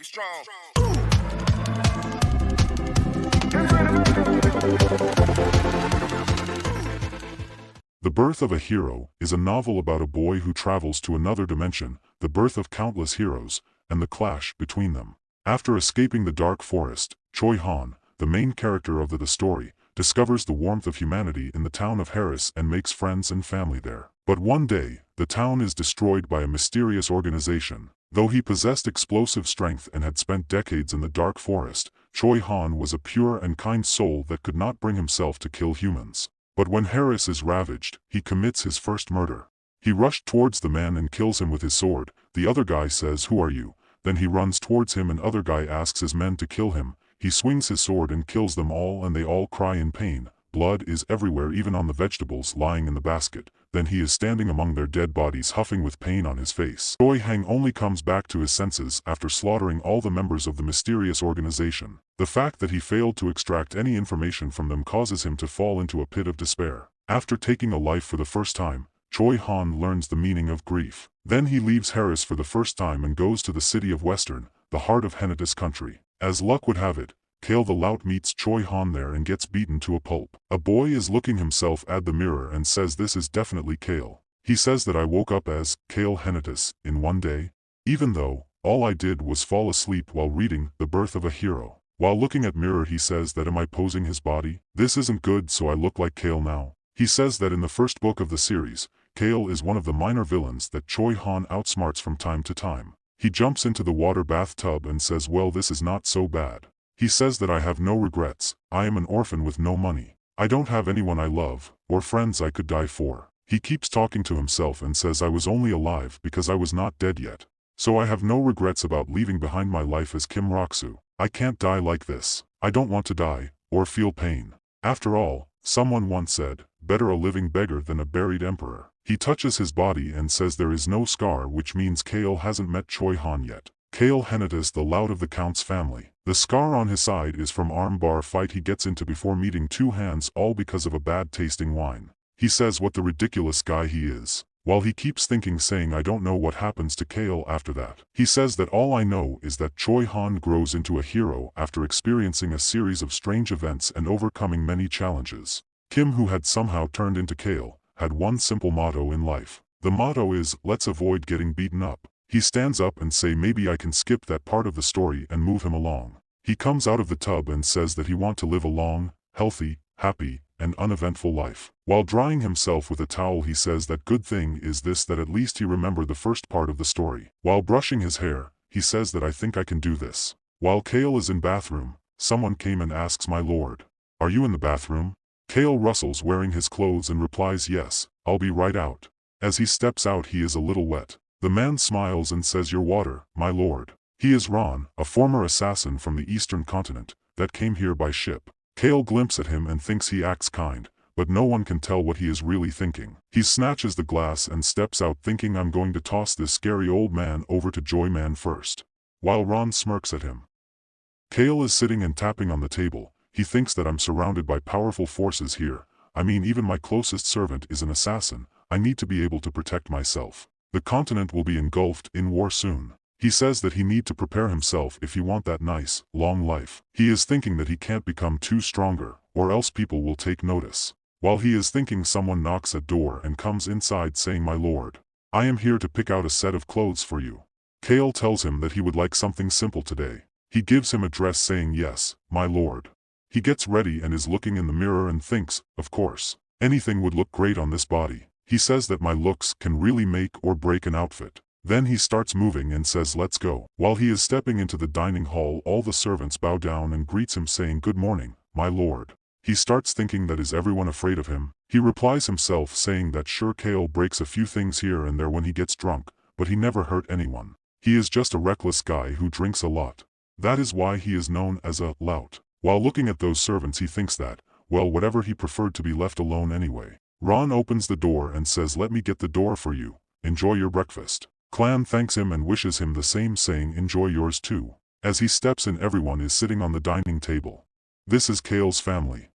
You strong. The Birth of a Hero is a novel about a boy who travels to another dimension, the birth of countless heroes, and the clash between them. After escaping the dark forest, Choi Han, the main character of the story, discovers the warmth of humanity in the town of Harris and makes friends and family there. But one day, the town is destroyed by a mysterious organization. Though he possessed explosive strength and had spent decades in the dark forest, Choi Han was a pure and kind soul that could not bring himself to kill humans. But when Harris is ravaged, he commits his first murder. He rushed towards the man and kills him with his sword. The other guy says, "Who are you?" Then he runs towards him and other guy asks his men to kill him. He swings his sword and kills them all and they all cry in pain. Blood is everywhere, even on the vegetables lying in the basket. Then he is standing among their dead bodies huffing with pain on his face. Choi Han only comes back to his senses after slaughtering all the members of the mysterious organization. The fact that he failed to extract any information from them causes him to fall into a pit of despair. After taking a life for the first time, Choi Han learns the meaning of grief. Then he leaves Harris for the first time and goes to the city of Western, the heart of Henituse country. As luck would have it, Cale the Lout meets Choi Han there and gets beaten to a pulp. A boy is looking himself at the mirror and says this is definitely Cale. He says that I woke up as Cale Henituse in one day, even though all I did was fall asleep while reading The Birth of a Hero. While looking at mirror he says that am I posing his body? This isn't good, so I look like Cale now. He says that in the first book of the series, Cale is one of the minor villains that Choi Han outsmarts from time to time. He jumps into the water bathtub and says, well, this is not so bad. He says that I have no regrets, I am an orphan with no money. I don't have anyone I love, or friends I could die for. He keeps talking to himself and says I was only alive because I was not dead yet. So I have no regrets about leaving behind my life as Kim Roksu. I can't die like this. I don't want to die, or feel pain. After all, someone once said, better a living beggar than a buried emperor. He touches his body and says there is no scar, which means Cale hasn't met Choi Han yet. Cale Henituse, the Lout of the Count's family. The scar on his side is from arm bar fight he gets into before meeting two hands, all because of a bad tasting wine. He says what the ridiculous guy he is. While he keeps thinking, saying I don't know what happens to Cale after that. He says that all I know is that Choi Han grows into a hero after experiencing a series of strange events and overcoming many challenges. Kim, who had somehow turned into Cale, had one simple motto in life. The motto is, let's avoid getting beaten up. He stands up and say maybe I can skip that part of the story and move him along. He comes out of the tub and says that he want to live a long, healthy, happy, and uneventful life. While drying himself with a towel he says that good thing is this that at least he remembered the first part of the story. While brushing his hair, he says that I think I can do this. While Cale is in bathroom, someone came and asks my lord, are you in the bathroom? Cale rustles wearing his clothes and replies yes, I'll be right out. As he steps out he is a little wet. The man smiles and says your water, my lord. He is Ron, a former assassin from the eastern continent, that came here by ship. Cale glimpses at him and thinks he acts kind, but no one can tell what he is really thinking. He snatches the glass and steps out thinking I'm going to toss this scary old man over to Joy Man first. While Ron smirks at him. Cale is sitting and tapping on the table. He thinks that I'm surrounded by powerful forces here. I mean, even my closest servant is an assassin. I need to be able to protect myself. The continent will be engulfed in war soon. He says that he need to prepare himself if he want that nice, long life. He is thinking that he can't become too stronger, or else people will take notice. While he is thinking someone knocks at door and comes inside saying my lord, I am here to pick out a set of clothes for you. Cale tells him that he would like something simple today. He gives him a dress saying yes, my lord. He gets ready and is looking in the mirror and thinks, of course, anything would look great on this body. He says that my looks can really make or break an outfit. Then he starts moving and says let's go. While he is stepping into the dining hall all the servants bow down and greets him saying good morning, my lord. He starts thinking that is everyone afraid of him. He replies himself saying that sure Cale breaks a few things here and there when he gets drunk, but he never hurt anyone. He is just a reckless guy who drinks a lot. That is why he is known as a lout. While looking at those servants he thinks that, well, whatever, he preferred to be left alone anyway. Ron opens the door and says let me get the door for you, enjoy your breakfast. Clan thanks him and wishes him the same saying enjoy yours too. As he steps in everyone is sitting on the dining table. This is Cale's family.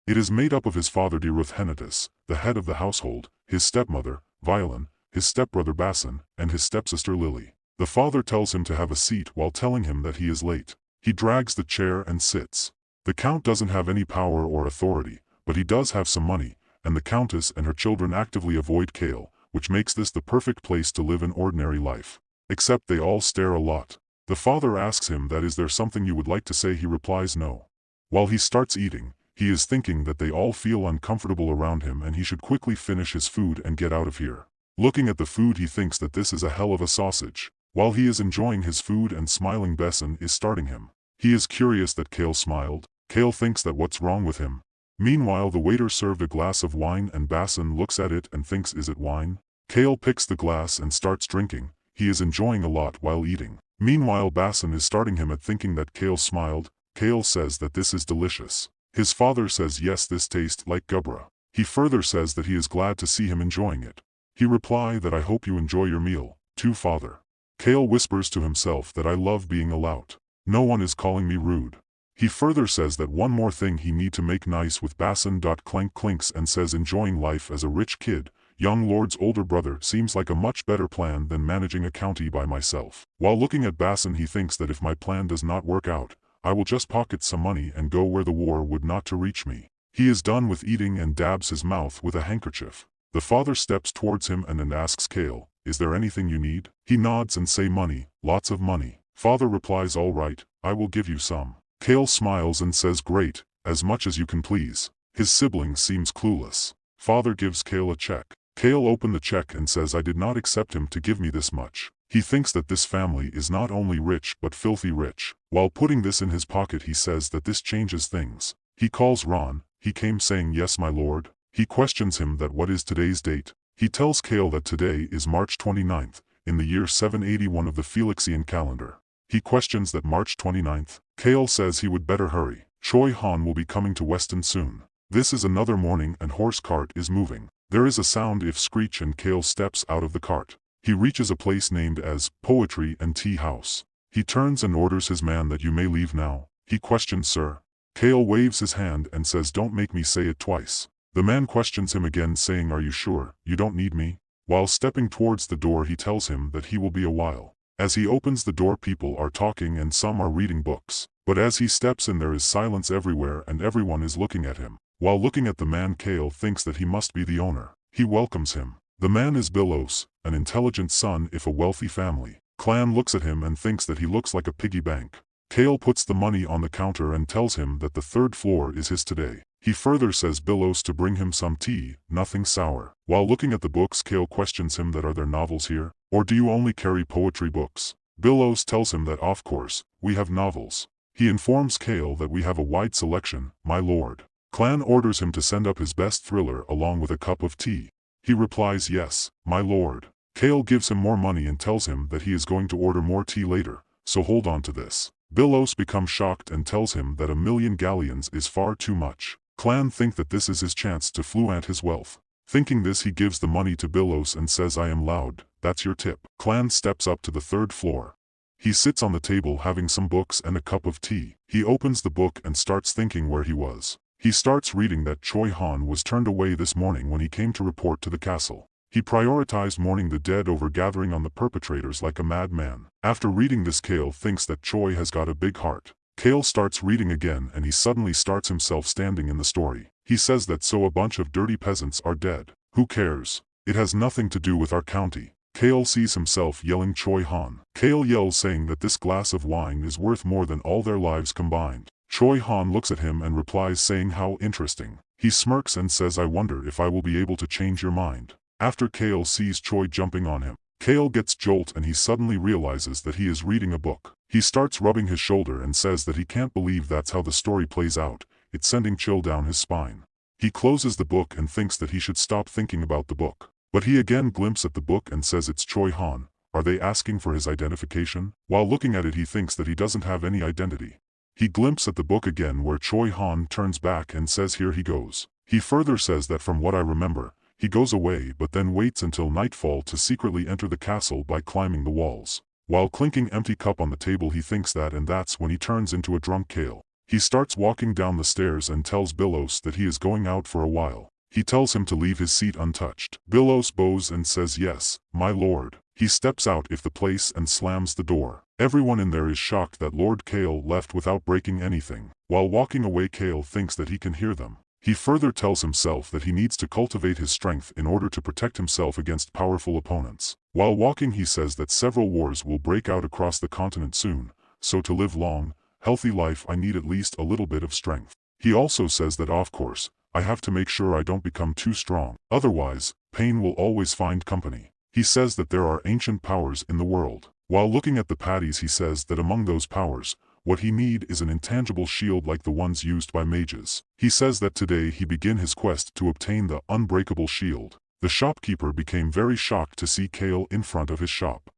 It is made up of his father Ruth Henituse, the head of the household, his stepmother, Violin, his stepbrother Basson, and his stepsister Lily. The father tells him to have a seat while telling him that he is late. He drags the chair and sits. The count doesn't have any power or authority, but he does have some money, and the countess and her children actively avoid Cale, which makes this the perfect place to live an ordinary life. Except they all stare a lot. The father asks him that is there something you would like to say. He replies no. While he starts eating, he is thinking that they all feel uncomfortable around him and he should quickly finish his food and get out of here. Looking at the food, he thinks that this is a hell of a sausage. While he is enjoying his food and smiling, Besson is starting him. He is curious that Cale smiled. Cale thinks that what's wrong with him. Meanwhile, the waiter served a glass of wine and Besson looks at it and thinks, is it wine? Cale picks the glass and starts drinking. He is enjoying a lot while eating. Meanwhile, Besson is starting him at thinking that Cale smiled. Cale says that this is delicious. His father says yes, this tastes like gubra. He further says that he is glad to see him enjoying it. He reply that I hope you enjoy your meal, too, father. Cale whispers to himself that I love being a lout. No one is calling me rude. He further says that one more thing he need to make nice with Besson. Clank clinks and says enjoying life as a rich kid, young lord's older brother, seems like a much better plan than managing a county by myself. While looking at Besson, he thinks that if my plan does not work out, I will just pocket some money and go where the war would not to reach me. He is done with eating and dabs his mouth with a handkerchief. The father steps towards him and asks Cale, is there anything you need? He nods and say money, lots of money. Father replies, all right, I will give you some. Cale smiles and says great, as much as you can please. His sibling seems clueless. Father gives Cale a check. Cale opens the check and says I did not accept him to give me this much. He thinks that this family is not only rich but filthy rich. While putting this in his pocket, he says that this changes things. He calls Ron. He came saying yes, my lord. He questions him that what is today's date. He tells Cale that today is March 29th, in the year 781 of the Felixian calendar. He questions that March 29th. Cale says he would better hurry. Choi Han will be coming to Weston soon. This is another morning and horse cart is moving. There is a sound if screech and Cale steps out of the cart. He reaches a place named as Poetry and Tea House. He turns and orders his man that you may leave now. He questions, sir. Cale waves his hand and says don't make me say it twice. The man questions him again saying are you sure, you don't need me? While stepping towards the door he tells him that he will be a while. As he opens the door people are talking and some are reading books. But as he steps in there is silence everywhere and everyone is looking at him. While looking at the man, Cale thinks that he must be the owner. He welcomes him. The man is Bilos, an intelligent son if a wealthy family. Clan looks at him and thinks that he looks like a piggy bank. Cale puts the money on the counter and tells him that the third floor is his today. He further says Bilos to bring him some tea, nothing sour. While looking at the books, Cale questions him that are there novels here, or do you only carry poetry books? Bilos tells him that of course, we have novels. He informs Cale that we have a wide selection, my lord. Clan orders him to send up his best thriller along with a cup of tea. He replies yes, my lord. Cale gives him more money and tells him that he is going to order more tea later, so hold on to this. Bilos becomes shocked and tells him that 1,000,000 galleons is far too much. Clan think that this is his chance to flaunt his wealth. Thinking this, he gives the money to Bilos and says I am loud, that's your tip. Clan steps up to the third floor. He sits on the table having some books and a cup of tea. He opens the book and starts thinking where he was. He starts reading that Choi Han was turned away this morning when he came to report to the castle. He prioritized mourning the dead over gathering on the perpetrators like a madman. After reading this, Cale thinks that Choi has got a big heart. Cale starts reading again and he suddenly starts himself standing in the story. He says that so a bunch of dirty peasants are dead. Who cares? It has nothing to do with our county. Cale sees himself yelling Choi Han. Cale yells saying that this glass of wine is worth more than all their lives combined. Choi Han looks at him and replies saying how interesting. He smirks and says I wonder if I will be able to change your mind. After Cale sees Choi jumping on him, Cale gets jolt and he suddenly realizes that he is reading a book. He starts rubbing his shoulder and says that he can't believe that's how the story plays out. It's sending chill down his spine. He closes the book and thinks that he should stop thinking about the book. But he again glimpses at the book and says it's Choi Han. Are they asking for his identification? While looking at it, he thinks that he doesn't have any identity. He glimpses at the book again where Choi Han turns back and says here he goes. He further says that from what I remember, he goes away but then waits until nightfall to secretly enter the castle by climbing the walls. While clinking empty cup on the table, he thinks that and that's when he turns into a drunk Cale. He starts walking down the stairs and tells Bilos that he is going out for a while. He tells him to leave his seat untouched. Bilos bows and says yes, my lord. He steps out of the place and slams the door. Everyone in there is shocked that Lord Cale left without breaking anything. While walking away, Cale thinks that he can hear them. He further tells himself that he needs to cultivate his strength in order to protect himself against powerful opponents. While walking, he says that several wars will break out across the continent soon, so to live long, healthy life I need at least a little bit of strength. He also says that of course, I have to make sure I don't become too strong. Otherwise, pain will always find company. He says that there are ancient powers in the world. While looking at the patties, he says that among those powers, what he need is an intangible shield like the ones used by mages. He says that today he begin his quest to obtain the unbreakable shield. The shopkeeper became very shocked to see Cale in front of his shop.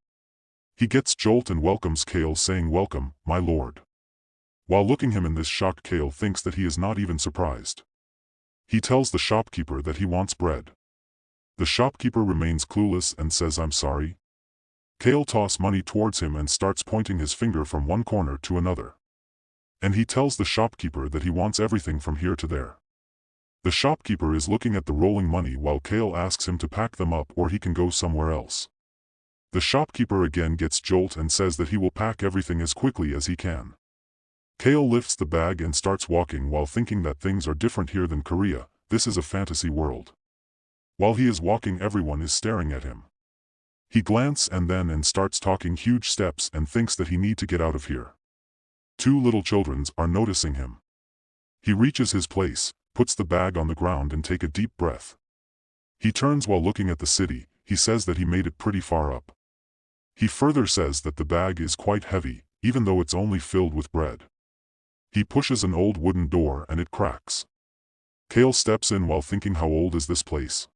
He gets jolt and welcomes Cale, saying, "Welcome, my lord." While looking him in this shock, Cale thinks that he is not even surprised. He tells the shopkeeper that he wants bread. The shopkeeper remains clueless and says, "I'm sorry." Cale tosses money towards him and starts pointing his finger from one corner to another. And he tells the shopkeeper that he wants everything from here to there. The shopkeeper is looking at the rolling money while Cale asks him to pack them up or he can go somewhere else. The shopkeeper again gets jolt and says that he will pack everything as quickly as he can. Cale lifts the bag and starts walking while thinking that things are different here than Korea. This is a fantasy world. While he is walking, everyone is staring at him. He glances and starts talking huge steps and thinks that he need to get out of here. Two little children are noticing him. He reaches his place, puts the bag on the ground and take a deep breath. He turns while looking at the city. He says that he made it pretty far up. He further says that the bag is quite heavy, even though it's only filled with bread. He pushes an old wooden door and it cracks. Cale steps in while thinking, how old is this place?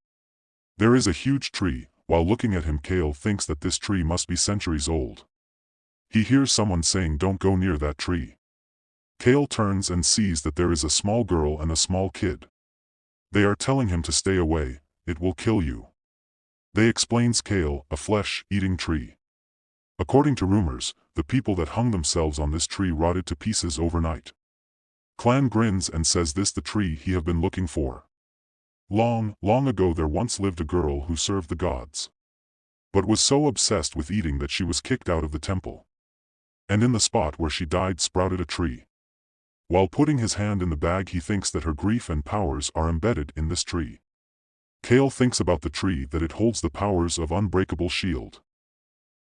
There is a huge tree. While looking at him, Cale thinks that this tree must be centuries old. He hears someone saying, "Don't go near that tree." Cale turns and sees that there is a small girl and a small kid. They are telling him to stay away, it will kill you. They explains Cale, a flesh-eating tree. According to rumors, the people that hung themselves on this tree rotted to pieces overnight. Clan grins and says this the tree he have been looking for. Long, long ago there once lived a girl who served the gods, but was so obsessed with eating that she was kicked out of the temple. And in the spot where she died sprouted a tree. While putting his hand in the bag, he thinks that her grief and powers are embedded in this tree. Cale thinks about the tree, that it holds the powers of unbreakable shield.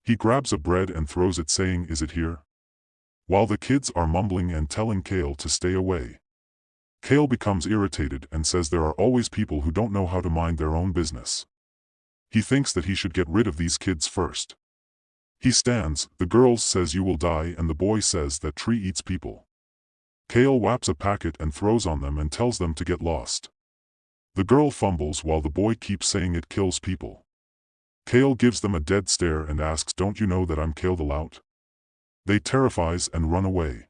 He grabs a bread and throws it, saying, "Is it here?" While the kids are mumbling and telling Cale to stay away. Cale becomes irritated and says there are always people who don't know how to mind their own business. He thinks that he should get rid of these kids first. He stands, the girl says you will die and the boy says that tree eats people. Cale whaps a packet and throws on them and tells them to get lost. The girl fumbles while the boy keeps saying it kills people. Cale gives them a dead stare and asks, "Don't you know that I'm Cale the Lout?" They terrifies and run away.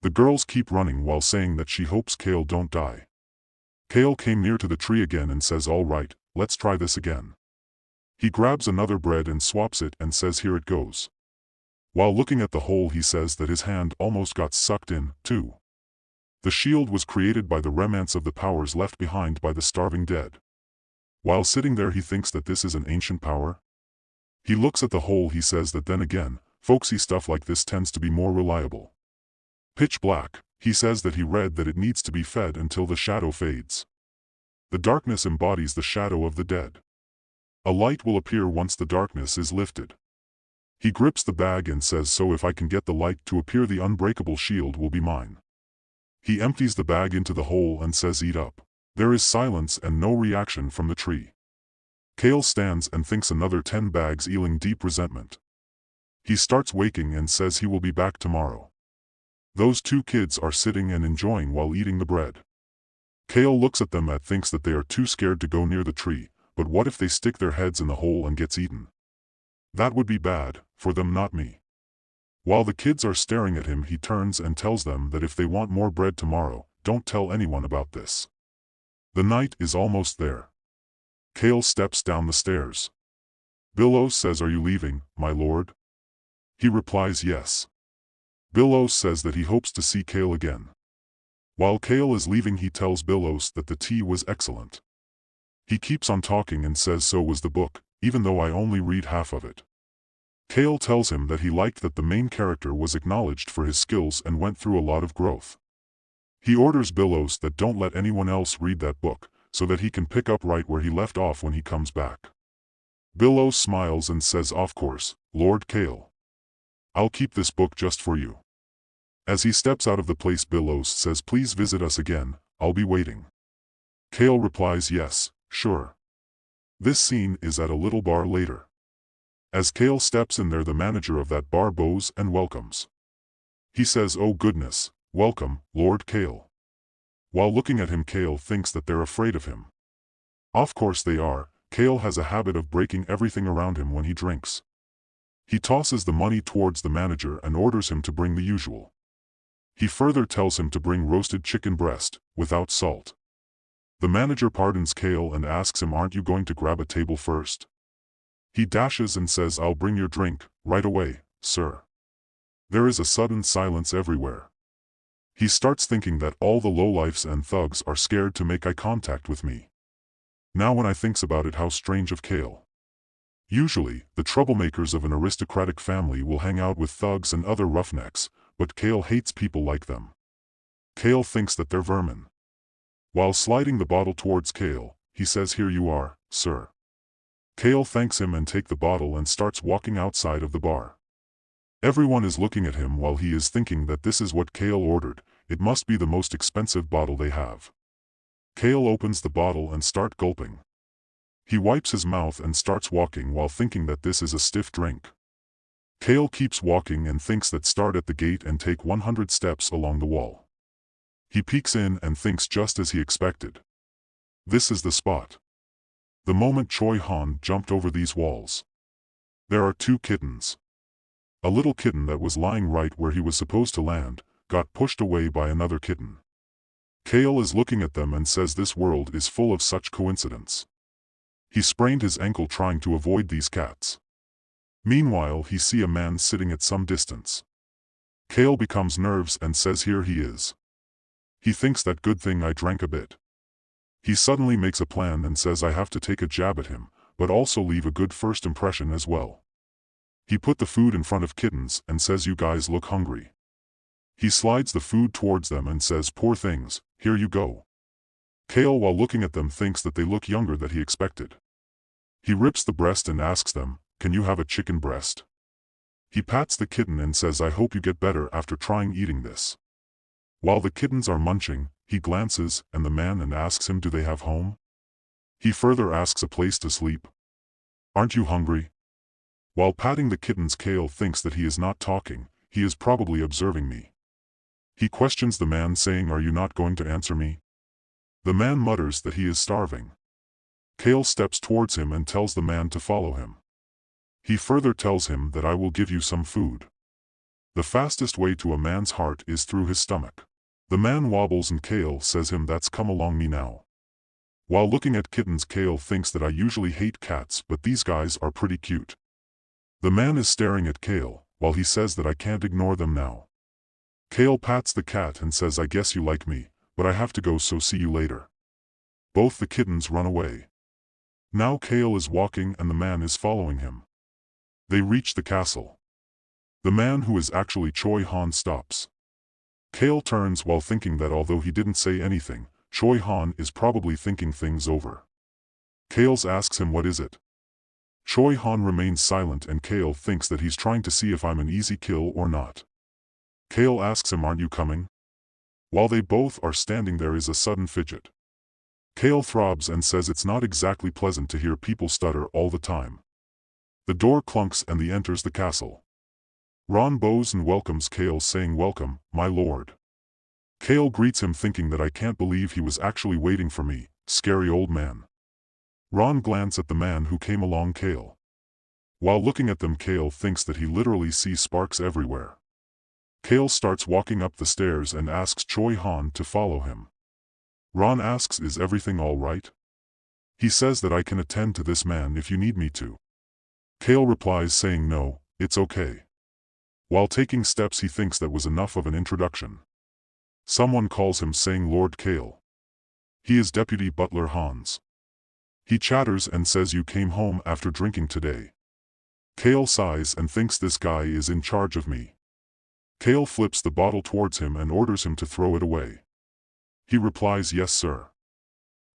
The girls keep running while saying that she hopes Cale don't die. Cale came near to the tree again and says, "All right, let's try this again." He grabs another bread and swaps it and says, "Here it goes." While looking at the hole, he says that his hand almost got sucked in, too. The shield was created by the remnants of the powers left behind by the starving dead. While sitting there, he thinks that this is an ancient power. He looks at the hole. He says that then again, folksy stuff like this tends to be more reliable. Pitch black, he says that he read that it needs to be fed until the shadow fades. The darkness embodies the shadow of the dead. A light will appear once the darkness is lifted. He grips the bag and says, "So if I can get the light to appear, the unbreakable shield will be mine." He empties the bag into the hole and says, "Eat up." There is silence and no reaction from the tree. Cale stands and thinks another 10 bags, feeling deep resentment. He starts waking and says he will be back tomorrow. Those two kids are sitting and enjoying while eating the bread. Cale looks at them and thinks that they are too scared to go near the tree, but what if they stick their heads in the hole and gets eaten? That would be bad, for them, not me. While the kids are staring at him, he turns and tells them that if they want more bread tomorrow, don't tell anyone about this. The night is almost there. Cale steps down the stairs. Billows says, "Are you leaving, my lord?" He replies, "Yes." Billows says that he hopes to see Cale again. While Cale is leaving, he tells Billows that the tea was excellent. He keeps on talking and says so was the book, even though I only read half of it. Cale tells him that he liked that the main character was acknowledged for his skills and went through a lot of growth. He orders Billows that don't let anyone else read that book, so that he can pick up right where he left off when he comes back. Billows smiles and says, "Of course, Lord Cale. I'll keep this book just for you." As he steps out of the place, Billows says, "Please visit us again, I'll be waiting." Cale replies, "Yes, sure." This scene is at a little bar later. As Cale steps in there, the manager of that bar bows and welcomes. He says, "Oh goodness, welcome, Lord Cale." While looking at him, Cale thinks that they're afraid of him. Of course they are. Cale has a habit of breaking everything around him when he drinks. He tosses the money towards the manager and orders him to bring the usual. He further tells him to bring roasted chicken breast, without salt. The manager pardons Cale and asks him, "Aren't you going to grab a table first?" He dashes and says, "I'll bring your drink, right away, sir." There is a sudden silence everywhere. He starts thinking that all the lowlifes and thugs are scared to make eye contact with me. Now when I thinks about it, how strange of Cale. Usually, the troublemakers of an aristocratic family will hang out with thugs and other roughnecks, but Cale hates people like them. Cale thinks that they're vermin. While sliding the bottle towards Cale, he says, "Here you are, sir." Cale thanks him and takes the bottle and starts walking outside of the bar. Everyone is looking at him while he is thinking that this is what Cale ordered. It must be the most expensive bottle they have. Cale opens the bottle and starts gulping. He wipes his mouth and starts walking while thinking that this is a stiff drink. Cale keeps walking and thinks that start at the gate and take 100 steps along the wall. He peeks in and thinks just as he expected. This is the spot. The moment Choi Han jumped over these walls. There are two kittens. A little kitten that was lying right where he was supposed to land, got pushed away by another kitten. Cale is looking at them and says this world is full of such coincidence. He sprained his ankle trying to avoid these cats. Meanwhile, he see a man sitting at some distance. Cale becomes nervous and says, "Here he is." He thinks that good thing I drank a bit. He suddenly makes a plan and says I have to take a jab at him, but also leave a good first impression as well. He put the food in front of kittens and says, "You guys look hungry." He slides the food towards them and says, "Poor things, here you go." Cale, while looking at them, thinks that they look younger than he expected. He rips the breast and asks them, "Can you have a chicken breast?" He pats the kitten and says, "I hope you get better after trying eating this." While the kittens are munching, he glances at the man and asks him, "Do they have home?" He further asks a place to sleep. "Aren't you hungry?" While patting the kittens, Cale thinks that he is not talking, he is probably observing me. He questions the man saying, "Are you not going to answer me?" The man mutters that he is starving. Cale steps towards him and tells the man to follow him. He further tells him that I will give you some food. The fastest way to a man's heart is through his stomach. The man wobbles and Cale says him, "That's come along me now." While looking at kittens, Cale thinks that I usually hate cats, but these guys are pretty cute. The man is staring at Cale, while he says that I can't ignore them now. Cale pats the cat and says, "I guess you like me, but I have to go, so see you later." Both the kittens run away. Now Cale is walking and the man is following him. They reach the castle. The man, who is actually Choi Han, stops. Cale turns while thinking that although he didn't say anything, Choi Han is probably thinking things over. Cale asks him, "What is it?" Choi Han remains silent and Cale thinks that he's trying to see if I'm an easy kill or not. Cale asks him, "Aren't you coming?" While they both are standing, there is a sudden fidget. Cale throbs and says it's not exactly pleasant to hear people stutter all the time. The door clunks and he enters the castle. Ron bows and welcomes Cale, saying, "Welcome, my lord." Cale greets him thinking that I can't believe he was actually waiting for me, scary old man. Ron glances at the man who came along Cale. While looking at them, Cale thinks that he literally sees sparks everywhere. Cale starts walking up the stairs and asks Choi Han to follow him. Ron asks, "Is everything all right?" He says that I can attend to this man if you need me to. Cale replies saying, "No, it's okay." While taking steps, he thinks that was enough of an introduction. Someone calls him saying, "Lord Cale." He is Deputy Butler Hans. He chatters and says you came home after drinking today. Cale sighs and thinks this guy is in charge of me. Cale flips the bottle towards him and orders him to throw it away. He replies yes sir.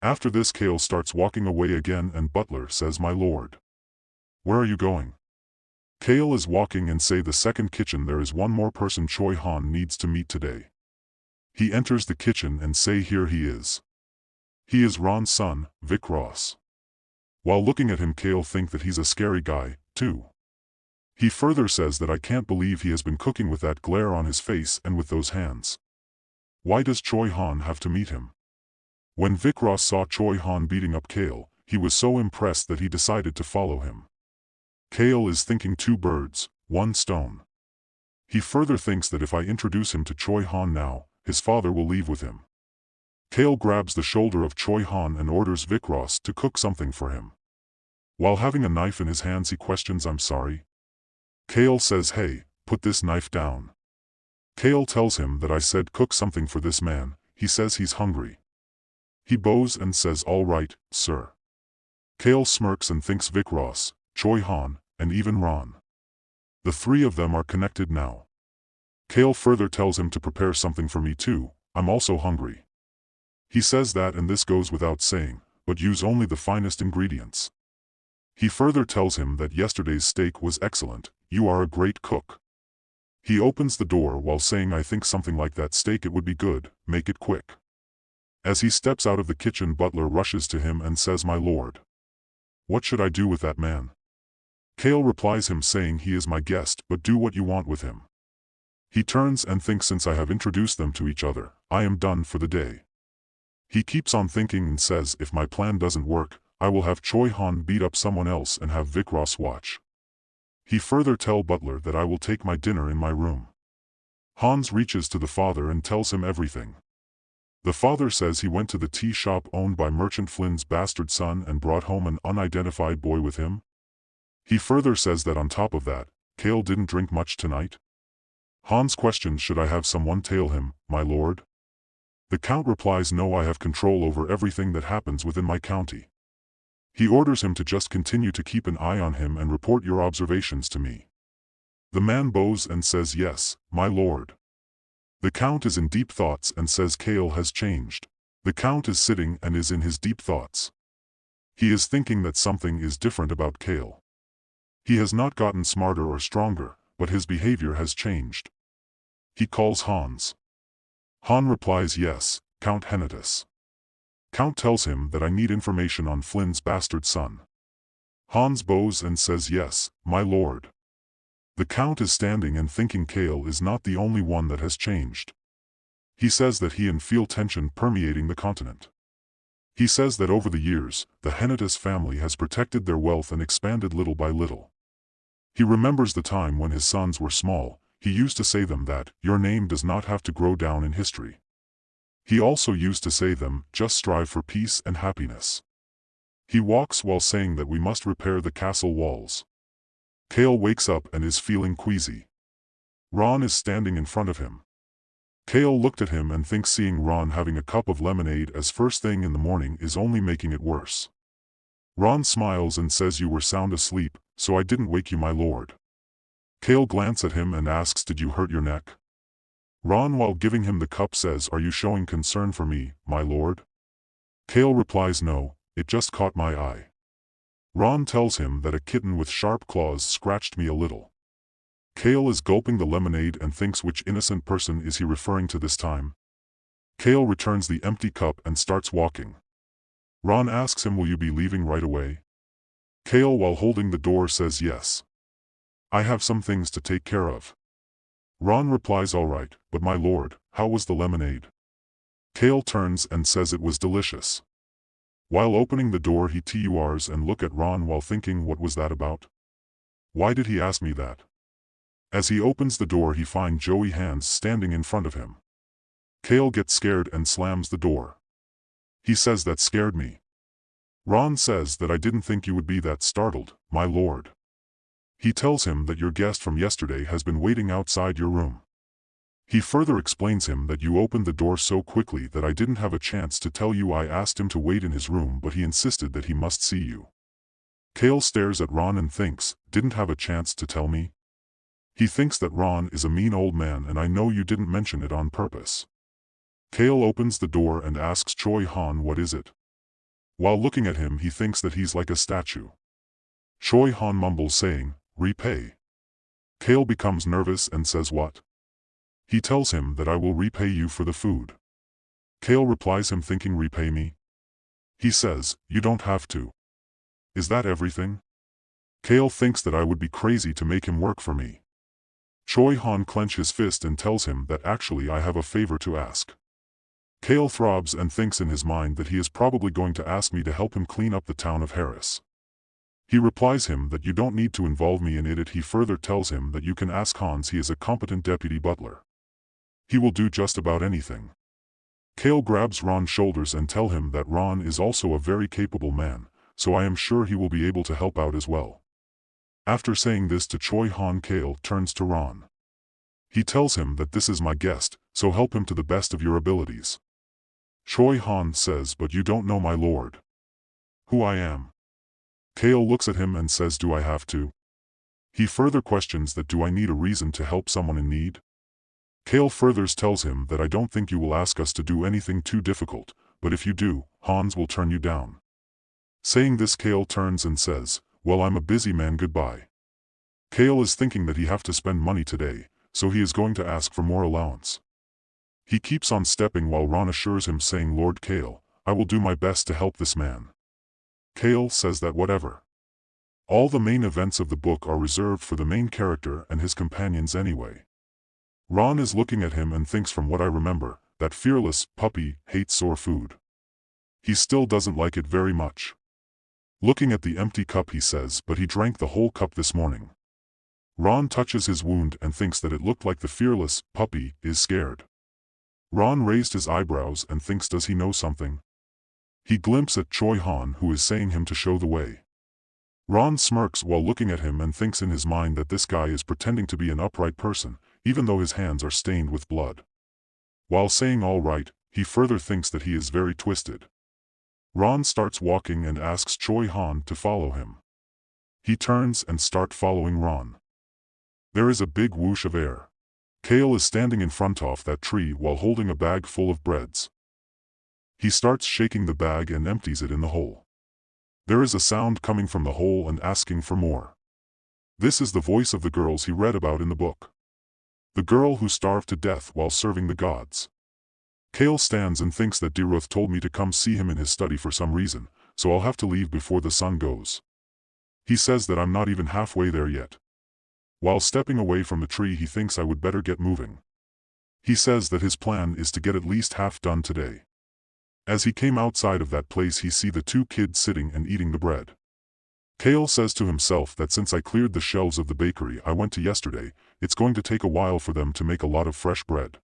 After this Cale starts walking away again and Butler says my lord. Where are you going? Cale is walking and say the second kitchen there is one more person Choi Han needs to meet today. He enters the kitchen and say here he is. He is Ron's son, Vic Ross. While looking at him Cale think that he's a scary guy, too. He further says that I can't believe he has been cooking with that glare on his face and with those hands. Why does Choi Han have to meet him? When Vic Ross saw Choi Han beating up Cale, he was so impressed that he decided to follow him. Cale is thinking 2 birds, 1 stone. He further thinks that if I introduce him to Choi Han now, his father will leave with him. Cale grabs the shoulder of Choi Han and orders Vic Ross to cook something for him. While having a knife in his hands he questions I'm sorry. Cale says hey, put this knife down. Cale tells him that I said cook something for this man. He says he's hungry. He bows and says all right, sir. Cale smirks and thinks Vic Ross, Choi Han, and even Ron. The 3 of them are connected now. Cale further tells him to prepare something for me too, I'm also hungry. He says that and this goes without saying, but use only the finest ingredients. He further tells him that yesterday's steak was excellent, you are a great cook. He opens the door while saying I think something like that steak it would be good, make it quick. As he steps out of the kitchen Butler rushes to him and says my lord. What should I do with that man? Cale replies him saying he is my guest but do what you want with him. He turns and thinks since I have introduced them to each other, I am done for the day. He keeps on thinking and says if my plan doesn't work, I will have Choi Han beat up someone else and have Vic Ross watch. He further tell Butler that I will take my dinner in my room. Hans reaches to the father and tells him everything. The father says he went to the tea shop owned by Merchant Flynn's bastard son and brought home an unidentified boy with him. He further says that on top of that, Cale didn't drink much tonight. Hans questions should I have someone tail him, my lord? The count replies no I have control over everything that happens within my county. He orders him to just continue to keep an eye on him and report your observations to me. The man bows and says yes, my lord. The count is in deep thoughts and says Cale has changed. The count is sitting and is in his deep thoughts. He is thinking that something is different about Cale. He has not gotten smarter or stronger, but his behavior has changed. He calls Hans. Han replies yes, Count Henituse. Count tells him that I need information on Flynn's bastard son. Hans bows and says yes, my lord. The count is standing and thinking Cale is not the only one that has changed. He says that he and feel tension permeating the continent. He says that over the years, the Henituse family has protected their wealth and expanded little by little. He remembers the time when his sons were small, he used to say them that, your name does not have to grow down in history. He also used to say them, just strive for peace and happiness. He walks while saying that we must repair the castle walls. Cale wakes up and is feeling queasy. Ron is standing in front of him. Cale looked at him and thinks seeing Ron having a cup of lemonade as first thing in the morning is only making it worse. Ron smiles and says you were sound asleep, so I didn't wake you my lord. Cale glances at him and asks did you hurt your neck? Ron while giving him the cup says are you showing concern for me, my lord? Cale replies no, it just caught my eye. Ron tells him that a kitten with sharp claws scratched me a little. Cale is gulping the lemonade and thinks which innocent person is he referring to this time. Cale returns the empty cup and starts walking. Ron asks him will you be leaving right away? Cale while holding the door says yes. I have some things to take care of. Ron replies all right, but my lord, how was the lemonade? Cale turns and says it was delicious. While opening the door he turs and look at Ron while thinking what was that about? Why did he ask me that? As he opens the door he finds Joey Hands standing in front of him. Cale gets scared and slams the door. He says that scared me. Ron says that I didn't think you would be that startled, my lord. He tells him that your guest from yesterday has been waiting outside your room. He further explains him that you opened the door so quickly that I didn't have a chance to tell you. I asked him to wait in his room, but he insisted that he must see you. Cale stares at Ron and thinks, didn't have a chance to tell me? He thinks that Ron is a mean old man, and I know you didn't mention it on purpose. Cale opens the door and asks Choi Han what is it. While looking at him he thinks that he's like a statue. Choi Han mumbles saying, repay. Cale becomes nervous and says what? He tells him that I will repay you for the food. Cale replies him thinking repay me? He says, you don't have to. Is that everything? Cale thinks that I would be crazy to make him work for me. Choi Han clenches his fist and tells him that actually I have a favor to ask. Cale throbs and thinks in his mind that he is probably going to ask me to help him clean up the town of Harris. He replies him that you don't need to involve me in it. He further tells him that you can ask Hans, he is a competent deputy butler. He will do just about anything. Cale grabs Ron's shoulders and tell him that Ron is also a very capable man, so I am sure he will be able to help out as well. After saying this to Choi Han, Cale turns to Ron. He tells him that this is my guest, so help him to the best of your abilities. Choi Han says, but you don't know my lord. Who I am. Cale looks at him and says, do I have to? He further questions that do I need a reason to help someone in need? Cale further tells him that I don't think you will ask us to do anything too difficult, but if you do, Hans will turn you down. Saying this, Cale turns and says, well, I'm a busy man, goodbye. Cale is thinking that he have to spend money today, so he is going to ask for more allowance. He keeps on stepping while Ron assures him saying, Lord Cale, I will do my best to help this man. Cale says that whatever. All the main events of the book are reserved for the main character and his companions anyway. Ron is looking at him and thinks, from what I remember, that fearless puppy hates sour food. He still doesn't like it very much. Looking at the empty cup he says, but he drank the whole cup this morning. Ron touches his wound and thinks that it looked like the fearless puppy is scared. Ron raised his eyebrows and thinks, does he know something? He glimpses at Choi Han, who is saying him to show the way. Ron smirks while looking at him and thinks in his mind that this guy is pretending to be an upright person, even though his hands are stained with blood. While saying all right, he further thinks that he is very twisted. Ron starts walking and asks Choi Han to follow him. He turns and starts following Ron. There is a big whoosh of air. Cale is standing in front of that tree while holding a bag full of breads. He starts shaking the bag and empties it in the hole. There is a sound coming from the hole and asking for more. This is the voice of the girls he read about in the book. The girl who starved to death while serving the gods. Cale stands and thinks that Deruth told me to come see him in his study for some reason, so I'll have to leave before the sun goes. He says that I'm not even halfway there yet. While stepping away from the tree he thinks I would better get moving. He says that his plan is to get at least half done today. As he came outside of that place he see the two kids sitting and eating the bread. Cale says to himself that since I cleared the shelves of the bakery I went to yesterday, it's going to take a while for them to make a lot of fresh bread.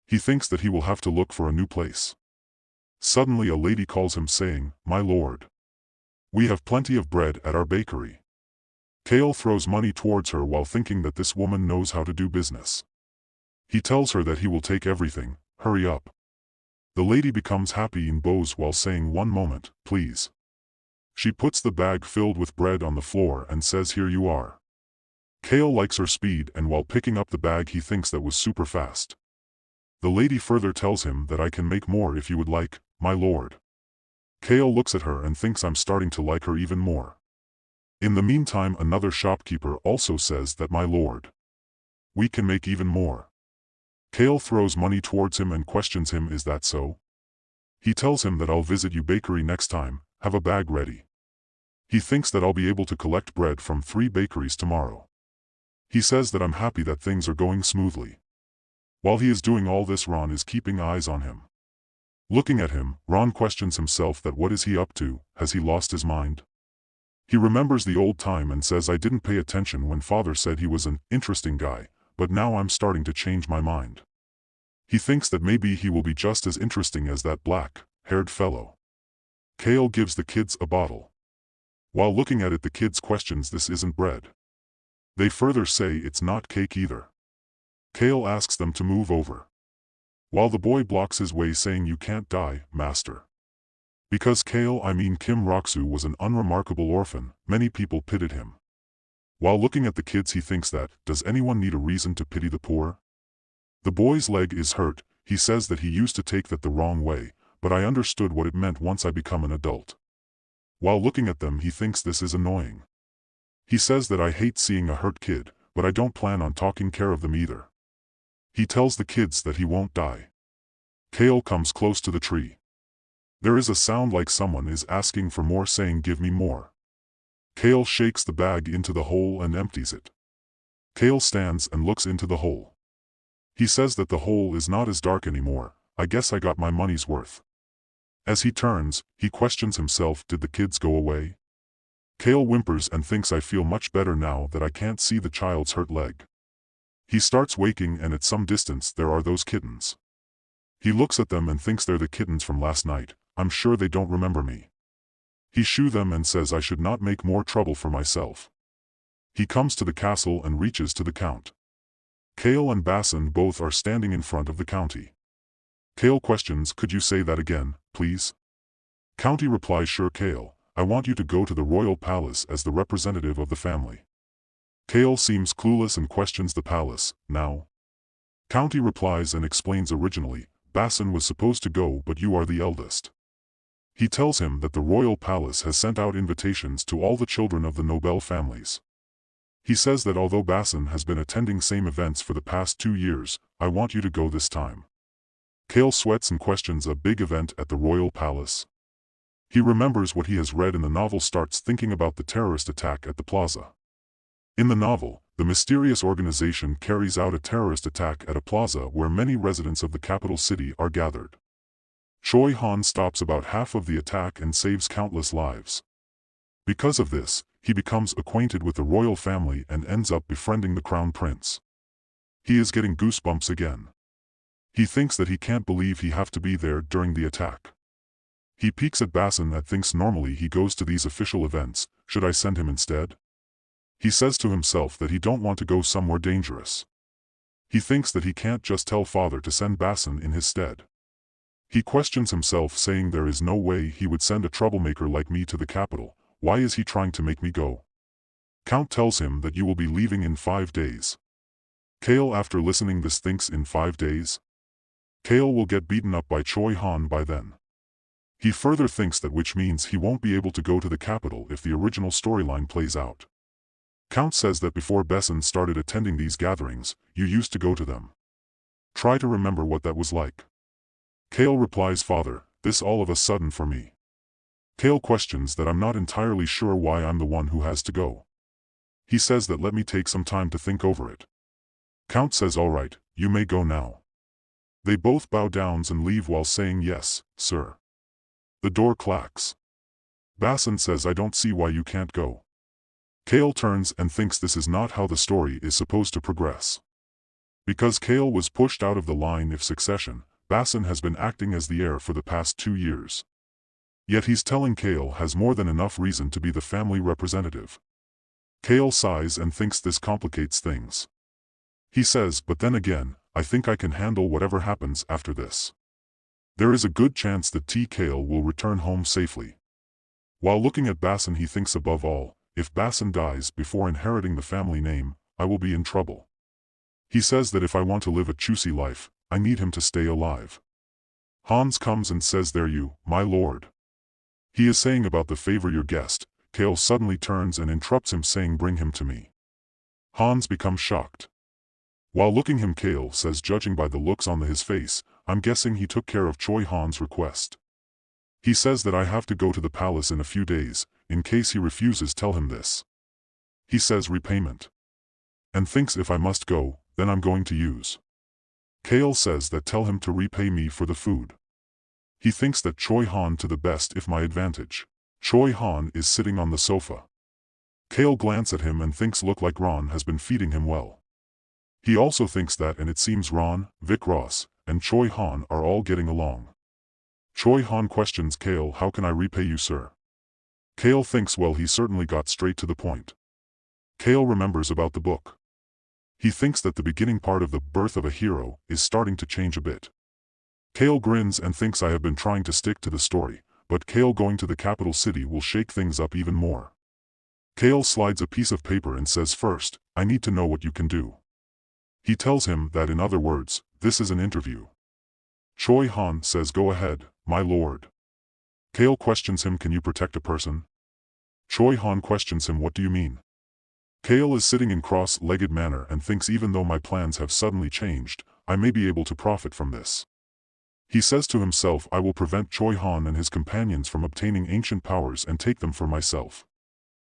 He thinks that he will have to look for a new place. Suddenly a lady calls him saying, my lord. We have plenty of bread at our bakery. Cale throws money towards her while thinking that this woman knows how to do business. He tells her that he will take everything, hurry up. The lady becomes happy and bows while saying, one moment, please. She puts the bag filled with bread on the floor and says, here you are. Cale likes her speed, and while picking up the bag he thinks that was super fast. The lady further tells him that I can make more if you would like, my lord. Cale looks at her and thinks I'm starting to like her even more. In the meantime another shopkeeper also says that my lord. We can make even more. Cale throws money towards him and questions him, is that so? He tells him that I'll visit you bakery next time, have a bag ready. He thinks that I'll be able to collect bread from 3 bakeries tomorrow. He says that I'm happy that things are going smoothly. While he is doing all this Ron is keeping eyes on him. Looking at him, Ron questions himself that what is he up to, has he lost his mind? He remembers the old time and says I didn't pay attention when father said he was an interesting guy, but now I'm starting to change my mind. He thinks that maybe he will be just as interesting as that black-haired fellow. Cale gives the kids a bottle. While looking at it the kids questions this isn't bread. They further say it's not cake either. Cale asks them to move over, while the boy blocks his way saying, "You can't die, master." Because Cale, I mean Kim Roksu, was an unremarkable orphan, many people pitied him. While looking at the kids he thinks that, does anyone need a reason to pity the poor? The boy's leg is hurt. He says that he used to take that the wrong way, but I understood what it meant once I become an adult. While looking at them he thinks this is annoying. He says that I hate seeing a hurt kid, but I don't plan on taking care of them either. He tells the kids that he won't die. Cale comes close to the tree. There is a sound like someone is asking for more, saying, "Give me more." Cale shakes the bag into the hole and empties it. Cale stands and looks into the hole. He says that the hole is not as dark anymore. I guess I got my money's worth. As he turns, he questions himself, did the kids go away? Cale whimpers and thinks, I feel much better now that I can't see the child's hurt leg. He starts waking, and at some distance there are those kittens. He looks at them and thinks they're the kittens from last night. I'm sure they don't remember me. He shoos them and says I should not make more trouble for myself. He comes to the castle and reaches to the count. Cale and Basin both are standing in front of the county. Cale questions, could you say that again, please? County replies, sure Cale, I want you to go to the royal palace as the representative of the family. Cale seems clueless and questions the palace, now? County replies and explains, originally, Basin was supposed to go, but you are the eldest. He tells him that the royal palace has sent out invitations to all the children of the Nobel families. He says that although Basin has been attending same events for the past 2 years, I want you to go this time. Cale sweats and questions a big event at the royal palace. He remembers what he has read in the novel, starts thinking about the terrorist attack at the plaza. In the novel, the mysterious organization carries out a terrorist attack at a plaza where many residents of the capital city are gathered. Choi Han stops about half of the attack and saves countless lives. Because of this, he becomes acquainted with the royal family and ends up befriending the crown prince. He is getting goosebumps again. He thinks that he can't believe he have to be there during the attack. He peeks at Basin that thinks normally he goes to these official events, should I send him instead? He says to himself that he don't want to go somewhere dangerous. He thinks that he can't just tell father to send Basin in his stead. He questions himself, saying there is no way he would send a troublemaker like me to the capital. Why is he trying to make me go? Count tells him that you will be leaving in 5 days. Cale, after listening this, thinks in 5 days? Cale will get beaten up by Choi Han by then. He further thinks that which means he won't be able to go to the capital if the original storyline plays out. Count says that before Basin started attending these gatherings, you used to go to them. Try to remember what that was like. Cale replies, father, this all of a sudden for me. Cale questions that I'm not entirely sure why I'm the one who has to go. He says that let me take some time to think over it. Count says alright, you may go now. They both bow down and leave while saying yes, sir. The door clacks. Basin says I don't see why you can't go. Cale turns and thinks this is not how the story is supposed to progress. Because Cale was pushed out of the line of succession, Basin has been acting as the heir for the past 2 years. Yet he's telling Cale has more than enough reason to be the family representative. Cale sighs and thinks this complicates things. He says, but then again, I think I can handle whatever happens after this. There is a good chance that Cale will return home safely. While looking at Basin he thinks, above all, if Basin dies before inheriting the family name, I will be in trouble. He says that if I want to live a choosy life, I need him to stay alive. Hans comes and says, there you, my lord. He is saying about the favor your guest. Cale suddenly turns and interrupts him, saying bring him to me. Hans becomes shocked. While looking him, Cale says, judging by the looks on his face, I'm guessing he took care of Choi Han's request. He says that I have to go to the palace in a few days, in case he refuses tell him this. He says repayment. And thinks if I must go, then I'm going to use. Cale says that tell him to repay me for the food. He thinks that Choi Han to the best if my advantage. Choi Han is sitting on the sofa. Cale glances at him and thinks look like Ron has been feeding him well. He also thinks that, and it seems Ron, Vic Ross, and Choi Han are all getting along. Choi Han questions Cale, how can I repay you, sir? Cale thinks well he certainly got straight to the point. Cale remembers about the book. He thinks that the beginning part of the birth of a hero is starting to change a bit. Cale grins and thinks I have been trying to stick to the story, but Cale going to the capital city will shake things up even more. Cale slides a piece of paper and says, first, I need to know what you can do. He tells him that in other words, this is an interview. Choi Han says, go ahead, my lord. Cale questions him, can you protect a person? Choi Han questions him, what do you mean? Cale is sitting in cross-legged manner and thinks even though my plans have suddenly changed, I may be able to profit from this. He says to himself, I will prevent Choi Han and his companions from obtaining ancient powers and take them for myself.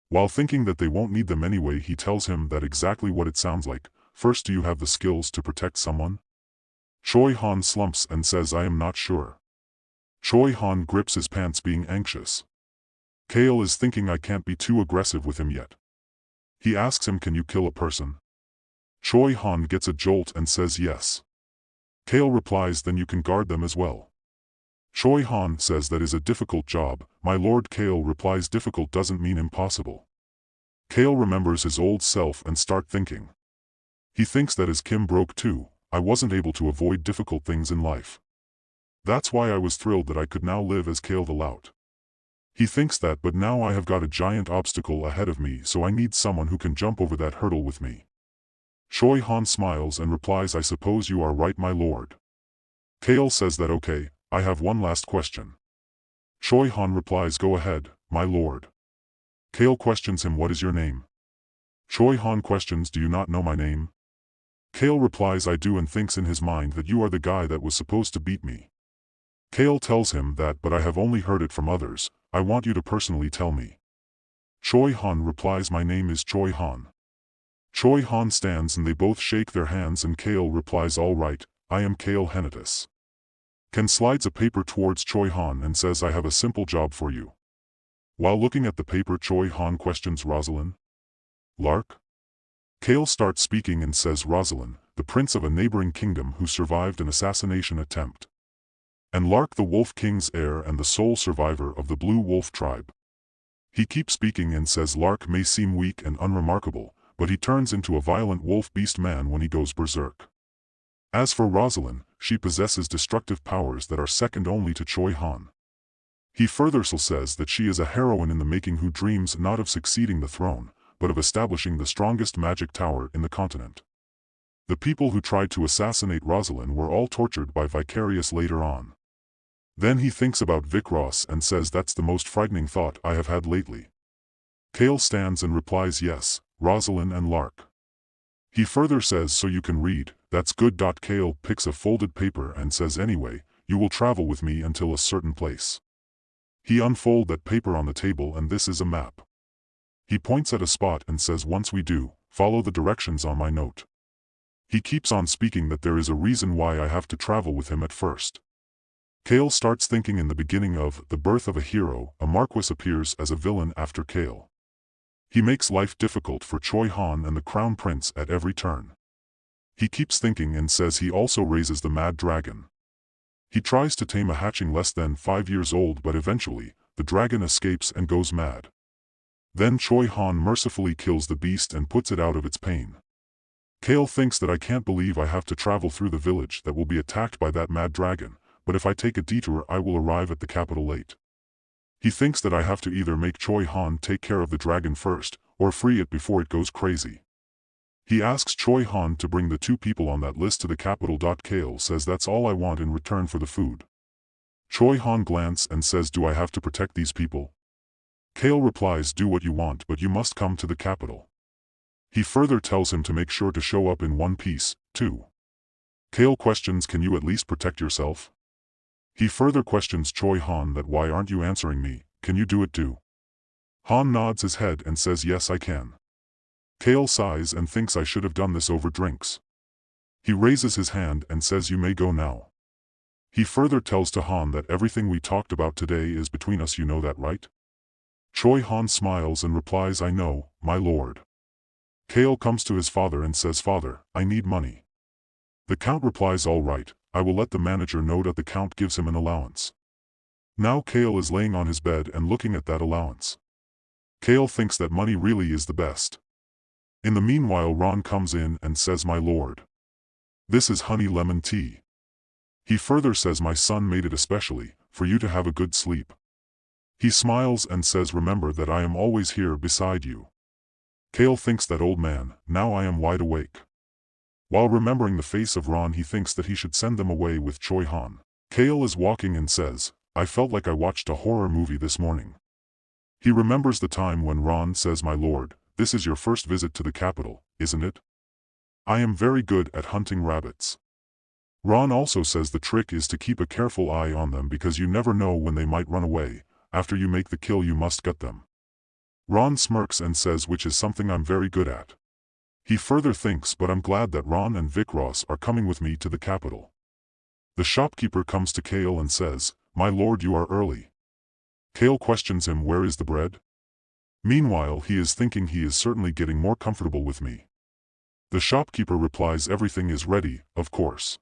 While thinking that they won't need them anyway, he tells him that exactly what it sounds like. First, do you have the skills to protect someone? Choi Han slumps and says, I am not sure. Choi Han grips his pants, being anxious. Cale is thinking I can't be too aggressive with him yet. He asks him, can you kill a person? Choi Han gets a jolt and says yes. Cale replies, then you can guard them as well. Choi Han says that is a difficult job, my lord. Cale replies, difficult doesn't mean impossible. Cale remembers his old self and start thinking. He thinks that as Kim broke too, I wasn't able to avoid difficult things in life. That's why I was thrilled that I could now live as Cale the Lout. He thinks that, but now I have got a giant obstacle ahead of me, so I need someone who can jump over that hurdle with me. Choi Han smiles and replies, I suppose you are right, my lord. Cale says that okay, I have one last question. Choi Han replies, go ahead, my lord. Cale questions him, what is your name? Choi Han questions, do you not know my name? Cale replies, I do, and thinks in his mind that you are the guy that was supposed to beat me. Cale tells him that, but I have only heard it from others, I want you to personally tell me. Choi Han replies, my name is Choi Han. Choi Han stands and they both shake their hands and Cale replies, all right, I am Cale Henituse. Ken slides a paper towards Choi Han and says, I have a simple job for you. While looking at the paper, Choi Han questions, Rosalind? Lark? Cale starts speaking and says, Rosalind, the prince of a neighboring kingdom who survived an assassination attempt. And Lark, the Wolf King's heir and the sole survivor of the Blue Wolf tribe. He keeps speaking and says Lark may seem weak and unremarkable, but he turns into a violent wolf beast man when he goes berserk. As for Rosalind, she possesses destructive powers that are second only to Choi Han. He further says that she is a heroine in the making who dreams not of succeeding the throne, but of establishing the strongest magic tower in the continent. The people who tried to assassinate Rosalind were all tortured by Vicarious later on. Then he thinks about Vic Ross and says, that's the most frightening thought I have had lately. Cale stands and replies, yes, Rosalind and Lark. He further says, so you can read, that's good. Cale picks a folded paper and says, anyway, you will travel with me until a certain place. He unfolds that paper on the table and this is a map. He points at a spot and says, once we do, follow the directions on my note. He keeps on speaking that there is a reason why I have to travel with him at first. Cale starts thinking in the beginning of The Birth of a Hero, a Marquis appears as a villain after Cale. He makes life difficult for Choi Han and the Crown Prince at every turn. He keeps thinking and says he also raises the Mad Dragon. He tries to tame a hatchling less than 5 years old, but eventually, the dragon escapes and goes mad. Then Choi Han mercifully kills the beast and puts it out of its pain. Cale thinks that I can't believe I have to travel through the village that will be attacked by that mad dragon, but if I take a detour I will arrive at the capital late. He thinks that I have to either make Choi Han take care of the dragon first, or free it before it goes crazy. He asks Choi Han to bring the 2 people on that list to the capital. Cale says that's all I want in return for the food. Choi Han glances and says, do I have to protect these people? Cale replies, do what you want, but you must come to the capital. He further tells him to make sure to show up in one piece, too. Cale questions, can you at least protect yourself? He further questions Choi Han that why aren't you answering me, can you do it too? Han nods his head and says yes I can. Cale sighs and thinks I should have done this over drinks. He raises his hand and says you may go now. He further tells to Han that everything we talked about today is between us, you know that, right? Choi Han smiles and replies, I know, my lord. Cale comes to his father and says, Father, I need money. The count replies, all right, I will let the manager know that. The count gives him an allowance. Now Cale is laying on his bed and looking at that allowance. Cale thinks that money really is the best. In the meanwhile Ron comes in and says, "My lord, this is honey lemon tea." He further says, "My son made it especially for you to have a good sleep." He smiles and says, "Remember that I am always here beside you." Cale thinks that old man, now I am wide awake. While remembering the face of Ron, he thinks that he should send them away with Choi Han. Cale is walking and says, "I felt like I watched a horror movie this morning." He remembers the time when Ron says, "My lord, this is your first visit to the capital, isn't it? I am very good at hunting rabbits." Ron also says the trick is to keep a careful eye on them because you never know when they might run away. After you make the kill you must gut them. Ron smirks and says, "Which is something I'm very good at." He further thinks, "But I'm glad that Ron and Vic Ross are coming with me to the capital." The shopkeeper comes to Cale and says, "My lord, you are early." Cale questions him, "Where is the bread?" Meanwhile he is thinking he is certainly getting more comfortable with me. The shopkeeper replies, "Everything is ready, of course."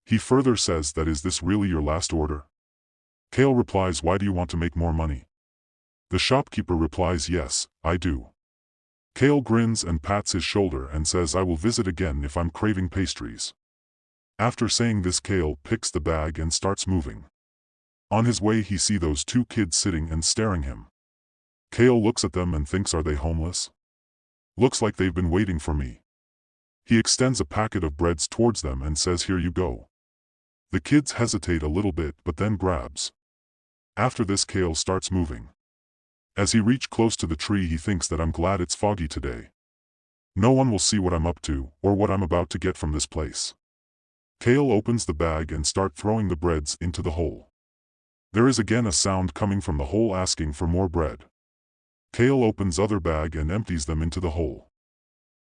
He further says that, "Is this really your last order?" Cale replies, "Why do you want to make more money?" The shopkeeper replies, "Yes, I do." Cale grins and pats his shoulder and says, "I will visit again if I'm craving pastries." After saying this, Cale picks the bag and starts moving. On his way he sees those two kids sitting and staring him. Cale looks at them and thinks, are they homeless? Looks like they've been waiting for me. He extends a packet of breads towards them and says, "Here you go." The kids hesitate a little bit but then grabs. After this Cale starts moving. As he reaches close to the tree he thinks that, "I'm glad it's foggy today. No one will see what I'm up to or what I'm about to get from this place." Cale opens the bag and starts throwing the breads into the hole. There is again a sound coming from the hole asking for more bread. Cale opens other bag and empties them into the hole.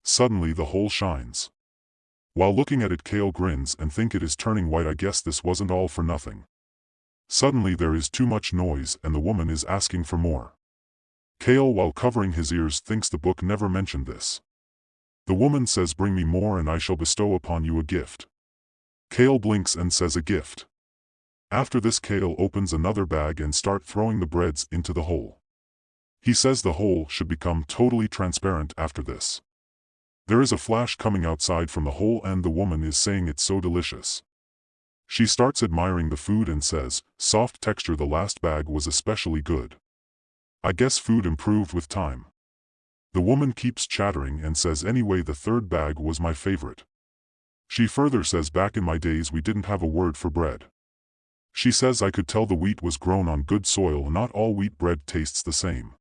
Suddenly the hole shines. While looking at it Cale grins and thinks it is turning white. I guess this wasn't all for nothing. Suddenly there is too much noise and the woman is asking for more. Cale, while covering his ears, thinks the book never mentioned this. The woman says, "Bring me more and I shall bestow upon you a gift." Cale blinks and says, "A gift." After this Cale opens another bag and starts throwing the breads into the hole. He says the hole should become totally transparent after this. There is a flash coming outside from the hole and the woman is saying it's so delicious. She starts admiring the food and says, "Soft texture, the last bag was especially good. I guess food improved with time." The woman keeps chattering and says, "Anyway, the third bag was my favorite." She further says, "Back in my days we didn't have a word for bread." She says, "I could tell the wheat was grown on good soil. Not all wheat bread tastes the same.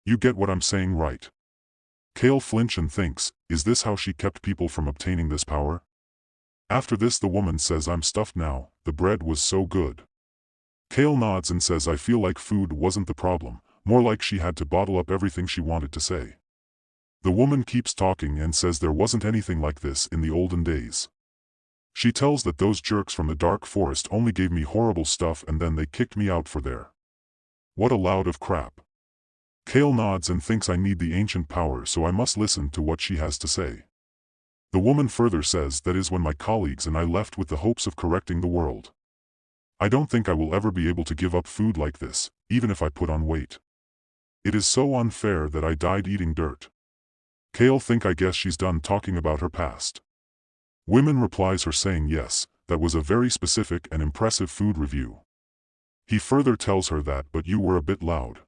You get what I'm saying, right?" Cale flinches and thinks, is this how she kept people from obtaining this power? After this the woman says, "I'm stuffed now, the bread was so good." Cale nods and says, "I feel like food wasn't the problem, more like she had to bottle up everything she wanted to say." The woman keeps talking and says there wasn't anything like this in the olden days. She tells that those jerks from the dark forest only gave me horrible stuff and then they kicked me out for there. What a load of crap. Cale nods and thinks I need the ancient power, so I must listen to what she has to say. The woman further says, "That is when my colleagues and I left with the hopes of correcting the world. I don't think I will ever be able to give up food like this, even if I put on weight. It is so unfair that I died eating dirt." Cale thinks I guess she's done talking about her past. Women replies her saying, "Yes, that was a very specific and impressive food review." He further tells her that, "But you were a bit loud."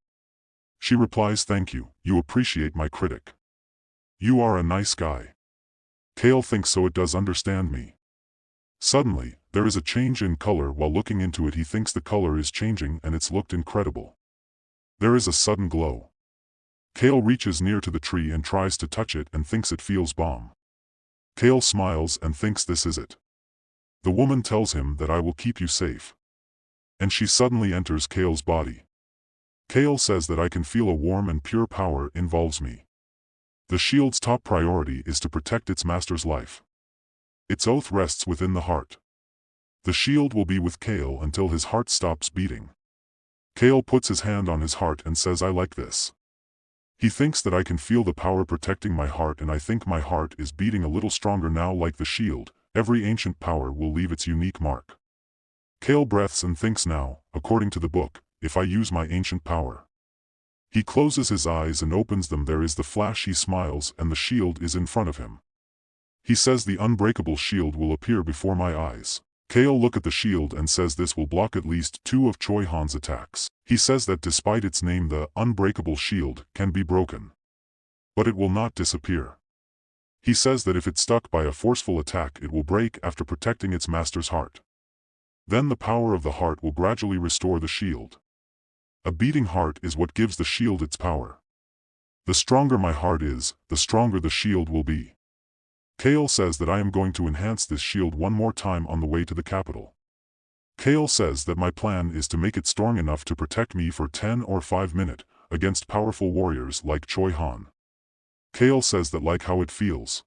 She replies, "Thank you, you appreciate my critic. You are a nice guy." Cale thinks so, it does understand me. Suddenly, there is a change in color. While looking into it he thinks the color is changing and it's looked incredible. There is a sudden glow. Cale reaches near to the tree and tries to touch it and thinks it feels bomb. Cale smiles and thinks this is it. The woman tells him that, "I will keep you safe." And she suddenly enters Cale's body. Cale says that, "I can feel a warm and pure power involves me. The shield's top priority is to protect its master's life. Its oath rests within the heart. The shield will be with Cale until his heart stops beating." Cale puts his hand on his heart and says, "I like this. He thinks that I can feel the power protecting my heart and I think my heart is beating a little stronger now. Like the shield, every ancient power will leave its unique mark." Cale breathes and thinks, now, according to the book, if I use my ancient power, He closes his eyes and opens them. There is the flash. He smiles and the shield is in front of him. He says the unbreakable shield will appear before my eyes. Cale looks at the shield and says this will block at least 2 of Choi Han's attacks. He says that despite its name the unbreakable shield can be broken. But it will not disappear. He says that if it's stuck by a forceful attack it will break after protecting its master's heart. Then the power of the heart will gradually restore the shield. A beating heart is what gives the shield its power. The stronger my heart is, the stronger the shield will be. Cale says that I am going to enhance this shield one more time on the way to the capital. Cale says that my plan is to make it strong enough to protect me for 10 or 5 minutes against powerful warriors like Choi Han. Cale says that like how it feels.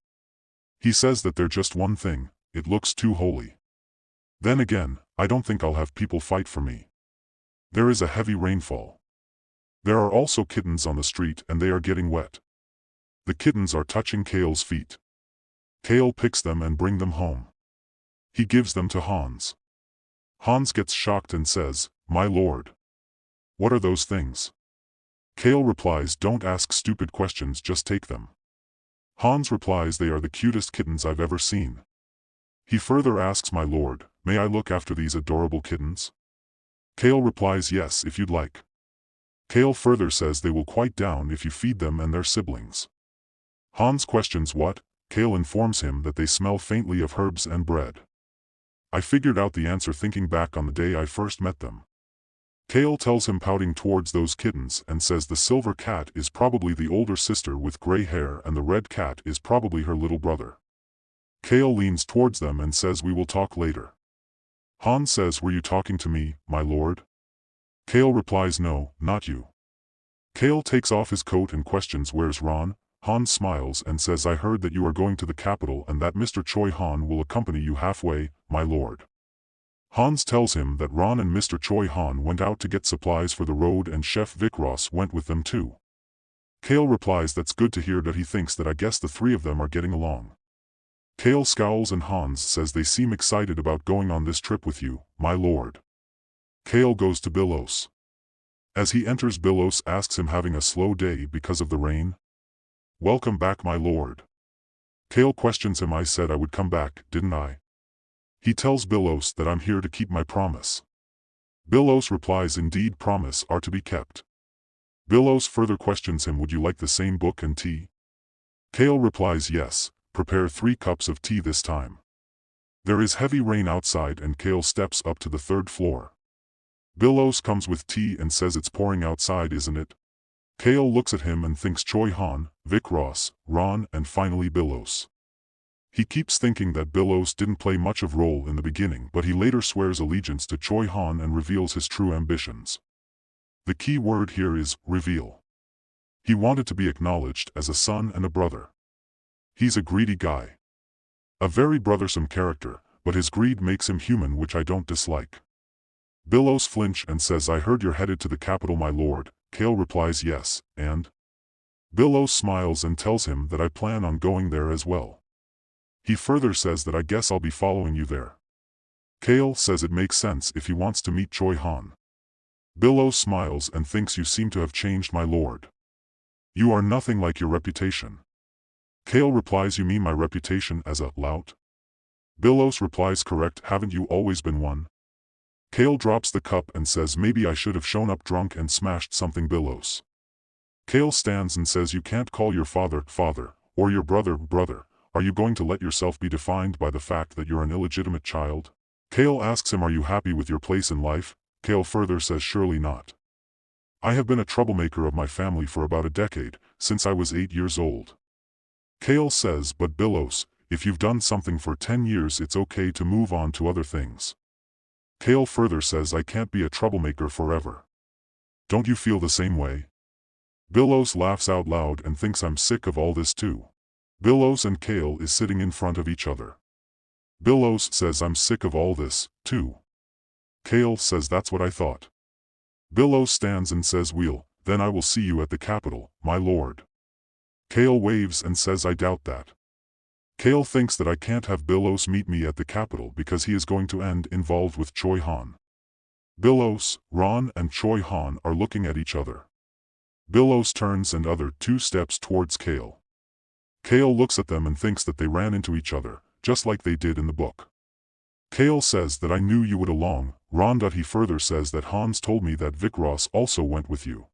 He says that they're just one thing, it looks too holy. Then again, I don't think I'll have people fight for me. There is a heavy rainfall. There are also kittens on the street and they are getting wet. The kittens are touching Cale's feet. Cale picks them and brings them home. He gives them to Hans. Hans gets shocked and says, "My lord. What are those things?" Cale replies, "Don't ask stupid questions, just take them." Hans replies, "They are the cutest kittens I've ever seen." He further asks, "My lord, may I look after these adorable kittens?" Cale replies, "Yes, if you'd like." Cale further says they will quiet down if you feed them and their siblings. Hans questions what? Cale informs him that they smell faintly of herbs and bread. I figured out the answer thinking back on the day I first met them. Cale tells him pouting towards those kittens and says the silver cat is probably the older sister with gray hair and the red cat is probably her little brother. Cale leans towards them and says we will talk later. Hans says, "Were you talking to me, my lord?" Cale replies, "No, not you." Cale takes off his coat and questions, "Where's Ron?" Hans smiles and says, "I heard that you are going to the capital and that Mr. Choi Han will accompany you halfway, my lord." Hans tells him that Ron and Mr. Choi Han went out to get supplies for the road and Chef Vic Ross went with them too. Cale replies that's good to hear, that he thinks that I guess the 3 of them are getting along. Cale scowls and Hans says they seem excited about going on this trip with you, my lord. Cale goes to Billos. As he enters, Billos asks him having a slow day because of the rain. "Welcome back, my lord." Cale questions him, "I said I would come back, didn't I?" He tells Billos that I'm here to keep my promise. Billos replies, "Indeed, promise are to be kept." Billos further questions him, "Would you like the same book and tea?" Cale replies, "Yes, prepare 3 cups of tea this time." There is heavy rain outside and Cale steps up to the 3rd floor. Billos comes with tea and says, "It's pouring outside, isn't it?" Cale looks at him and thinks Choi Han, Vic Ross, Ron and finally Billos. He keeps thinking that Billos didn't play much of role in the beginning, but he later swears allegiance to Choi Han and reveals his true ambitions. The key word here is reveal. He wanted to be acknowledged as a son and a brother. He's a greedy guy. A very brothersome character, but his greed makes him human, which I don't dislike. Billos flinch and says, "I heard you're headed to the capital, my lord." Cale replies, "Yes, and?" Billos smiles and tells him that I plan on going there as well. He further says that I guess I'll be following you there. Cale says it makes sense if he wants to meet Choi Han. Billos smiles and thinks, "You seem to have changed, my lord. You are nothing like your reputation." Cale replies, "You mean my reputation as a lout?" Billos replies, "Correct, haven't you always been one?" Cale drops the cup and says, "Maybe I should have shown up drunk and smashed something." Billos. Cale stands and says, "You can't call your father, father, or your brother, brother. Are you going to let yourself be defined by the fact that you're an illegitimate child?" Cale asks him, "Are you happy with your place in life?" Cale further says, "Surely not. I have been a troublemaker of my family for about a decade, since I was 8 years old." Cale says, "But Billos, if you've done something for 10 years it's okay to move on to other things." Cale further says, "I can't be a troublemaker forever. Don't you feel the same way?" Billos laughs out loud and thinks I'm sick of all this too. Billos and Cale is sitting in front of each other. Billos says, "I'm sick of all this, too." Cale says, "That's what I thought." Billos stands and says, "Well, then I will see you at the capital, my lord." Cale waves and says, "I doubt that." Cale thinks that I can't have Billos meet me at the capital because he is going to end involved with Choi Han. Billos, Ron and Choi Han are looking at each other. Billows turns and other 2 steps towards Cale. Cale looks at them and thinks that they ran into each other, just like they did in the book. Cale says that I knew you would along, Ron. He further says that Hans told me that Vikros also went with you.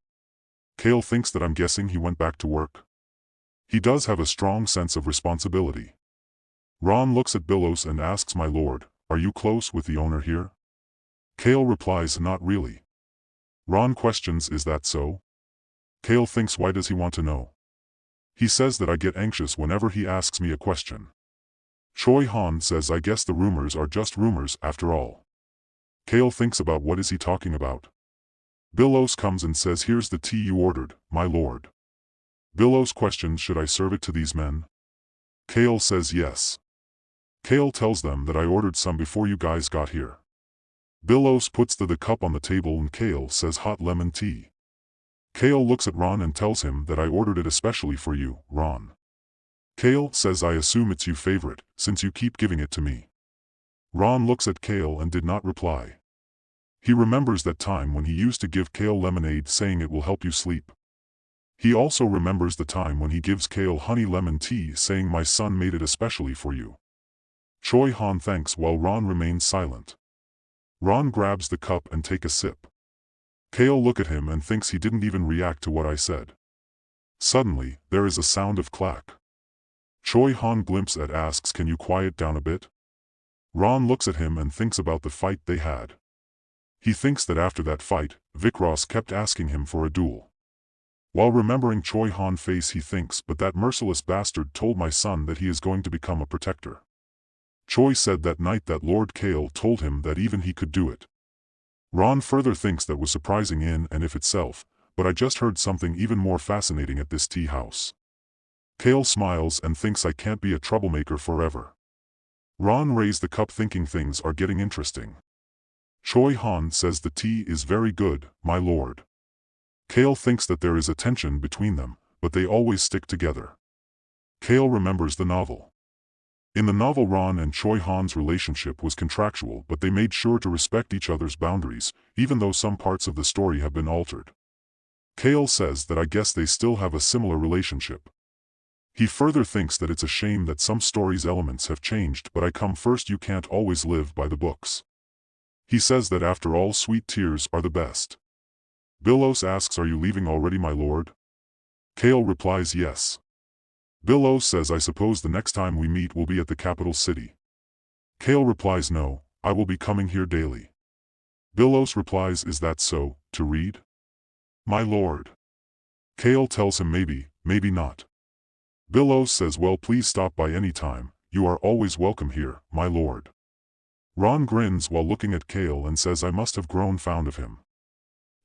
Cale thinks that I'm guessing he went back to work. He does have a strong sense of responsibility. Ron looks at Billows and asks, my lord, are you close with the owner here? Cale replies, not really. Ron questions, is that so? Cale thinks, why does he want to know? He says that I get anxious whenever he asks me a question. Choi Han says, I guess the rumors are just rumors after all. Cale thinks about what is he talking about. Billows comes and says, here's the tea you ordered, my lord. Billows questions, should I serve it to these men? Cale says yes. Cale tells them that I ordered some before you guys got here. Billows puts the cup on the table and Cale says, hot lemon tea. Cale looks at Ron and tells him that I ordered it especially for you, Ron. Cale says, I assume it's your favorite, since you keep giving it to me. Ron looks at Cale and did not reply. He remembers that time when he used to give Cale lemonade saying it will help you sleep. He also remembers the time when he gives Cale honey lemon tea saying my son made it especially for you. Choi Han thanks while Ron remains silent. Ron grabs the cup and take a sip. Cale look at him and thinks he didn't even react to what I said. Suddenly, there is a sound of clack. Choi Han glimpses at asks, can you quiet down a bit? Ron looks at him and thinks about the fight they had. He thinks that after that fight, Vikros kept asking him for a duel. While remembering Choi Han's face he thinks, but that merciless bastard told my son that he is going to become a protector. Choi said that night that Lord Cale told him that even he could do it. Ron further thinks that was surprising in and of itself, but I just heard something even more fascinating at this tea house. Cale smiles and thinks I can't be a troublemaker forever. Ron raised the cup thinking things are getting interesting. Choi Han says the tea is very good, my lord. Cale thinks that there is a tension between them, but they always stick together. Cale remembers the novel. In the novel Ron and Choi Han's relationship was contractual, but they made sure to respect each other's boundaries, even though some parts of the story have been altered. Cale says that I guess they still have a similar relationship. He further thinks that it's a shame that some stories' elements have changed, but I come first, you can't always live by the books. He says that after all, sweet tears are the best. Billows asks, are you leaving already, my lord? Cale replies, yes. Billows says, I suppose the next time we meet will be at the capital city. Cale replies, no, I will be coming here daily. Billows replies, is that so, to read? My lord. Cale tells him maybe, maybe not. Billows says, well, please stop by any time, you are always welcome here, my lord. Ron grins while looking at Cale and says, I must have grown fond of him.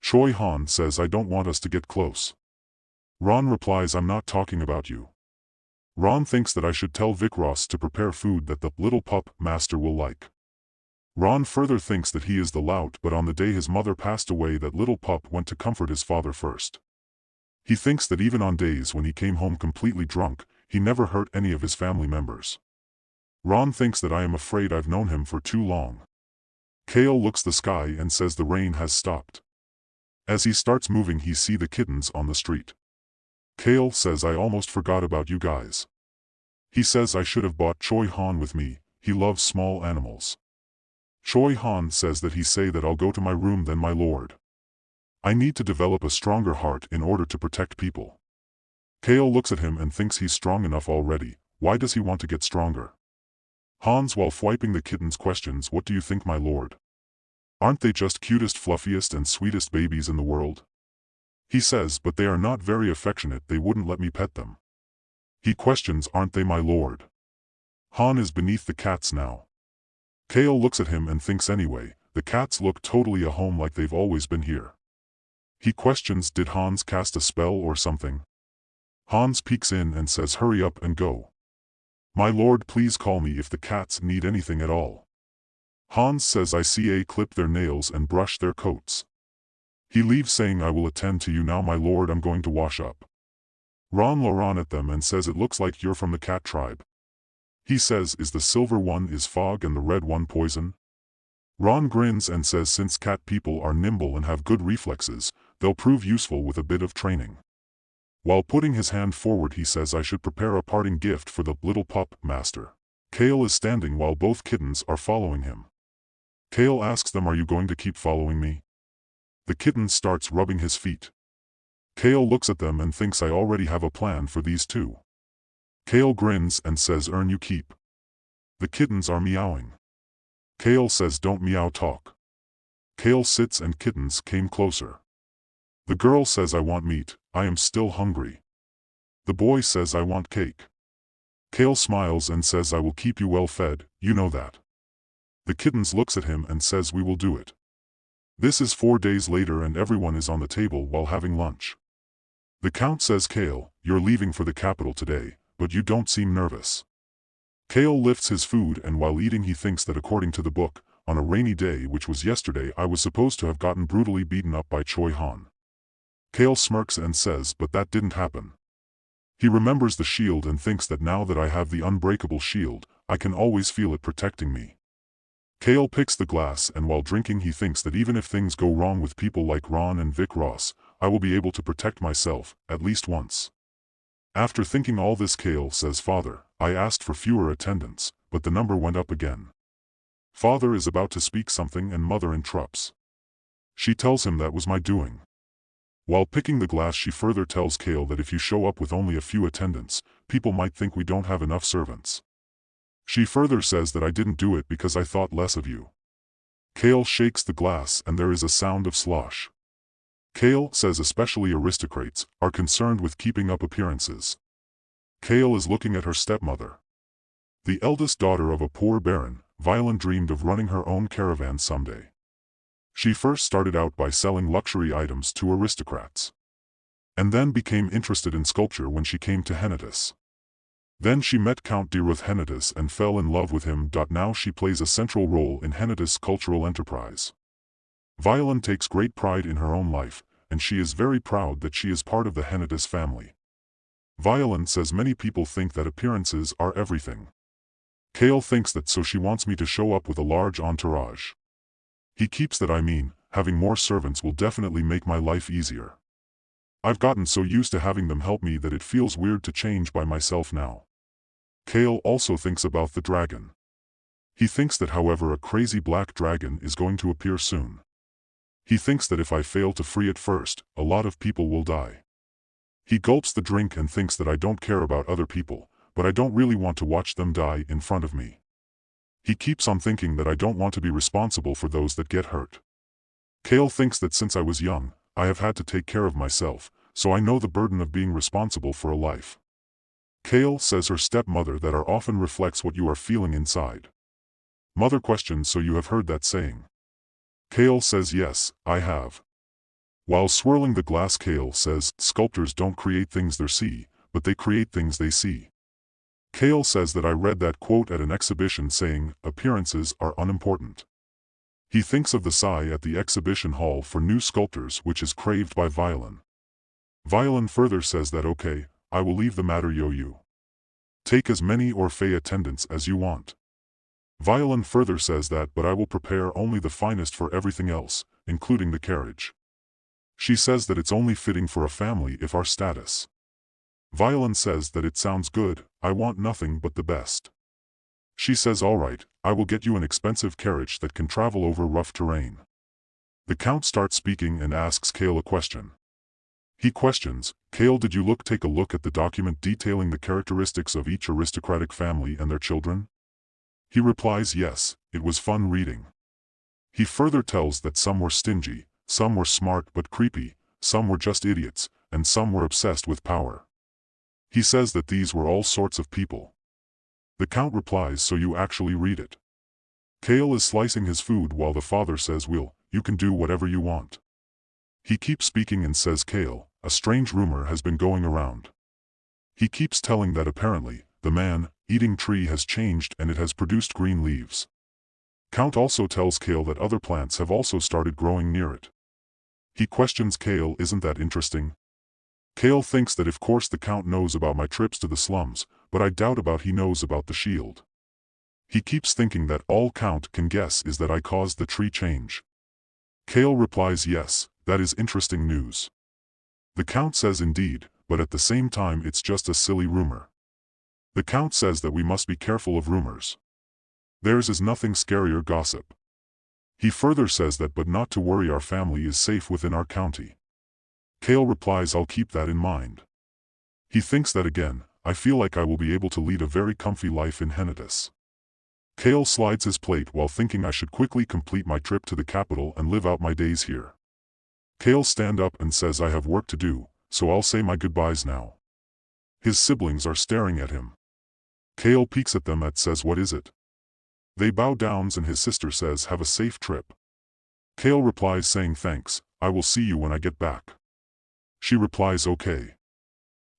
Choi Han says, I don't want us to get close. Ron replies, I'm not talking about you. Ron thinks that I should tell Vikros to prepare food that the little pup master will like. Ron further thinks that he is the Lout, but on the day his mother passed away that little pup went to comfort his father first. He thinks that even on days when he came home completely drunk, he never hurt any of his family members. Ron thinks that I am afraid I've known him for too long. Cale looks the sky and says the rain has stopped. As he starts moving he see the kittens on the street. Cale says, I almost forgot about you guys. He says I should have bought Choi Han with me, he loves small animals. Choi Han says that he say that I'll go to my room then, my lord. I need to develop a stronger heart in order to protect people. Cale looks at him and thinks he's strong enough already, why does he want to get stronger? Hans while wiping the kittens questions, what do you think, my lord? Aren't they just cutest, fluffiest and sweetest babies in the world? He says, but they are not very affectionate, they wouldn't let me pet them. He questions, aren't they, my lord? Han is beneath the cats now. Cale looks at him and thinks anyway, the cats look totally a home like they've always been here. He questions, did Hans cast a spell or something? Hans peeks in and says, hurry up and go. My lord, please call me if the cats need anything at all. Hans says, I see a clip their nails and brush their coats. He leaves saying, I will attend to you now, my lord, I'm going to wash up. Ron looks at them and says, it looks like you're from the cat tribe. He says, is the silver one is fog and the red one poison? Ron grins and says, since cat people are nimble and have good reflexes, they'll prove useful with a bit of training. While putting his hand forward he says I should prepare a parting gift for the little pup, master. Cale is standing while both kittens are following him. Cale asks them, are you going to keep following me? The kitten starts rubbing his feet. Cale looks at them and thinks I already have a plan for these two. Cale grins and says earn you keep. The kittens are meowing. Cale says don't meow, talk. Cale sits and kittens came closer. The girl says I want meat, I am still hungry. The boy says I want cake. Cale smiles and says I will keep you well fed, you know that. The kittens looks at him and says we will do it. This is 4 days later and everyone is on the table while having lunch. The count says Cale, you're leaving for the capital today, but you don't seem nervous. Cale lifts his food and while eating he thinks that according to the book, on a rainy day which was yesterday I was supposed to have gotten brutally beaten up by Choi Han. Cale smirks and says but that didn't happen. He remembers the shield and thinks that now that I have the unbreakable shield, I can always feel it protecting me. Cale picks the glass and while drinking he thinks that even if things go wrong with people like Ron and Vic Ross, I will be able to protect myself, at least once. After thinking all this Cale says Father, I asked for fewer attendants, but the number went up again. Father is about to speak something and Mother interrupts. She tells him that was my doing. While picking the glass she further tells Cale that if you show up with only a few attendants, people might think we don't have enough servants. She further says that I didn't do it because I thought less of you. Cale shakes the glass and there is a sound of slosh. Cale says especially aristocrats are concerned with keeping up appearances. Cale is looking at her stepmother. The eldest daughter of a poor baron, Violen dreamed of running her own caravan someday. She first started out by selling luxury items to aristocrats. And then became interested in sculpture when she came to Henituse. Then she met Count de Henituse and fell in love with him. Now she plays a central role in Henituse's cultural enterprise. Violen takes great pride in her own life, and she is very proud that she is part of the Henituse family. Violen says many people think that appearances are everything. Cale thinks that so she wants me to show up with a large entourage. He keeps that having more servants will definitely make my life easier. I've gotten so used to having them help me that it feels weird to change by myself now. Cale also thinks about the dragon. He thinks that however a crazy black dragon is going to appear soon. He thinks that if I fail to free it first, a lot of people will die. He gulps the drink and thinks that I don't care about other people, but I don't really want to watch them die in front of me. He keeps on thinking that I don't want to be responsible for those that get hurt. Cale thinks that since I was young, I have had to take care of myself, so I know the burden of being responsible for a life. Cale says her stepmother that are often reflects what you are feeling inside. Mother questions, so you have heard that saying? Cale says yes, I have. While swirling the glass Cale says, sculptors don't create things they see, but they create things they see. Cale says that I read that quote at an exhibition saying, appearances are unimportant. He thinks of the sigh at the exhibition hall for new sculptors which is craved by Violen. Violen further says that okay, I will leave the matter you. Take as many Orphée attendants as you want. Violen further says that but I will prepare only the finest for everything else, including the carriage. She says that it's only fitting for a family if our status. Violen says that it sounds good, I want nothing but the best. She says alright, I will get you an expensive carriage that can travel over rough terrain. The Count starts speaking and asks Cale a question. He questions, Cale, did you take a look at the document detailing the characteristics of each aristocratic family and their children? He replies yes, it was fun reading. He further tells that some were stingy, some were smart but creepy, some were just idiots, and some were obsessed with power. He says that these were all sorts of people. The Count replies, so you actually read it. Cale is slicing his food while the father says, Will, you can do whatever you want. He keeps speaking and says, Cale, a strange rumor has been going around. He keeps telling that apparently, the man-eating tree has changed and it has produced green leaves. Count also tells Cale that other plants have also started growing near it. He questions Cale, isn't that interesting? Cale thinks that of course the Count knows about my trips to the slums, but I doubt about he knows about the shield. He keeps thinking that all Count can guess is that I caused the tree change. Cale replies yes, That is interesting news. The Count says indeed, but at the same time it's just a silly rumor. The Count says that we must be careful of rumors. Theirs is nothing scarier gossip. He further says that but not to worry, our family is safe within our county. Cale replies, I'll keep that in mind. He thinks that again, I feel like I will be able to lead a very comfy life in Henituse. Cale slides his plate while thinking I should quickly complete my trip to the capital and live out my days here. Cale stands up and says I have work to do, so I'll say my goodbyes now. His siblings are staring at him. Cale peeks at them and says, what is it? They bow down and his sister says, have a safe trip. Cale replies saying thanks, I will see you when I get back. She replies okay.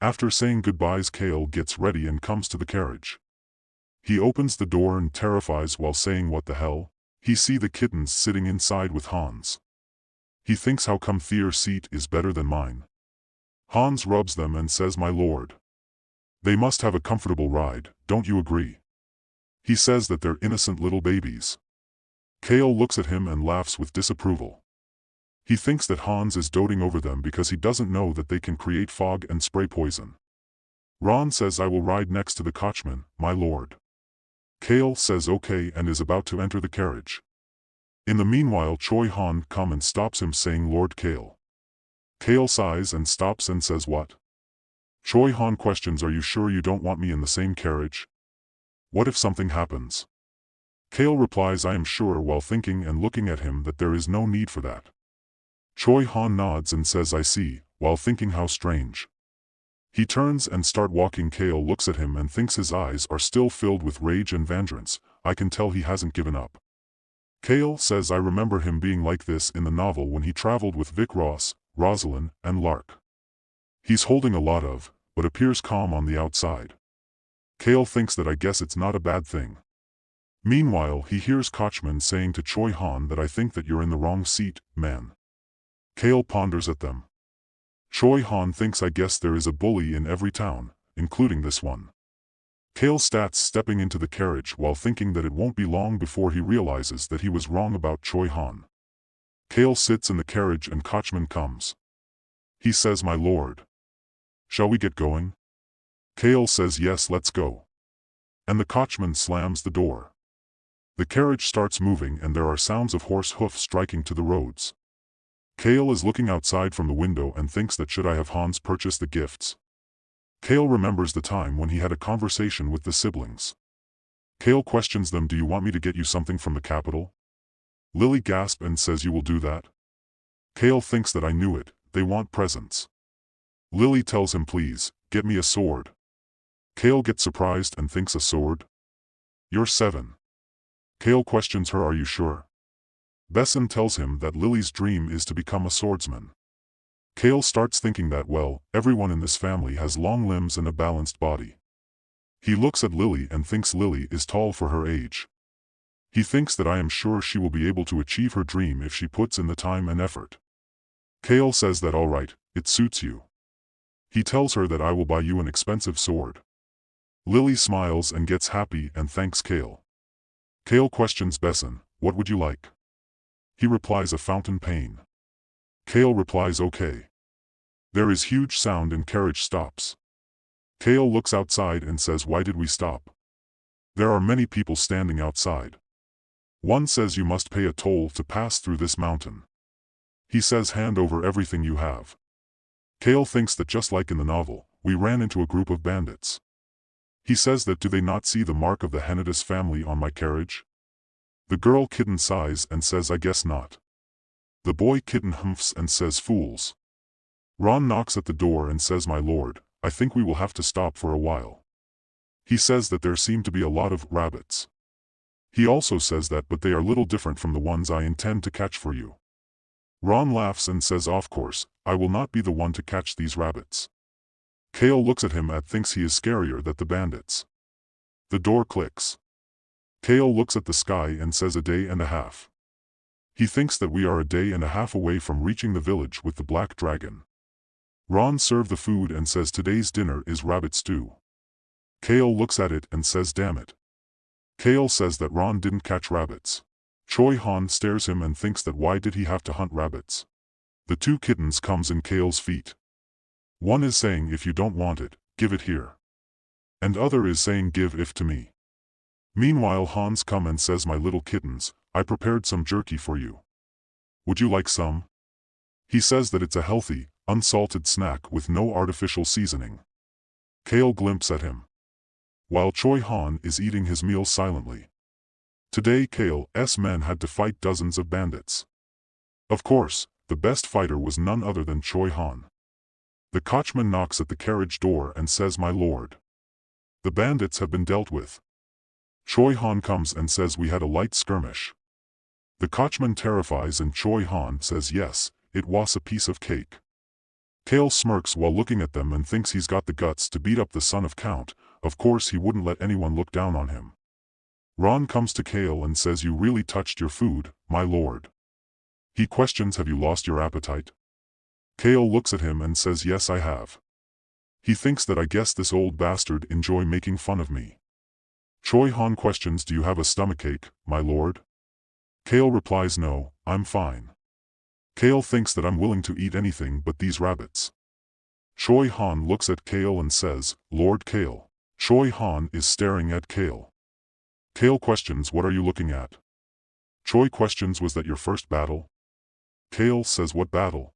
After saying goodbyes, Cale gets ready and comes to the carriage. He opens the door and terrifies while saying what the hell? He see the kittens sitting inside with Hans. He thinks how come their seat is better than mine. Hans rubs them and says my lord. They must have a comfortable ride, don't you agree? He says that they're innocent little babies. Cale looks at him and laughs with disapproval. He thinks that Hans is doting over them because he doesn't know that they can create fog and spray poison. Ron says I will ride next to the coachman, my lord. Cale says okay and is about to enter the carriage. In the meanwhile Choi Han comes and stops him saying Lord Cale. Cale sighs and stops and says what? Choi Han questions, are you sure you don't want me in the same carriage? What if something happens? Cale replies I am sure while thinking and looking at him that there is no need for that. Choi Han nods and says I see, while thinking how strange. He turns and start walking. Cale looks at him and thinks his eyes are still filled with rage and vengeance. I can tell he hasn't given up. Cale says I remember him being like this in the novel when he traveled with Vic Ross, Rosalind, and Lark. He's holding a lot of, but appears calm on the outside. Cale thinks that I guess it's not a bad thing. Meanwhile he hears Coachman saying to Choi Han that I think that you're in the wrong seat, man. Cale ponders at them. Choi Han thinks I guess there is a bully in every town, including this one. Cale starts stepping into the carriage while thinking that it won't be long before he realizes that he was wrong about Choi Han. Cale sits in the carriage and Coachman comes. He says my lord. Shall we get going? Cale says yes, let's go. And the coachman slams the door. The carriage starts moving and there are sounds of horse hoofs striking to the roads. Cale is looking outside from the window and thinks that should I have Hans purchase the gifts. Cale remembers the time when he had a conversation with the siblings. Cale questions them, do you want me to get you something from the capital? Lily gasps and says you will do that? Cale thinks that I knew it, they want presents. Lily tells him please, get me a sword. Cale gets surprised and thinks a sword? You're 7. Cale questions her, are you sure? Besson tells him that Lily's dream is to become a swordsman. Cale starts thinking that well, everyone in this family has long limbs and a balanced body. He looks at Lily and thinks Lily is tall for her age. He thinks that I am sure she will be able to achieve her dream if she puts in the time and effort. Cale says that all right, it suits you. He tells her that I will buy you an expensive sword. Lily smiles and gets happy and thanks Cale. Cale questions Besson, what would you like? He replies a fountain pen. Cale replies okay. There is huge sound and carriage stops. Cale looks outside and says why did we stop? There are many people standing outside. One says you must pay a toll to pass through this mountain. He says hand over everything you have. Cale thinks that just like in the novel, we ran into a group of bandits. He says that do they not see the mark of the Henituse family on my carriage? The girl kitten sighs and says I guess not. The boy kitten humphs and says fools. Ron knocks at the door and says my lord, I think we will have to stop for a while. He says that there seem to be a lot of rabbits. He also says that but they are little different from the ones I intend to catch for you. Ron laughs and says of course, I will not be the one to catch these rabbits. Cale looks at him and thinks he is scarier than the bandits. The door clicks. Cale looks at the sky and says a day and a half. He thinks that we are a day and a half away from reaching the village with the black dragon. Ron serves the food and says today's dinner is rabbit stew. Cale looks at it and says damn it. Cale says that Ron didn't catch rabbits. Choi Han stares him and thinks that why did he have to hunt rabbits? The two kittens comes in Cale's feet. One is saying if you don't want it, give it here. And other is saying give if to me. Meanwhile Hans come and says my little kittens, I prepared some jerky for you. Would you like some? He says that it's a healthy, unsalted snack with no artificial seasoning. Cale glimpses at him, while Choi Han is eating his meal silently. Today Cale's men had to fight dozens of bandits. Of course, the best fighter was none other than Choi Han. The coachman knocks at the carriage door and says, my lord, the bandits have been dealt with. Choi Han comes and says we had a light skirmish. The coachman terrifies and Choi Han says yes, it was a piece of cake. Cale smirks while looking at them and thinks he's got the guts to beat up the son of Count. Of course he wouldn't let anyone look down on him. Ron comes to Cale and says you really touched your food, my lord. He questions have you lost your appetite? Cale looks at him and says yes I have. He thinks that I guess this old bastard enjoy making fun of me. Choi Han questions do you have a stomachache, my lord? Cale replies no, I'm fine. Cale thinks that I'm willing to eat anything but these rabbits. Choi Han looks at Cale and says, Lord Cale. Choi Han is staring at Cale. Cale questions what are you looking at? Choi questions was that your first battle? Cale says what battle?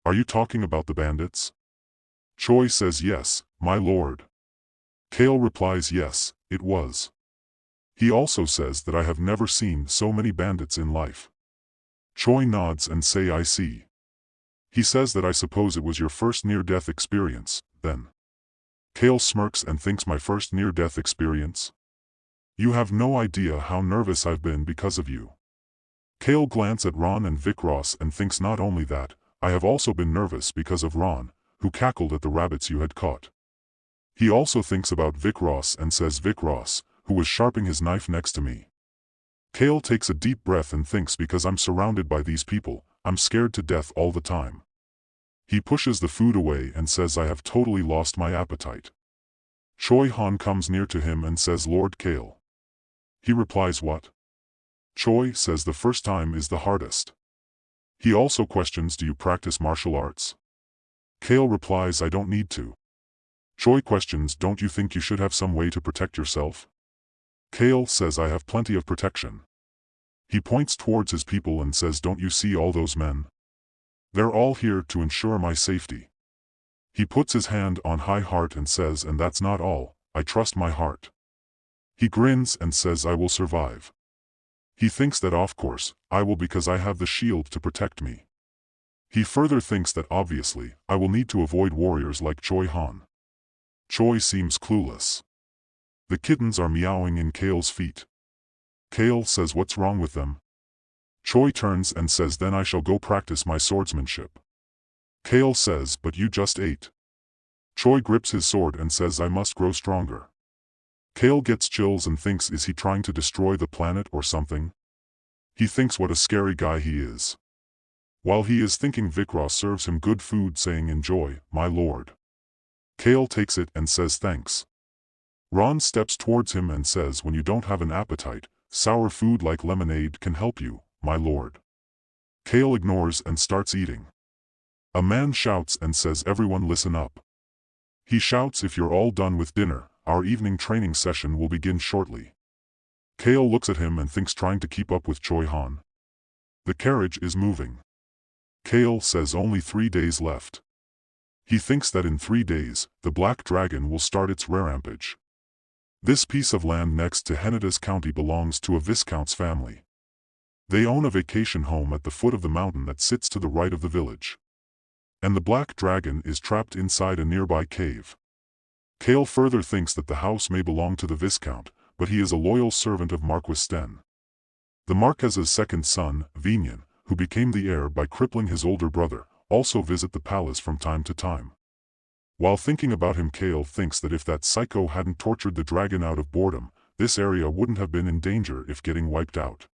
Are you talking about the bandits? Choi says yes, my lord. Cale replies yes, it was. He also says that I have never seen so many bandits in life. Choi nods and say I see. He says that I suppose it was your first near-death experience, then. Cale smirks and thinks my first near-death experience? You have no idea how nervous I've been because of you. Cale glances at Ron and Vic Ross and thinks not only that, I have also been nervous because of Ron, who cackled at the rabbits you had caught. He also thinks about Vic Ross and says Vic Ross, who was sharpening his knife next to me. Cale takes a deep breath and thinks because I'm surrounded by these people, I'm scared to death all the time. He pushes the food away and says I have totally lost my appetite. Choi Han comes near to him and says Lord Cale. He replies what? Choi says the first time is the hardest. He also questions do you practice martial arts? Cale replies I don't need to. Choi questions don't you think you should have some way to protect yourself? Cale says I have plenty of protection. He points towards his people and says don't you see all those men? They're all here to ensure my safety. He puts his hand on high heart and says and that's not all, I trust my heart. He grins and says I will survive. He thinks that of course, I will because I have the shield to protect me. He further thinks that obviously, I will need to avoid warriors like Choi Han. Choi seems clueless. The kittens are meowing in Cale's feet. Cale says what's wrong with them? Choi turns and says then I shall go practice my swordsmanship. Cale says but you just ate. Choi grips his sword and says I must grow stronger. Cale gets chills and thinks is he trying to destroy the planet or something? He thinks what a scary guy he is. While he is thinking Vic Ross serves him good food saying enjoy, my lord. Cale takes it and says thanks. Ron steps towards him and says when you don't have an appetite, sour food like lemonade can help you, my lord. Cale ignores and starts eating. A man shouts and says everyone listen up. He shouts if you're all done with dinner, our evening training session will begin shortly. Cale looks at him and thinks trying to keep up with Choi Han. The carriage is moving. Cale says only 3 days left. He thinks that in 3 days, the Black Dragon will start its rampage. This piece of land next to Henituse County belongs to a Viscount's family. They own a vacation home at the foot of the mountain that sits to the right of the village. And the Black Dragon is trapped inside a nearby cave. Cale further thinks that the house may belong to the Viscount, but he is a loyal servant of Marquis Sten. The Marques's second son, Vignan, who became the heir by crippling his older brother, also visit the palace from time to time. While thinking about him Cale thinks that if that psycho hadn't tortured the dragon out of boredom, this area wouldn't have been in danger if getting wiped out.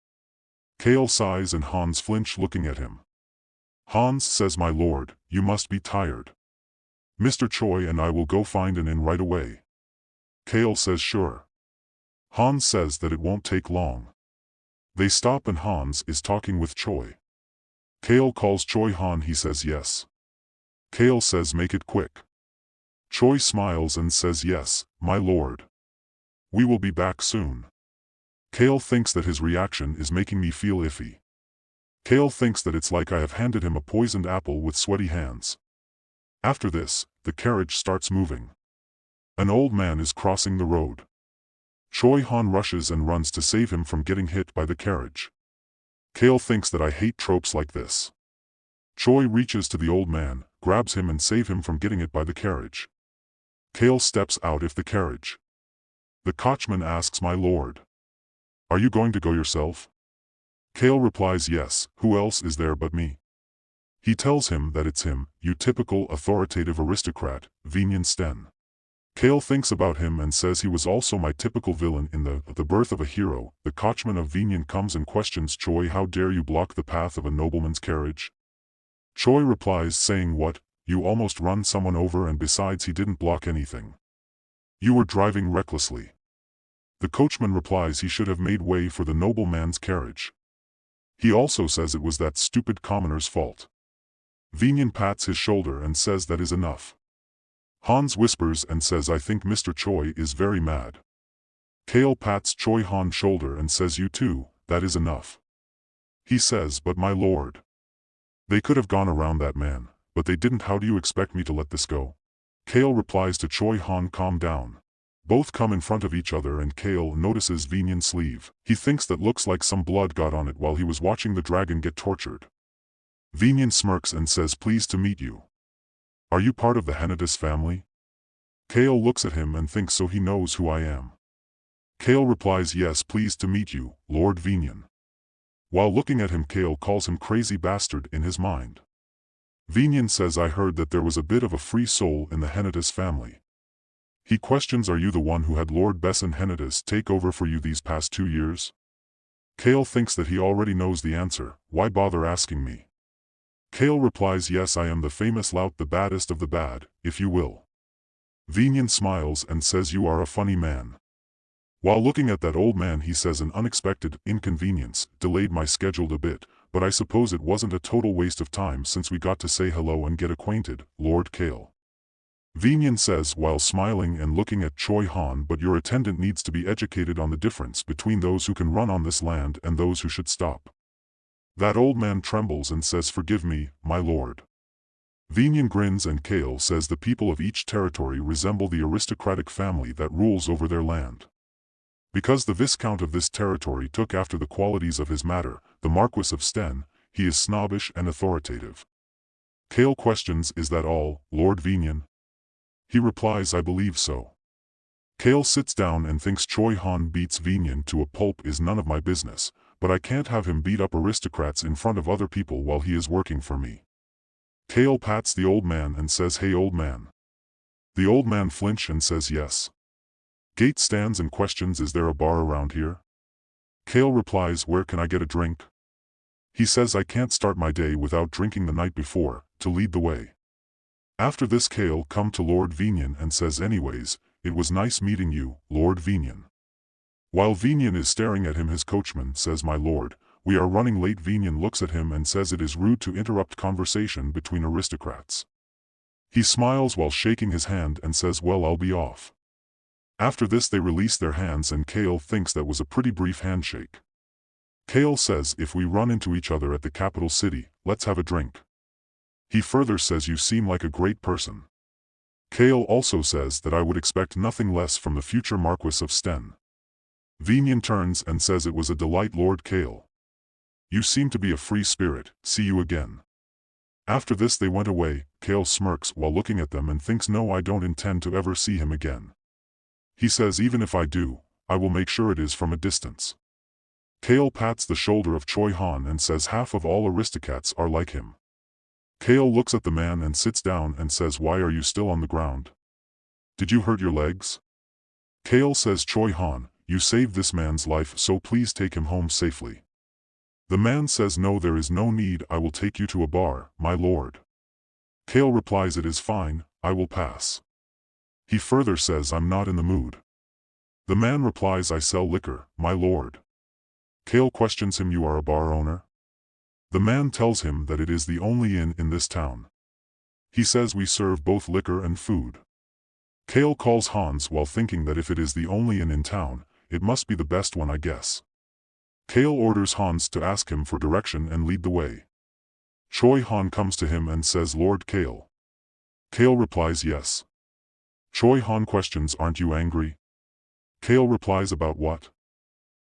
Cale sighs and Hans flinch looking at him. Hans says my lord, you must be tired. Mr. Choi and I will go find an inn right away. Cale says sure. Hans says that it won't take long. They stop and Hans is talking with Choi. Cale calls Choi Han. He says yes. Cale says make it quick. Choi smiles and says yes, my lord. We will be back soon. Cale thinks that his reaction is making me feel iffy. Cale thinks that it's like I have handed him a poisoned apple with sweaty hands. After this, the carriage starts moving. An old man is crossing the road. Choi Han rushes and runs to save him from getting hit by the carriage. Cale thinks that I hate tropes like this. Choi reaches to the old man, grabs him and saves him from getting hit by the carriage. Cale steps out of the carriage. The coachman asks, my lord, are you going to go yourself? Cale replies yes, who else is there but me? He tells him that it's him, you typical authoritative aristocrat, Vinyan Sten. Cale thinks about him and says he was also my typical villain in The Birth of a Hero. The coachman of Vinyan comes and questions Choi, how dare you block the path of a nobleman's carriage? Choi replies saying, what, you almost run someone over, and besides he didn't block anything. You were driving recklessly. The coachman replies he should have made way for the nobleman's carriage. He also says it was that stupid commoner's fault. Vinyan pats his shoulder and says that is enough. Hans whispers and says I think Mr. Choi is very mad. Cale pats Choi Han's shoulder and says you too, that is enough. He says but my lord. They could have gone around that man, but they didn't. How do you expect me to let this go? Cale replies to Choi Han, calm down. Both come in front of each other and Cale notices Vinyan's sleeve. He thinks that looks like some blood got on it while he was watching the dragon get tortured. Vinyan smirks and says pleased to meet you. Are you part of the Henituse family? Cale looks at him and thinks so he knows who I am. Cale replies yes, pleased to meet you, Lord Vinyan. While looking at him, Cale calls him crazy bastard in his mind. Vinyan says I heard that there was a bit of a free soul in the Henituse family. He questions, are you the one who had Lord Destined Henituse take over for you these past 2 years? Cale thinks that he already knows the answer, why bother asking me? Cale replies yes, I am the famous Lout, the baddest of the bad, if you will. Vinyan smiles and says you are a funny man. While looking at that old man he says an unexpected inconvenience delayed my schedule a bit, but I suppose it wasn't a total waste of time since we got to say hello and get acquainted, Lord Cale. Vinyan says while smiling and looking at Choi Han, but your attendant needs to be educated on the difference between those who can run on this land and those who should stop. That old man trembles and says forgive me, my lord. Vinyan grins and Cale says the people of each territory resemble the aristocratic family that rules over their land. Because the viscount of this territory took after the qualities of his mater, the Marquis of Sten, he is snobbish and authoritative. Cale questions, is that all, Lord Vinyan? He replies I believe so. Cale sits down and thinks Choi Han beats Vinyan to a pulp is none of my business, but I can't have him beat up aristocrats in front of other people while he is working for me. Cale pats the old man and says hey old man. The old man flinch and says yes. Gate stands and questions, is there a bar around here? Cale replies, where can I get a drink? He says I can't start my day without drinking the night before, to lead the way. After this Cale come to Lord Vinyan and says anyways, it was nice meeting you, Lord Vinyan. While Vinyan is staring at him his coachman says my lord, we are running late. Vinyan looks at him and says it is rude to interrupt conversation between aristocrats. He smiles while shaking his hand and says well I'll be off. After this they release their hands and Cale thinks that was a pretty brief handshake. Cale says if we run into each other at the capital city, let's have a drink. He further says you seem like a great person. Cale also says that I would expect nothing less from the future Marquis of Sten. Vinyan turns and says it was a delight Lord Cale. You seem to be a free spirit, see you again. After this they went away. Cale smirks while looking at them and thinks no I don't intend to ever see him again. He says even if I do, I will make sure it is from a distance. Cale pats the shoulder of Choi Han and says half of all aristocrats are like him. Cale looks at the man and sits down and says why are you still on the ground? Did you hurt your legs? Cale says Choi Han, you saved this man's life so please take him home safely. The man says no there is no need, I will take you to a bar, my lord. Cale replies it is fine, I will pass. He further says I'm not in the mood. The man replies I sell liquor, my lord. Cale questions him you are a bar owner? The man tells him that it is the only inn in this town. He says we serve both liquor and food. Cale calls Hans while thinking that if it is the only inn in town, it must be the best one I guess. Cale orders Hans to ask him for direction and lead the way. Choi Han comes to him and says, "Lord Cale." Cale replies yes. Choi Han questions, "Aren't you angry?" Cale replies, "About what?"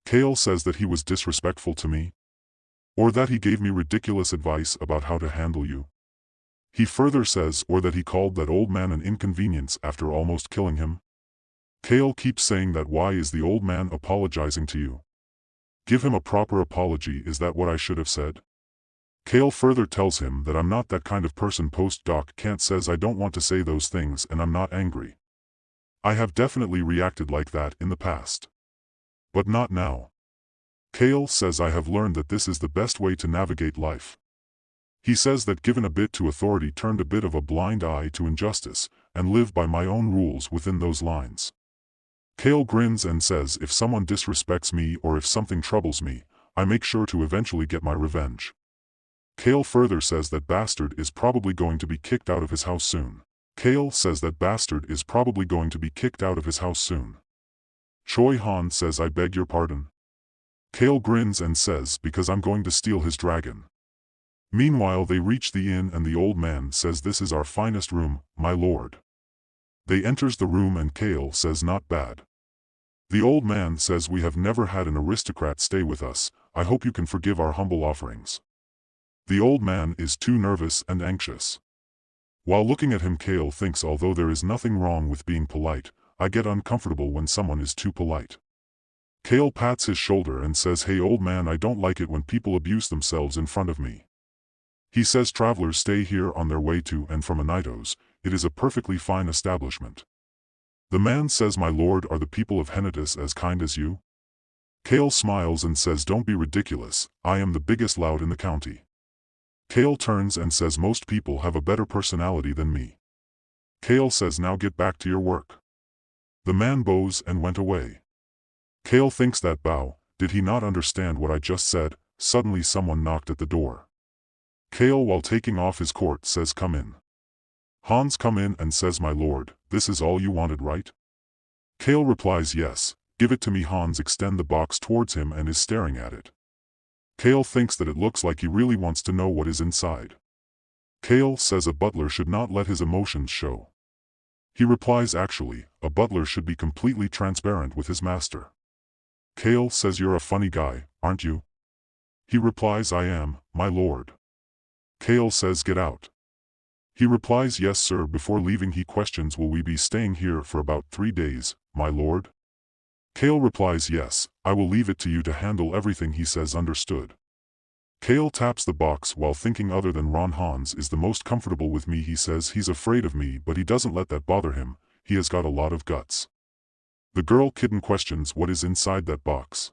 Cale says that he was disrespectful to me, or that he gave me ridiculous advice about how to handle you. He further says, or that he called that old man an inconvenience after almost killing him. Cale keeps saying that, "Why is the old man apologizing to you? Give him a proper apology, is that what I should have said?" Cale further tells him that, "I'm not that kind of person." Post-doc Kant says, "I don't want to say those things and I'm not angry. I have definitely reacted like that in the past. But not now." Cale says, "I have learned that this is the best way to navigate life." He says that given a bit to authority, turned a bit of a blind eye to injustice, and live by my own rules within those lines. Cale grins and says, "If someone disrespects me or if something troubles me, I make sure to eventually get my revenge." Cale further says that Bastard is probably going to be kicked out of his house soon. Cale says that Bastard is probably going to be kicked out of his house soon. Choi Han says, "I beg your pardon." Cale grins and says, "Because I'm going to steal his dragon." Meanwhile they reach the inn and the old man says, "This is our finest room, my lord." They enters the room and Cale says, "Not bad." The old man says, "We have never had an aristocrat stay with us, I hope you can forgive our humble offerings." The old man is too nervous and anxious. While looking at him, Cale thinks, although there is nothing wrong with being polite, I get uncomfortable when someone is too polite. Cale pats his shoulder and says, "Hey old man, I don't like it when people abuse themselves in front of me." He says travelers stay here on their way to and from Anitos, it is a perfectly fine establishment. The man says, "My lord, are the people of Henituse as kind as you?" Cale smiles and says, "Don't be ridiculous, I am the biggest Lout in the county." Cale turns and says, "Most people have a better personality than me." Cale says, "Now get back to your work." The man bows and went away. Cale thinks that, "Bow, did he not understand what I just said?" Suddenly someone knocked at the door. Cale, while taking off his coat, says, "Come in." Hans come in and says, "My lord, this is all you wanted, right?" Cale replies, "Yes, give it to me." Hans extends the box towards him and is staring at it. Cale thinks that it looks like he really wants to know what is inside. Cale says a butler should not let his emotions show. He replies, "Actually, a butler should be completely transparent with his master." Cale says, "You're a funny guy, aren't you?" He replies, "I am, my lord." Cale says, "Get out." He replies, "Yes sir." Before leaving he questions, "Will we be staying here for about 3 days, my lord?" Cale replies, "Yes, I will leave it to you to handle everything." He says, "Understood." Cale taps the box while thinking, other than Ron, Hans is the most comfortable with me. He says he's afraid of me, but he doesn't let that bother him, he has got a lot of guts. The girl kitten questions what is inside that box.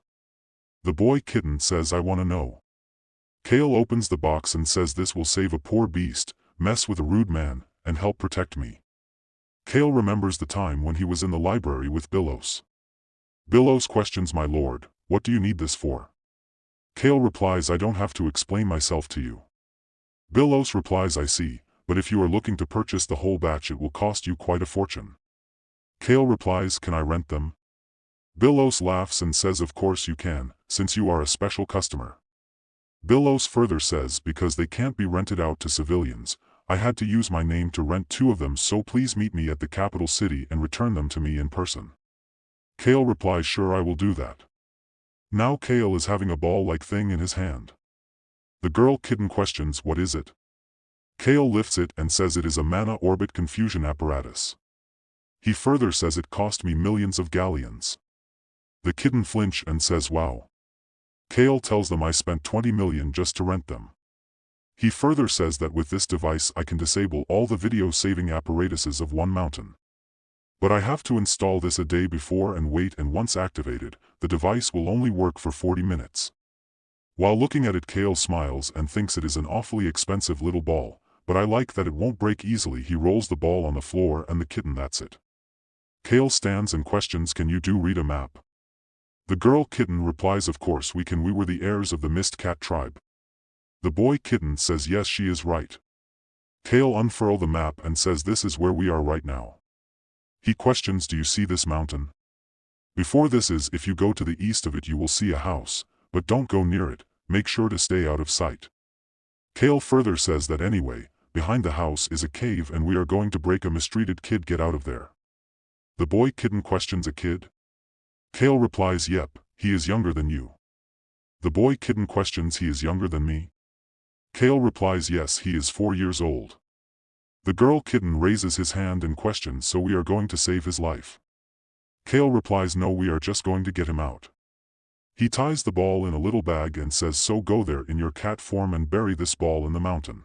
The boy kitten says, "I want to know." Cale opens the box and says, "This will save a poor beast, mess with a rude man, and help protect me." Cale remembers the time when he was in the library with Billos. Billos questions, "My lord, what do you need this for?" Cale replies, "I don't have to explain myself to you." Billos replies, "I see, but if you are looking to purchase the whole batch it will cost you quite a fortune." Cale replies, "Can I rent them?" Billos laughs and says, "Of course you can, since you are a special customer." Billos further says, "Because they can't be rented out to civilians, I had to use my name to rent 2 of them, so please meet me at the capital city and return them to me in person." Cale replies, "Sure, I will do that." Now Cale is having a ball-like thing in his hand. The girl kitten questions, "What is it?" Cale lifts it and says it is a mana orbit confusion apparatus. He further says it cost me millions of galleons. The kitten flinch and says, "Wow." Cale tells them, "I spent 20 million just to rent them." He further says that with this device I can disable all the video saving apparatuses of one mountain. But I have to install this a day before and wait, and once activated, the device will only work for 40 minutes. While looking at it, Cale smiles and thinks it is an awfully expensive little ball, but I like that it won't break easily. He rolls the ball on the floor and the kitten, "That's it." Cale stands and questions, "Can you read a map?" The girl kitten replies, "Of course we can, we were the heirs of the Mist Cat tribe." The boy kitten says yes, she is right. Cale unfurls the map and says this is where we are right now. He questions, do you see this mountain? Before this is, if you go to the east of it you will see a house, but don't go near it, make sure to stay out of sight. Cale further says that anyway, behind the house is a cave and we are going to break a mistreated kid, get out of there. The boy kitten questions, a kid? Cale replies, yep, he is younger than you. The boy kitten questions, he is younger than me? Cale replies, yes, he is 4 years old. The girl kitten raises his hand and questions, so we are going to save his life? Cale replies, no, we are just going to get him out. He ties the ball in a little bag and says, so go there in your cat form and bury this ball in the mountain.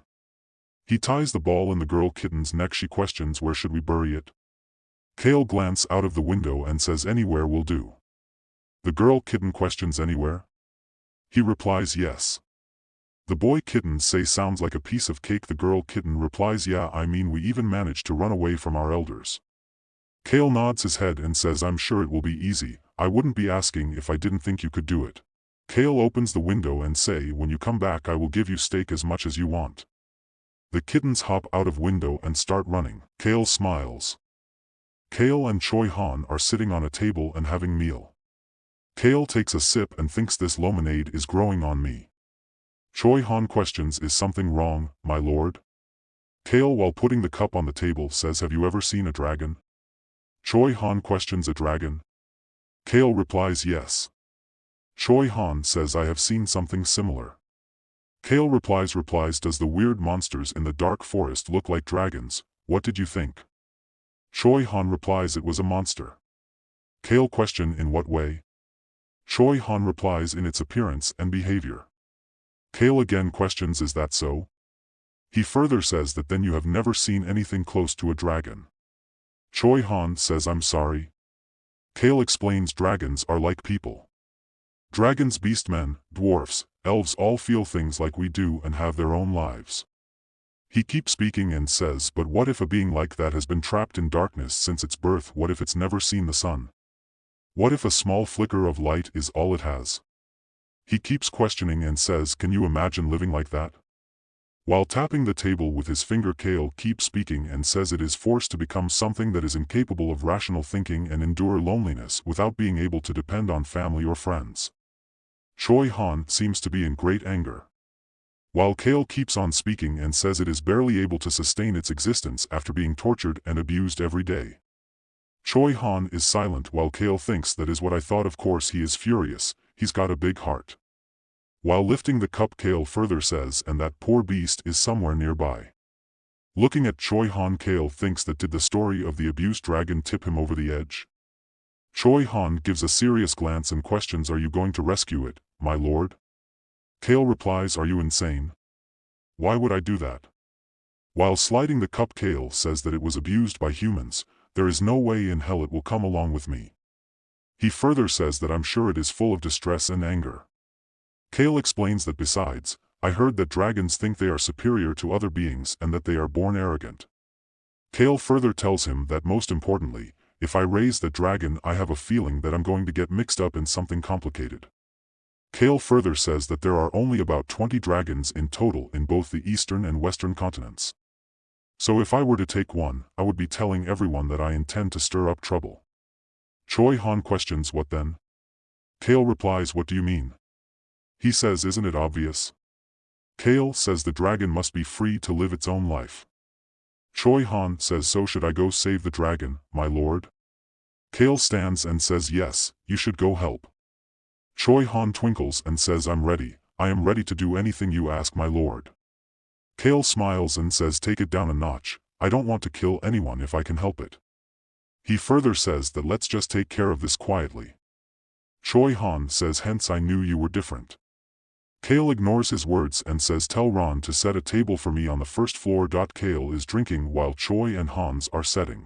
He ties the ball in the girl kitten's neck. She questions, where should we bury it? Cale glances out of the window and says, anywhere will do. The girl kitten questions, anywhere? He replies, yes. The boy kitten says, sounds like a piece of cake. The girl kitten replies, yeah, I mean we even managed to run away from our elders. Cale nods his head and says, I'm sure it will be easy, I wouldn't be asking if I didn't think you could do it. Cale opens the window and say, when you come back I will give you steak as much as you want. The kittens hop out of window and start running. Cale smiles. Cale and Choi Han are sitting on a table and having meal. Cale takes a sip and thinks, this lemonade is growing on me. Choi Han questions, is something wrong, my lord? Cale, while putting the cup on the table, says, have you ever seen a dragon? Choi Han questions, a dragon? Cale replies, yes. Choi Han says, I have seen something similar. Cale replies, does the weird monsters in the dark forest look like dragons? What did you think? Choi Han replies, it was a monster. Cale question, in what way? Choi Han replies, in its appearance and behavior. Cale again questions, is that so? He further says that then you have never seen anything close to a dragon. Choi Han says, I'm sorry. Cale explains, dragons are like people. Dragons, beastmen, dwarfs, elves all feel things like we do and have their own lives. He keeps speaking and says, but what if a being like that has been trapped in darkness since its birth? What if it's never seen the sun? What if a small flicker of light is all it has? He keeps questioning and says, can you imagine living like that? While tapping the table with his finger, Cale keeps speaking and says it is forced to become something that is incapable of rational thinking and endure loneliness without being able to depend on family or friends. Choi Han seems to be in great anger. While Cale keeps on speaking and says it is barely able to sustain its existence after being tortured and abused every day. Choi Han is silent while Cale thinks, that is what I thought. Of course he is furious, he's got a big heart. While lifting the cup, Cale further says, and that poor beast is somewhere nearby. Looking at Choi Han, Cale thinks that did the story of the abused dragon tip him over the edge? Choi Han gives a serious glance and questions, are you going to rescue it, my lord? Cale replies, are you insane? Why would I do that? While sliding the cup, Cale says that it was abused by humans, there is no way in hell it will come along with me. He further says that I'm sure it is full of distress and anger. Cale explains that besides, I heard that dragons think they are superior to other beings and that they are born arrogant. Cale further tells him that most importantly, if I raise the dragon I have a feeling that I'm going to get mixed up in something complicated. Cale further says that there are only about 20 dragons in total in both the eastern and western continents. So if I were to take one, I would be telling everyone that I intend to stir up trouble. Choi Han questions, what then? Cale replies, what do you mean? He says, isn't it obvious? Cale says the dragon must be free to live its own life. Choi Han says, so should I go save the dragon, my lord? Cale stands and says, yes, you should go help. Choi Han twinkles and says, I'm ready, I am ready to do anything you ask, my lord. Cale smiles and says, take it down a notch, I don't want to kill anyone if I can help it. He further says that let's just take care of this quietly. Choi Han says, hence I knew you were different. Cale ignores his words and says, tell Ron to set a table for me on the first floor. Cale is drinking while Choi and Hans are setting.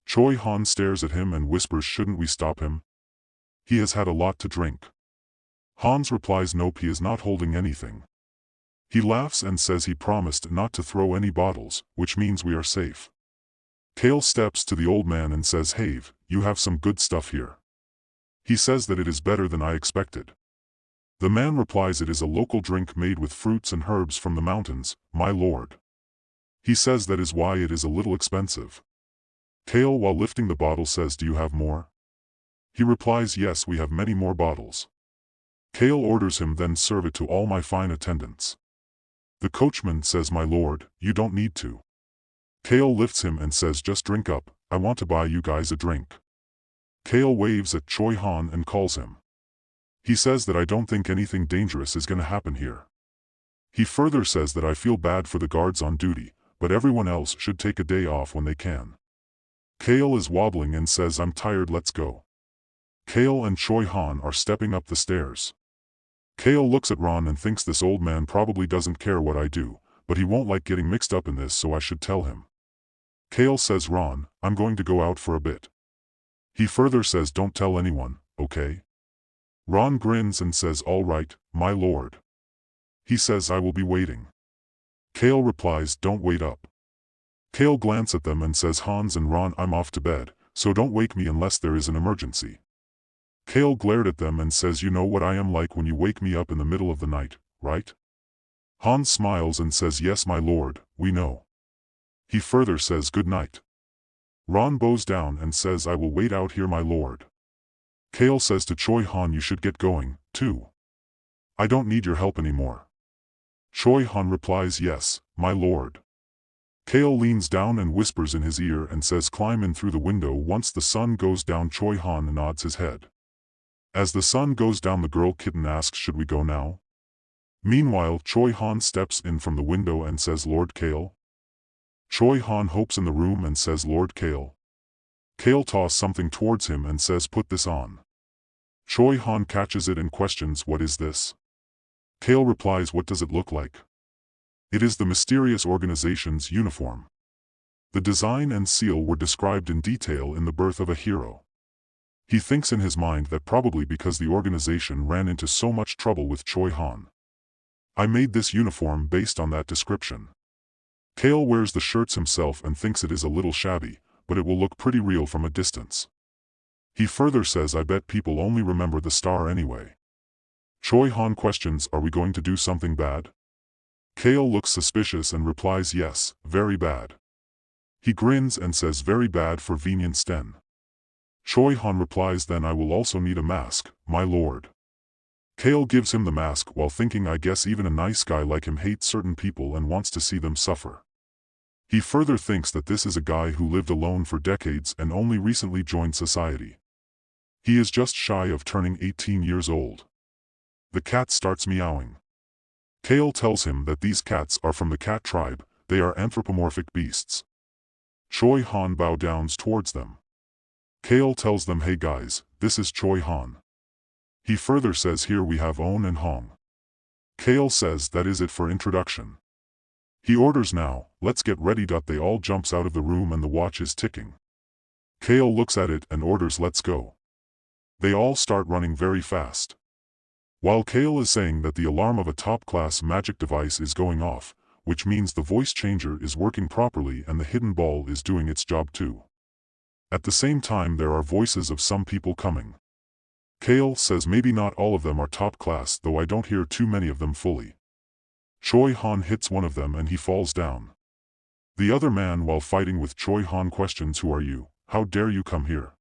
Choi Han stares at him and whispers, shouldn't we stop him? He has had a lot to drink. Hans replies, nope, he is not holding anything. He laughs and says he promised not to throw any bottles, which means we are safe. Cale steps to the old man and says, Have, you have some good stuff here. He says that it is better than I expected. The man replies it is a local drink made with fruits and herbs from the mountains, my lord. He says that is why it is a little expensive. Cale, while lifting the bottle, says, do you have more? He replies, yes, we have many more bottles. Cale orders him then serve it to all my fine attendants. The coachman says, my lord, you don't need to. Cale lifts him and says, just drink up, I want to buy you guys a drink. Cale waves at Choi Han and calls him. He says that I don't think anything dangerous is gonna happen here. He further says that I feel bad for the guards on duty, but everyone else should take a day off when they can. Cale is wobbling and says, I'm tired, let's go. Cale and Choi Han are stepping up the stairs. Cale looks at Ron and thinks this old man probably doesn't care what I do, but he won't like getting mixed up in this, so I should tell him. Cale says, Ron, I'm going to go out for a bit. He further says, don't tell anyone, okay? Ron grins and says, all right, my lord. He says, I will be waiting. Cale replies, don't wait up. Cale glances at them and says, Hans and Ron, I'm off to bed, so don't wake me unless there is an emergency. Cale glared at them and says, you know what I am like when you wake me up in the middle of the night, right? Hans smiles and says, yes, my lord, we know. He further says, good night. Ron bows down and says, I will wait out here, my lord. Cale says to Choi Han, you should get going, too. I don't need your help anymore. Choi Han replies, yes, my lord. Cale leans down and whispers in his ear and says, climb in through the window. Once the sun goes down, Choi Han nods his head. As the sun goes down, the girl kitten asks, should we go now? Meanwhile, Choi Han steps in from the window and says, Lord Cale? Choi Han hops in the room and says, Lord Cale. Cale tosses something towards him and says, put this on. Choi Han catches it and questions, what is this? Cale replies, what does it look like? It is the mysterious organization's uniform. The design and seal were described in detail in The Birth of a Hero. He thinks in his mind that probably because the organization ran into so much trouble with Choi Han. I made this uniform based on that description. Cale wears the shirts himself and thinks it is a little shabby, but it will look pretty real from a distance. He further says, I bet people only remember the star anyway. Choi Han questions, are we going to do something bad? Cale looks suspicious and replies, yes, very bad. He grins and says, very bad for Venian Sten. Choi Han replies, then I will also need a mask, my lord. Cale gives him the mask while thinking, I guess even a nice guy like him hates certain people and wants to see them suffer. He further thinks that this is a guy who lived alone for decades and only recently joined society. He is just shy of turning 18 years old. The cat starts meowing. Cale tells him that these cats are from the cat tribe, they are anthropomorphic beasts. Choi Han bows down towards them. Cale tells them, hey guys, this is Choi Han. He further says, here we have On and Hong. Cale says that is it for introduction. He orders, now, let's get ready. They all jumps out of the room and the watch is ticking. Cale looks at it and orders, let's go. They all start running very fast. While Cale is saying that the alarm of a top-class magic device is going off, which means the voice changer is working properly and the hidden ball is doing its job too. At the same time, there are voices of some people coming. Cale says maybe not all of them are top class, though I don't hear too many of them fully. Choi Han hits one of them and he falls down. The other man, while fighting with Choi Han, questions, who are you? How dare you come here?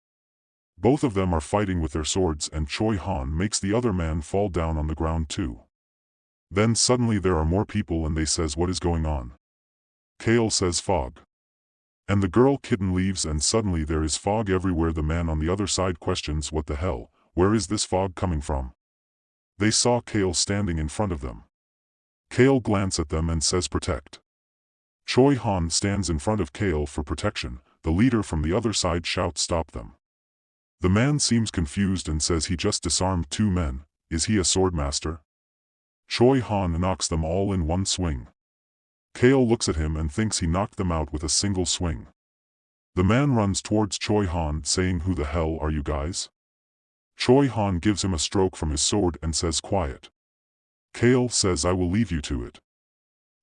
Both of them are fighting with their swords and Choi Han makes the other man fall down on the ground too. Then suddenly there are more people and they says, what is going on? Cale says, fog. And the girl kitten leaves and suddenly there is fog everywhere. The man on the other side questions, what the hell, where is this fog coming from? They saw Cale standing in front of them. Cale glances at them and says, protect. Choi Han stands in front of Cale for protection. The leader from the other side shouts, stop them. The man seems confused and says he just disarmed 2 men, is he a swordmaster? Choi Han knocks them all in one swing. Cale looks at him and thinks he knocked them out with a single swing. The man runs towards Choi Han saying, who the hell are you guys? Choi Han gives him a stroke from his sword and says, quiet. Cale says, I will leave you to it.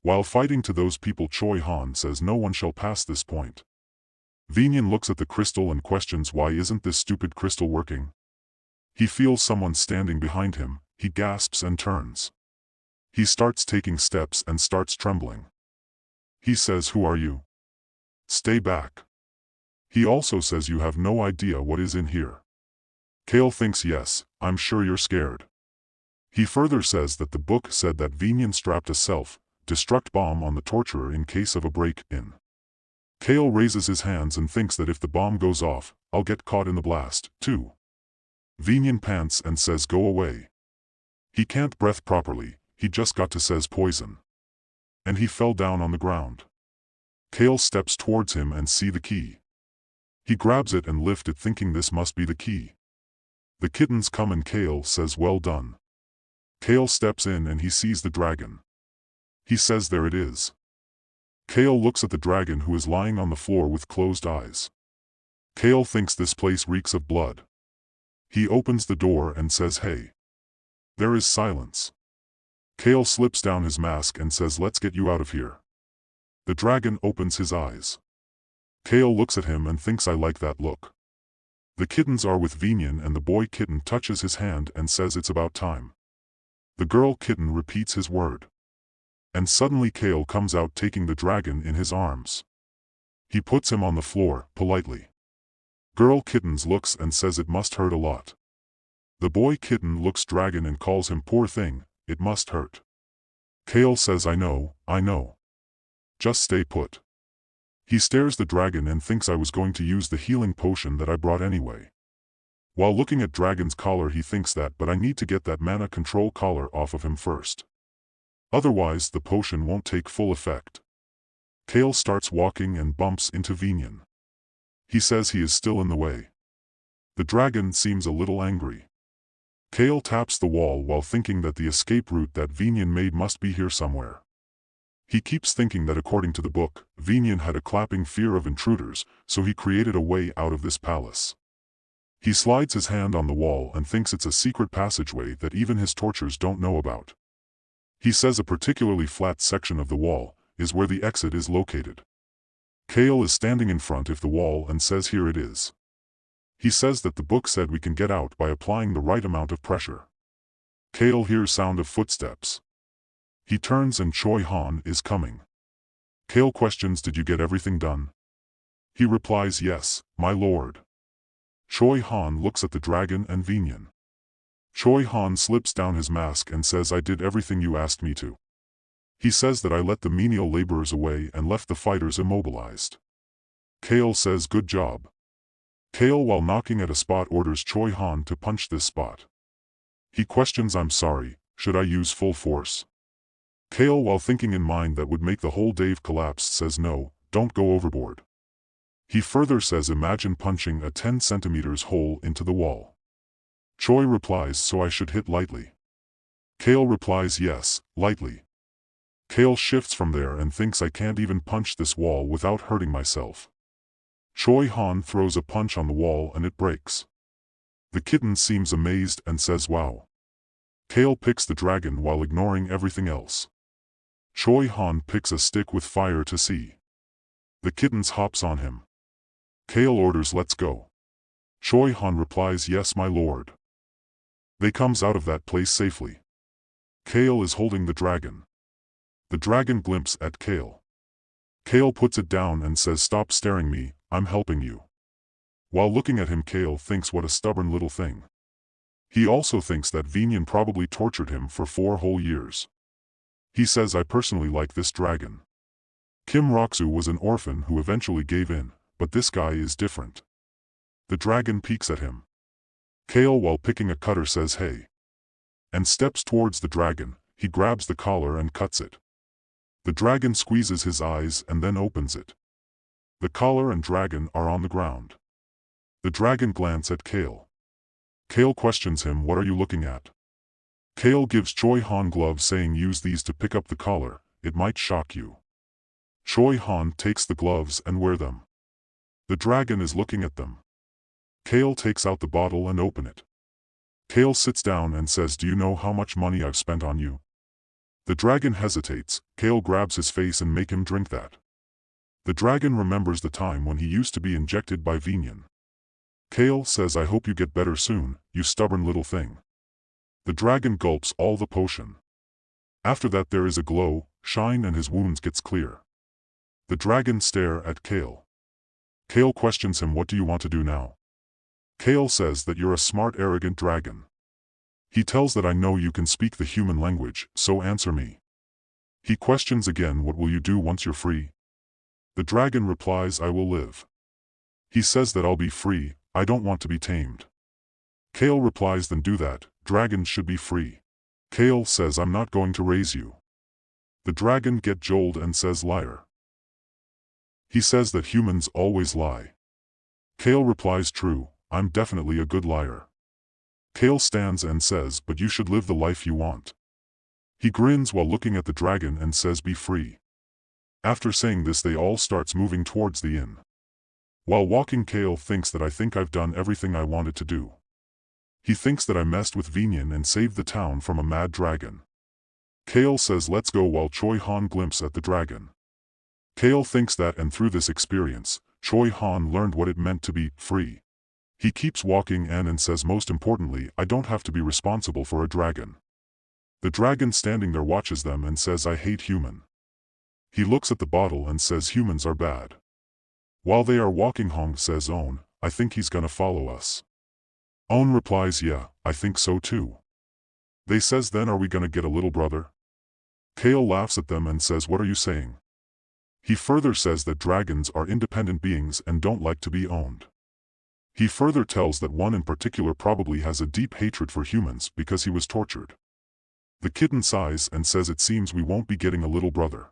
While fighting to those people, Choi Han says, no one shall pass this point. Venian looks at the crystal and questions, why isn't this stupid crystal working? He feels someone standing behind him. he gasps and turns. He starts taking steps and starts trembling. He says, "Who are you? Stay back." He also says, "You have no idea what is in here." Cale thinks, "Yes, I'm sure you're scared." He further says that the book said that Vinian strapped a self-destruct bomb on the torturer in case of a break-in. Cale raises his hands and thinks that if the bomb goes off, I'll get caught in the blast, too. Vinian pants and says, "Go away." He can't breathe properly, he just got to says poison. And he fell down on the ground. Cale steps towards him and see the key. He grabs it and lifts it thinking this must be the key. The kittens come and Cale says, "Well done." Cale steps in and he sees the dragon. He says, "There it is." Cale looks at the dragon who is lying on the floor with closed eyes. Cale thinks this place reeks of blood. He opens the door and says, "Hey." There is silence. Cale slips down his mask and says, "Let's get you out of here." The dragon opens his eyes. Cale looks at him and thinks, "I like that look." The kittens are with Vinian and the boy kitten touches his hand and says, "It's about time." The girl kitten repeats his word. And suddenly Cale comes out taking the dragon in his arms. He puts him on the floor, politely. Girl kittens looks and says it must hurt a lot. The boy kitten looks dragon and calls him poor thing, it must hurt. Cale says, I know. Just stay put." He stares the dragon and thinks I was going to use the healing potion that I brought anyway. While looking at dragon's collar he thinks that but I need to get that mana control collar off of him first. Otherwise the potion won't take full effect. Cale starts walking and bumps into Vinian. He says he is still in the way. The dragon seems a little angry. Cale taps the wall while thinking that the escape route that Vinian made must be here somewhere. He keeps thinking that according to the book, Vinian had a clapping fear of intruders, so he created a way out of this palace. He slides his hand on the wall and thinks it's a secret passageway that even his torturers don't know about. He says a particularly flat section of the wall is where the exit is located. Cale is standing in front of the wall and says, "Here it is." He says that the book said we can get out by applying the right amount of pressure. Cale hears sound of footsteps. He turns and Choi Han is coming. Cale questions, "Did you get everything done?" He replies, "Yes, my lord." Choi Han looks at the dragon and Vinian. Choi Han slips down his mask and says, "I did everything you asked me to." He says that I let the menial laborers away and left the fighters immobilized. Cale says, "Good job." Cale, while knocking at a spot, orders Choi Han to punch this spot. He questions, "I'm sorry, should I use full force?" Cale, while thinking in mind that would make the whole Dave collapse, says, "No, don't go overboard." He further says, "Imagine punching a 10 centimeters hole into the wall." Choi replies, "So I should hit lightly?" Cale replies, "Yes, lightly." Cale shifts from there and thinks, "I can't even punch this wall without hurting myself." Choi Han throws a punch on the wall and it breaks. The kitten seems amazed and says, "Wow." Cale picks the dragon while ignoring everything else. Choi Han picks a stick with fire to see. The kittens hops on him. Cale orders, "Let's go." Choi Han replies, "Yes, my lord." They comes out of that place safely. Cale is holding the dragon. The dragon glimpses at Cale. Cale puts it down and says, "Stop staring me, I'm helping you." While looking at him, Cale thinks, what a stubborn little thing. He also thinks that Vinian probably tortured him for 4 whole years. He says, "I personally like this dragon. Kim Roksu was an orphan who eventually gave in, but this guy is different." The dragon peeks at him. Cale, while picking a cutter, says, "Hey," and steps towards the dragon. He grabs the collar and cuts it. The dragon squeezes his eyes and then opens it. The collar and dragon are on the ground. The dragon glances at Cale. Cale questions him, "What are you looking at?" Cale gives Choi Han gloves, saying, "Use these to pick up the collar, it might shock you." Choi Han takes the gloves and wear them. The dragon is looking at them. Cale takes out the bottle and open it. Cale sits down and says, "Do you know how much money I've spent on you?" The dragon hesitates. Cale grabs his face and make him drink that. The dragon remembers the time when he used to be injected by Vinian. Cale says, "I hope you get better soon, you stubborn little thing." The dragon gulps all the potion. After that there is a glow, shine, and his wounds gets clear. The dragon stare at Cale. Cale questions him, what do you want to do now? Cale says that you're a smart, arrogant dragon. He tells that I know you can speak the human language, so answer me. He questions again, what will you do once you're free? The dragon replies, I will live. He says that I'll be free, I don't want to be tamed. Cale replies, then do that, dragons should be free. Cale says, I'm not going to raise you. The dragon gets jolted and says, liar. He says that humans always lie. Cale replies, true, I'm definitely a good liar. Cale stands and says, but you should live the life you want. He grins while looking at the dragon and says, be free. After saying this they all starts moving towards the inn. While walking, Cale thinks that I think I've done everything I wanted to do. He thinks that I messed with Vinian and saved the town from a mad dragon. Cale says let's go while Choi Han glimpses at the dragon. Cale thinks that, and through this experience, Choi Han learned what it meant to be free. He keeps walking and says, most importantly, I don't have to be responsible for a dragon. The dragon standing there watches them and says, I hate human. He looks at the bottle and says humans are bad. While they are walking, Hong says, Own, I think he's gonna follow us. Own replies, yeah, I think so too. They says, then are we gonna get a little brother? Cale laughs at them and says, what are you saying? He further says that dragons are independent beings and don't like to be owned. He further tells that one in particular probably has a deep hatred for humans because he was tortured. The kitten sighs and says, it seems we won't be getting a little brother.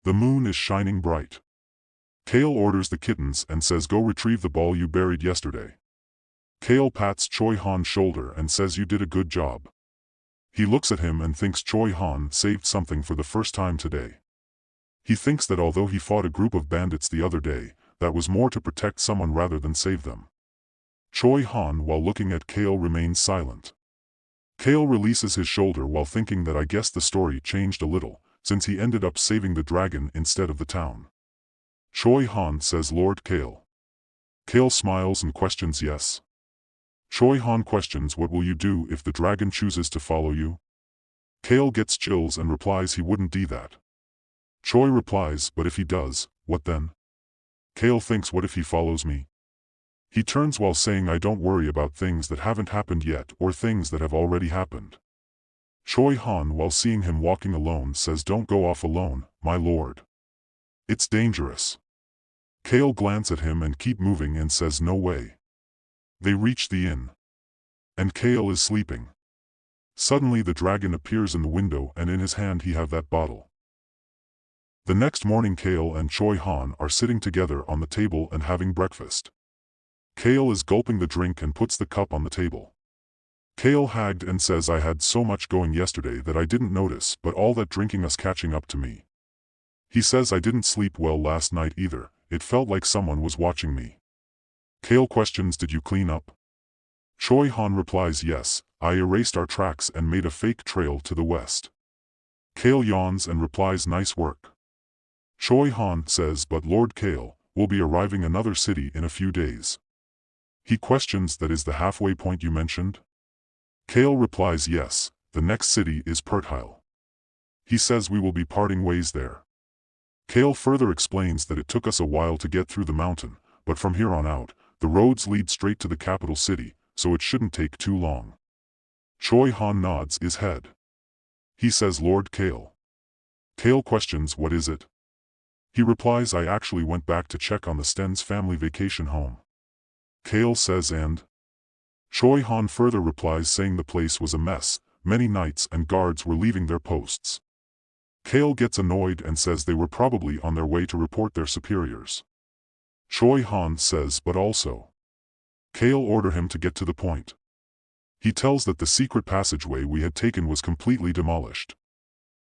The moon is shining bright. Cale orders the kittens and says, go retrieve the ball you buried yesterday. Cale pats Choi Han's shoulder and says, you did a good job. He looks at him and thinks Choi Han saved something for the first time today. He thinks that although he fought a group of bandits the other day, that was more to protect someone rather than save them. Choi Han, while looking at Cale, remains silent. Cale releases his shoulder while thinking that I guess the story changed a little, since he ended up saving the dragon instead of the town. Choi Han says, Lord Cale. Cale smiles and questions, yes. Choi Han questions, what will you do if the dragon chooses to follow you? Cale gets chills and replies he wouldn't do that. Choi replies, but if he does, what then? Cale thinks, what if he follows me? He turns while saying, I don't worry about things that haven't happened yet or things that have already happened. Choi Han, while seeing him walking alone, says, don't go off alone, my lord. It's dangerous. Cale glances at him and keep moving and says, no way. They reach the inn. And Cale is sleeping. Suddenly the dragon appears in the window and in his hand he have that bottle. The next morning Cale and Choi Han are sitting together on the table and having breakfast. Cale is gulping the drink and puts the cup on the table. Cale hagged and says, I had so much going yesterday that I didn't notice, but all that drinking is catching up to me. He says, I didn't sleep well last night either, it felt like someone was watching me. Cale questions, did you clean up? Choi Han replies, yes, I erased our tracks and made a fake trail to the west. Cale yawns and replies, nice work. Choi Han says, but Lord Cale, we'll be arriving another city in a few days. He questions, that is the halfway point you mentioned? Cale replies, yes, the next city is Pertile. He says we will be parting ways there. Cale further explains that it took us a while to get through the mountain, but from here on out, the roads lead straight to the capital city, so it shouldn't take too long. Choi Han nods his head. He says, Lord Cale. Cale questions, what is it? He replies, I actually went back to check on the Sten's family vacation home. Cale says, and? Choi Han further replies saying the place was a mess, many knights and guards were leaving their posts. Cale gets annoyed and says they were probably on their way to report their superiors. Choi Han says, but also. Cale ordered him to get to the point. He tells that the secret passageway we had taken was completely demolished.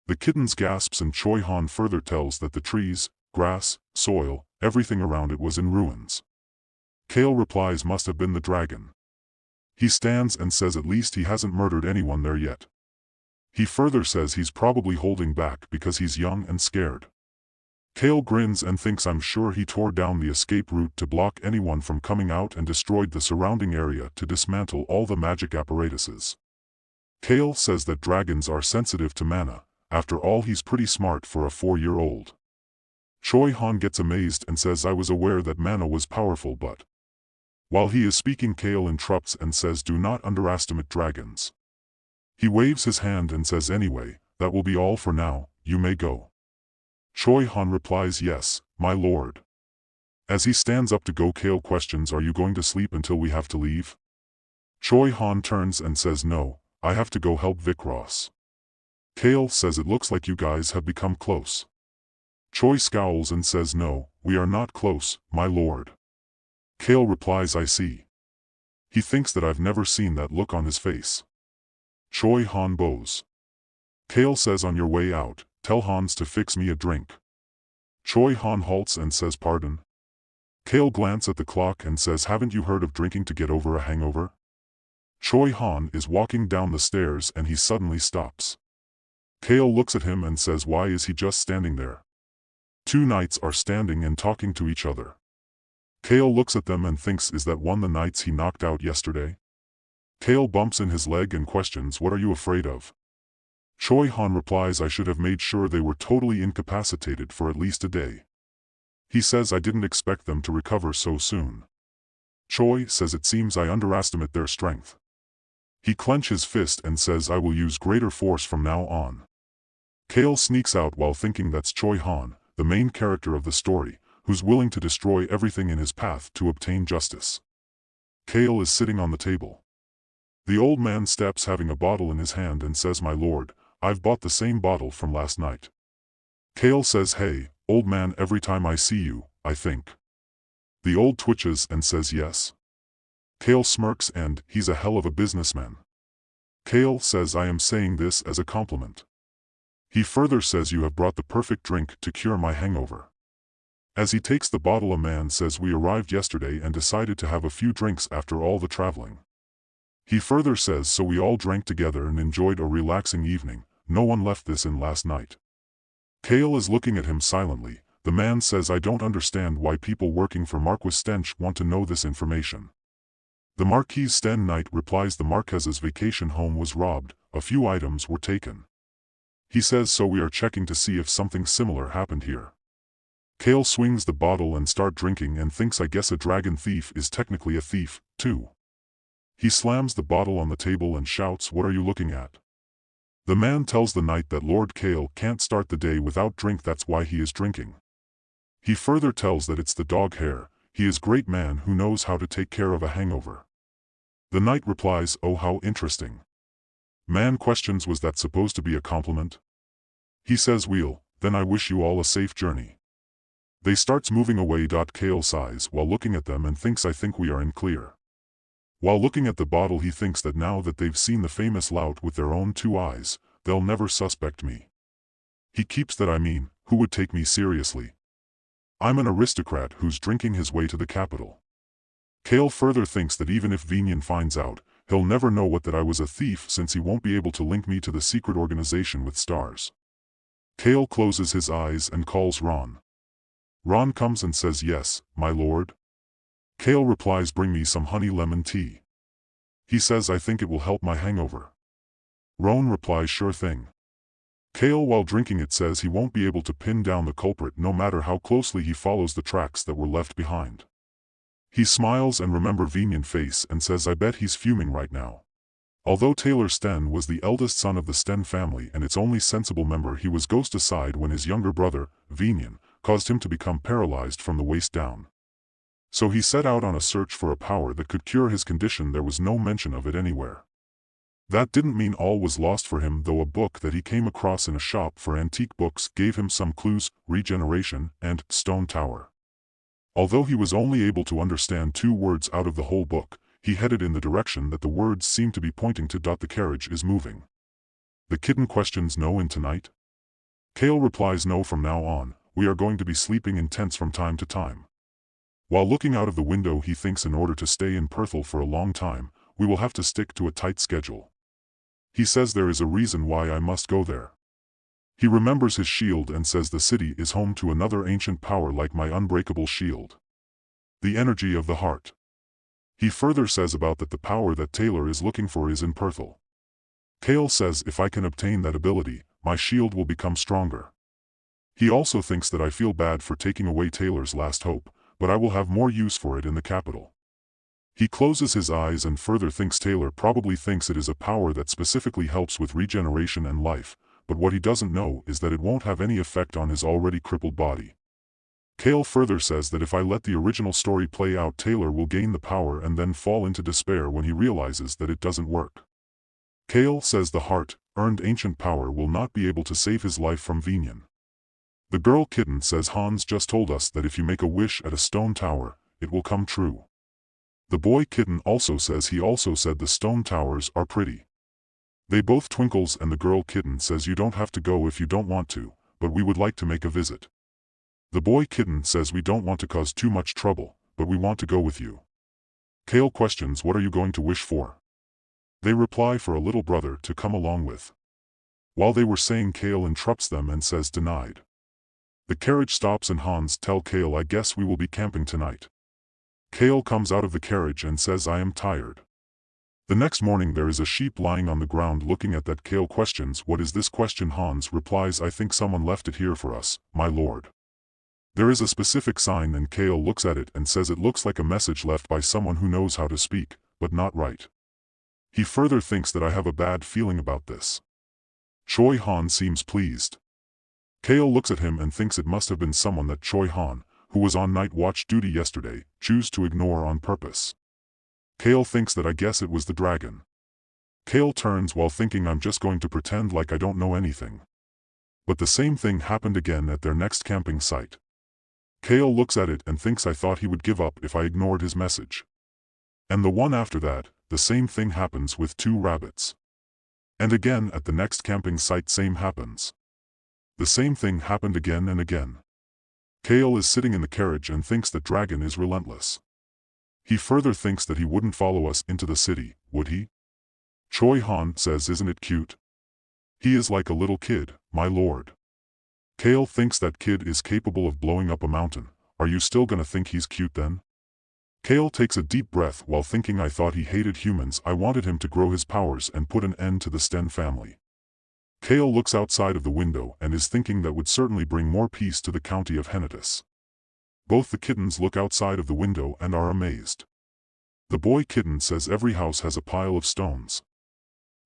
The kittens gasps and Choi Han further tells that the trees, grass, soil, everything around it was in ruins. Cale replies, must have been the dragon. He stands and says at least he hasn't murdered anyone there yet. He further says he's probably holding back because he's young and scared. Cale grins and thinks I'm sure he tore down the escape route to block anyone from coming out and destroyed the surrounding area to dismantle all the magic apparatuses. Cale says that dragons are sensitive to mana. After all, he's pretty smart for a 4-year-old. Choi Han gets amazed and says I was aware that mana was powerful, but... While he is speaking, Cale interrupts and says do not underestimate dragons. He waves his hand and says anyway, that will be all for now, you may go. Choi Han replies yes, my lord. As he stands up to go, Cale questions, are you going to sleep until we have to leave? Choi Han turns and says no, I have to go help Vic Ross. Cale says it looks like you guys have become close. Choi scowls and says no, we are not close, my lord. Cale replies I see. He thinks that I've never seen that look on his face. Choi Han bows. Cale says on your way out, tell Hans to fix me a drink. Choi Han halts and says pardon. Cale glances at the clock and says haven't you heard of drinking to get over a hangover? Choi Han is walking down the stairs and he suddenly stops. Cale looks at him and says why is he just standing there? Two knights are standing and talking to each other. Cale looks at them and thinks is that one the knights he knocked out yesterday? Cale bumps in his leg and questions what are you afraid of? Choi Han replies I should have made sure they were totally incapacitated for at least a day. He says I didn't expect them to recover so soon. Choi says it seems I underestimate their strength. He clenches his fist and says I will use greater force from now on. Cale sneaks out while thinking that's Choi Han, the main character of the story, who's willing to destroy everything in his path to obtain justice. Cale is sitting on the table. The old man steps having a bottle in his hand and says my lord, I've bought the same bottle from last night. Cale says hey, old man every time I see you, I think. The old twitches and says yes. Cale smirks and, he's a hell of a businessman. Cale says I am saying this as a compliment. He further says you have brought the perfect drink to cure my hangover. As he takes the bottle a man says we arrived yesterday and decided to have a few drinks after all the traveling. He further says so we all drank together and enjoyed a relaxing evening, no one left this in last night. Cale is looking at him silently. The man says I don't understand why people working for Marquis Stench want to know this information. The Marquis Sten Knight replies the Marques's vacation home was robbed, a few items were taken. He says so we are checking to see if something similar happened here. Cale swings the bottle and start drinking and thinks I guess a dragon thief is technically a thief, too. He slams the bottle on the table and shouts what are you looking at? The man tells the knight that Lord Cale can't start the day without drink, that's why he is drinking. He further tells that it's the dog hair, he is great man who knows how to take care of a hangover. The knight replies oh how interesting. Man questions was that supposed to be a compliment? He says well, then I wish you all a safe journey. They starts moving away. Cale sighs while looking at them and thinks I think we are in clear. While looking at the bottle he thinks that now that they've seen the famous Lout with their own two eyes, they'll never suspect me. He keeps that I mean, who would take me seriously? I'm an aristocrat who's drinking his way to the capital. Cale further thinks that even if Vinian finds out, he'll never know that I was a thief since he won't be able to link me to the secret organization with stars. Cale closes his eyes and calls Ron. Ron comes and says yes, my lord. Cale replies bring me some honey lemon tea. He says I think it will help my hangover. Ron replies sure thing. Cale while drinking it says he won't be able to pin down the culprit no matter how closely he follows the tracks that were left behind. He smiles and remembers Vinian face and says I bet he's fuming right now. Although Taylor Sten was the eldest son of the Sten family and its only sensible member, he was ghost aside when his younger brother, Vinian, caused him to become paralyzed from the waist down. So he set out on a search for a power that could cure his condition. There was no mention of it anywhere. That didn't mean all was lost for him, though a book that he came across in a shop for antique books gave him some clues: regeneration and stone tower. Although he was only able to understand 2 words out of the whole book, he headed in the direction that the words seemed to be pointing to. The carriage is moving. The kitten questions no in tonight? Cale replies no, from now on, we are going to be sleeping in tents from time to time. While looking out of the window he thinks in order to stay in Perthel for a long time, we will have to stick to a tight schedule. He says there is a reason why I must go there. He remembers his shield and says the city is home to another ancient power like my unbreakable shield. The energy of the heart. He further says about that the power that Taylor is looking for is in Perthel. Cale says if I can obtain that ability, my shield will become stronger. He also thinks that I feel bad for taking away Taylor's last hope, but I will have more use for it in the capital. He closes his eyes and further thinks Taylor probably thinks it is a power that specifically helps with regeneration and life, but what he doesn't know is that it won't have any effect on his already crippled body. Cale further says that if I let the original story play out, Taylor will gain the power and then fall into despair when he realizes that it doesn't work. Cale says the heart-earned ancient power will not be able to save his life from Venian. The girl kitten says Hans just told us that if you make a wish at a stone tower, it will come true. The boy kitten also says he also said the stone towers are pretty. They both twinkles and the girl kitten says you don't have to go if you don't want to, but we would like to make a visit. The boy kitten says we don't want to cause too much trouble, but we want to go with you. Cale questions what are you going to wish for? They reply for a little brother to come along with. While they were saying, Cale interrupts them and says denied. The carriage stops and Hans tells Cale I guess we will be camping tonight. Cale comes out of the carriage and says I am tired. The next morning there is a sheep lying on the ground looking at that. Cale questions what is this question. Hans replies I think someone left it here for us, my lord. There is a specific sign and Cale looks at it and says it looks like a message left by someone who knows how to speak, but not write. He further thinks that I have a bad feeling about this. Choi Han seems pleased. Cale looks at him and thinks it must have been someone that Choi Han, who was on night watch duty yesterday, chose to ignore on purpose. Cale thinks that I guess it was the dragon. Cale turns while thinking I'm just going to pretend like I don't know anything. But the same thing happened again at their next camping site. Cale looks at it and thinks I thought he would give up if I ignored his message. And the one after that, the same thing happens with 2 rabbits. And again at the next camping site same happens. The same thing happened again and again. Cale is sitting in the carriage and thinks that dragon is relentless. He further thinks that he wouldn't follow us into the city, would he? Choi Han says isn't it cute? He is like a little kid, my lord. Cale thinks that kid is capable of blowing up a mountain. Are you still gonna think he's cute then? Cale takes a deep breath while thinking I thought he hated humans. I wanted him to grow his powers and put an end to the Sten family. Cale looks outside of the window and is thinking that would certainly bring more peace to the county of Henituse. Both the kittens look outside of the window and are amazed. The boy kitten says every house has a pile of stones.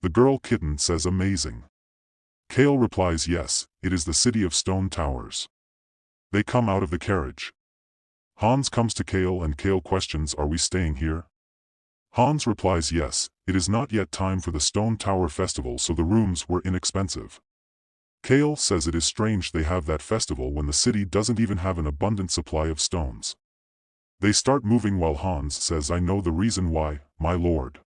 The girl kitten says amazing. Cale replies yes, it is the city of stone towers. They come out of the carriage. Hans comes to Cale and Cale questions are we staying here? Hans replies yes, it is not yet time for the Stone Tower Festival so the rooms were inexpensive. Cale says it is strange they have that festival when the city doesn't even have an abundant supply of stones. They start moving while Hans says I know the reason why, my lord.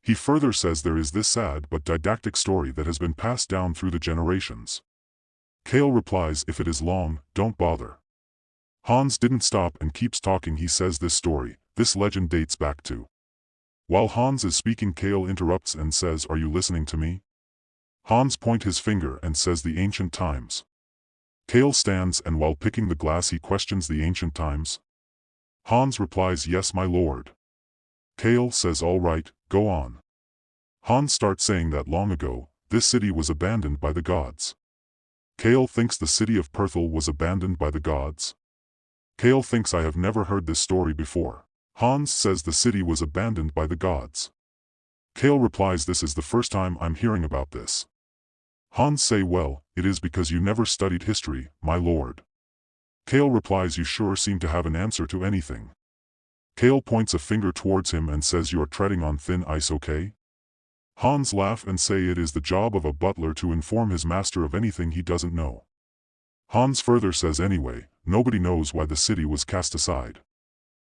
He further says there is this sad but didactic story that has been passed down through the generations. Cale replies if it is long, don't bother. Hans didn't stop and keeps talking. He says this legend dates back to. While Hans is speaking, Cale interrupts and says are you listening to me? Hans points his finger and says the ancient times. Cale stands and while picking the glass he questions the ancient times. Hans replies yes my lord. Cale says all right, go on. Hans starts saying that long ago, this city was abandoned by the gods. Cale thinks the city of Perthel was abandoned by the gods. Cale thinks I have never heard this story before. Hans says the city was abandoned by the gods. Cale replies this is the first time I'm hearing about this. Hans say well, it is because you never studied history, my lord. Cale replies you sure seem to have an answer to anything. Cale points a finger towards him and says you are treading on thin ice okay? Hans laugh and say it is the job of a butler to inform his master of anything he doesn't know. Hans further says anyway, nobody knows why the city was cast aside.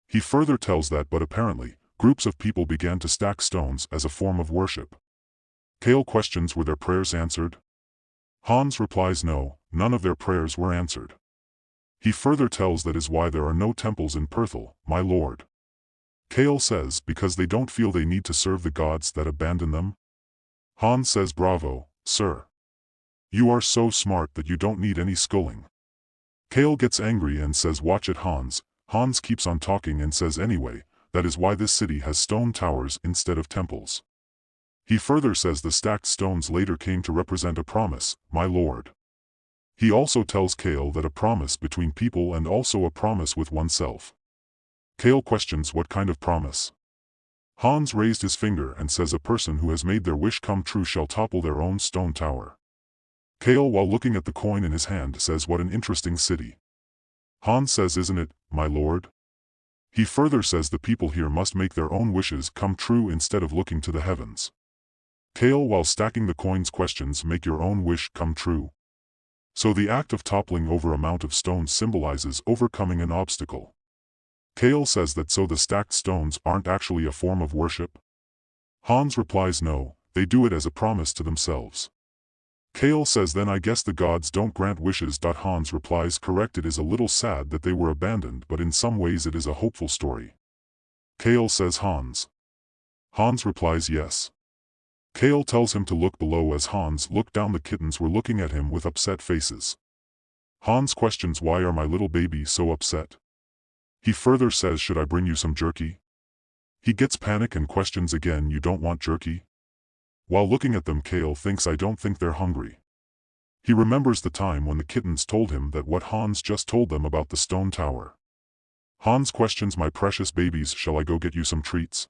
He further tells that but apparently, groups of people began to stack stones as a form of worship. Cale questions were their prayers answered? Hans replies no, none of their prayers were answered. He further tells that is why there are no temples in Perthel, my lord. Cale says because they don't feel they need to serve the gods that abandon them. Hans says bravo, sir. You are so smart that you don't need any schooling. Cale gets angry and says watch it Hans. Hans keeps on talking and says anyway, that is why this city has stone towers instead of temples. He further says the stacked stones later came to represent a promise, my lord. He also tells Cale that a promise between people and also a promise with oneself. Cale questions what kind of promise. Hans raised his finger and says a person who has made their wish come true shall topple their own stone tower. Cale, while looking at the coin in his hand, says what an interesting city. Hans says, isn't it, my lord? He further says the people here must make their own wishes come true instead of looking to the heavens. Cale, while stacking the coins, questions, make your own wish come true. So the act of toppling over a mount of stones symbolizes overcoming an obstacle. Cale says that so the stacked stones aren't actually a form of worship? Hans replies no, they do it as a promise to themselves. Cale says then I guess the gods don't grant wishes. Hans replies correct, it is a little sad that they were abandoned, but in some ways it is a hopeful story. Cale says Hans. Hans replies yes. Cale tells him to look below. As Hans looked down, the kittens were looking at him with upset faces. Hans questions, why are my little baby so upset? He further says, should I bring you some jerky? He gets panic and questions again, you don't want jerky? While looking at them, Cale thinks, I don't think they're hungry. He remembers the time when the kittens told him that what Hans just told them about the stone tower. Hans questions, my precious babies, shall I go get you some treats?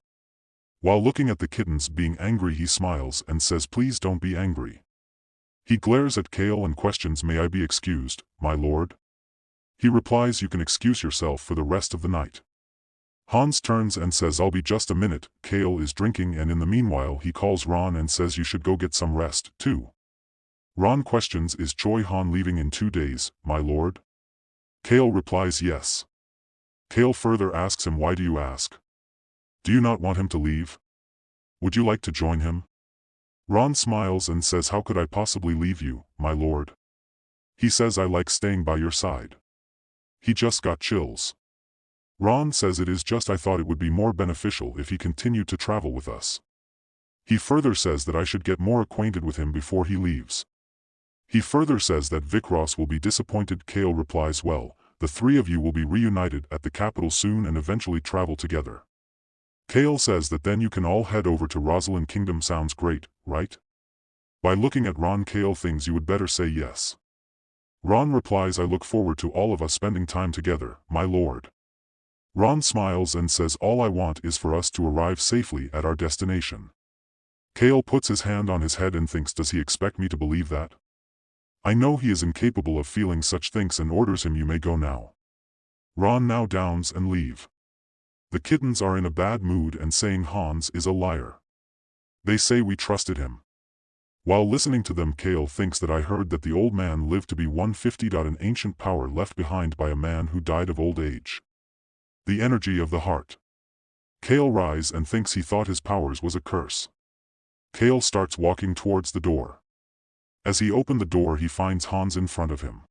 While looking at the kittens being angry, he smiles and says, please don't be angry. He glares at Cale and questions, may I be excused, my lord? He replies, you can excuse yourself for the rest of the night. Hans turns and says, I'll be just a minute. Cale is drinking, and in the meanwhile he calls Ron and says, you should go get some rest, too. Ron questions, is Choi Han leaving in 2 days, my lord? Cale replies yes. Cale further asks him, why do you ask? Do you not want him to leave? Would you like to join him? Ron smiles and says, how could I possibly leave you, my lord? He says, I like staying by your side. He just got chills. Ron says, it is just I thought it would be more beneficial if he continued to travel with us. He further says that I should get more acquainted with him before he leaves. He further says that Vikros will be disappointed. Cale replies, well, the three of you will be reunited at the capital soon and eventually travel together. Cale says that then you can all head over to Rosalind Kingdom. Sounds great, right? By looking at Ron, Cale thinks you would better say yes. Ron replies, I look forward to all of us spending time together, my lord. Ron smiles and says, all I want is for us to arrive safely at our destination. Cale puts his hand on his head and thinks, does he expect me to believe that? I know he is incapable of feeling such things, and orders him, you may go now. Ron now downs and leave. The kittens are in a bad mood and saying Hans is a liar. They say we trusted him. While listening to them, Cale thinks that I heard that the old man lived to be 150. An ancient power left behind by a man who died of old age. The energy of the heart. Cale rises and thinks he thought his powers was a curse. Cale starts walking towards the door. As he opened the door, he finds Hans in front of him.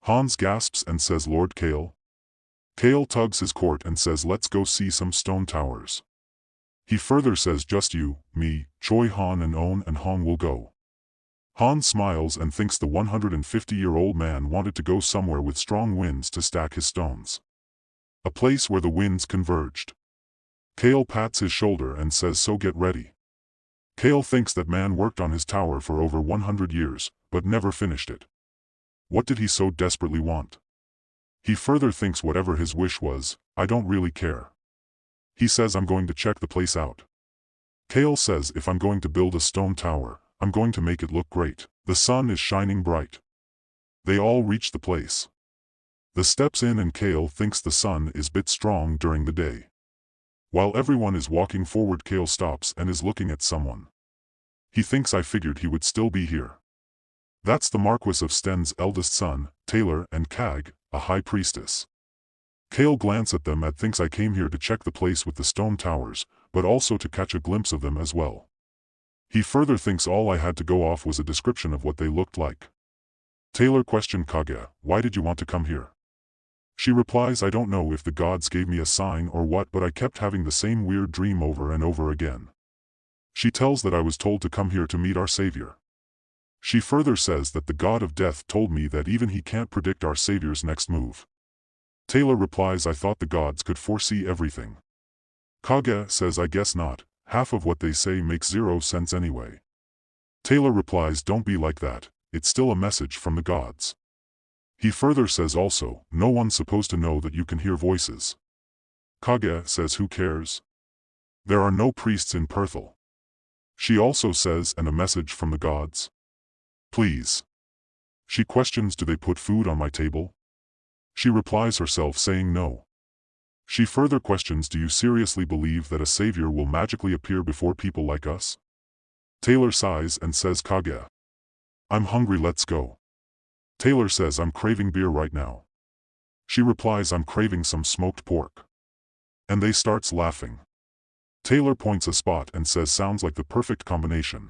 Hans gasps and says, Lord Cale? Cale tugs his coat and says, let's go see some stone towers. He further says, just you, me, Choi Han and On and Hong will go. Hans smiles and thinks the 150-year-old man wanted to go somewhere with strong winds to stack his stones. A place where the winds converged. Cale pats his shoulder and says, so get ready. Cale thinks that man worked on his tower for over 100 years, but never finished it. What did he so desperately want? He further thinks whatever his wish was, I don't really care. He says, I'm going to check the place out. Cale says, if I'm going to build a stone tower, I'm going to make it look great. The sun is shining bright. They all reach the place. The steps in, and Cale thinks the sun is bit strong during the day. While everyone is walking forward, Cale stops and is looking at someone. He thinks, I figured he would still be here. That's the Marquis of Sten's eldest son, Taylor, and Kag, a high priestess. Cale glances at them and thinks, I came here to check the place with the stone towers, but also to catch a glimpse of them as well. He further thinks all I had to go off was a description of what they looked like. Taylor questioned Kage, why did you want to come here? She replies, I don't know if the gods gave me a sign or what, but I kept having the same weird dream over and over again. She tells that I was told to come here to meet our Savior. She further says that the god of death told me that even he can't predict our Savior's next move. Taylor replies, I thought the gods could foresee everything. Kage says, I guess not. half of what they say makes zero sense anyway. Taylor replies, don't be like that, it's still a message from the gods. He further says also, no one's supposed to know that you can hear voices. Kage says who cares? There are no priests in Perthel. She also says, and a message from the gods? Please. She questions, do they put food on my table? She replies herself saying no. She further questions, do you seriously believe that a savior will magically appear before people like us? Taylor sighs and says, Kage, I'm hungry, let's go. Taylor says, I'm craving beer right now. She replies, I'm craving some smoked pork. And they starts laughing. Taylor points a spot and says, sounds like the perfect combination.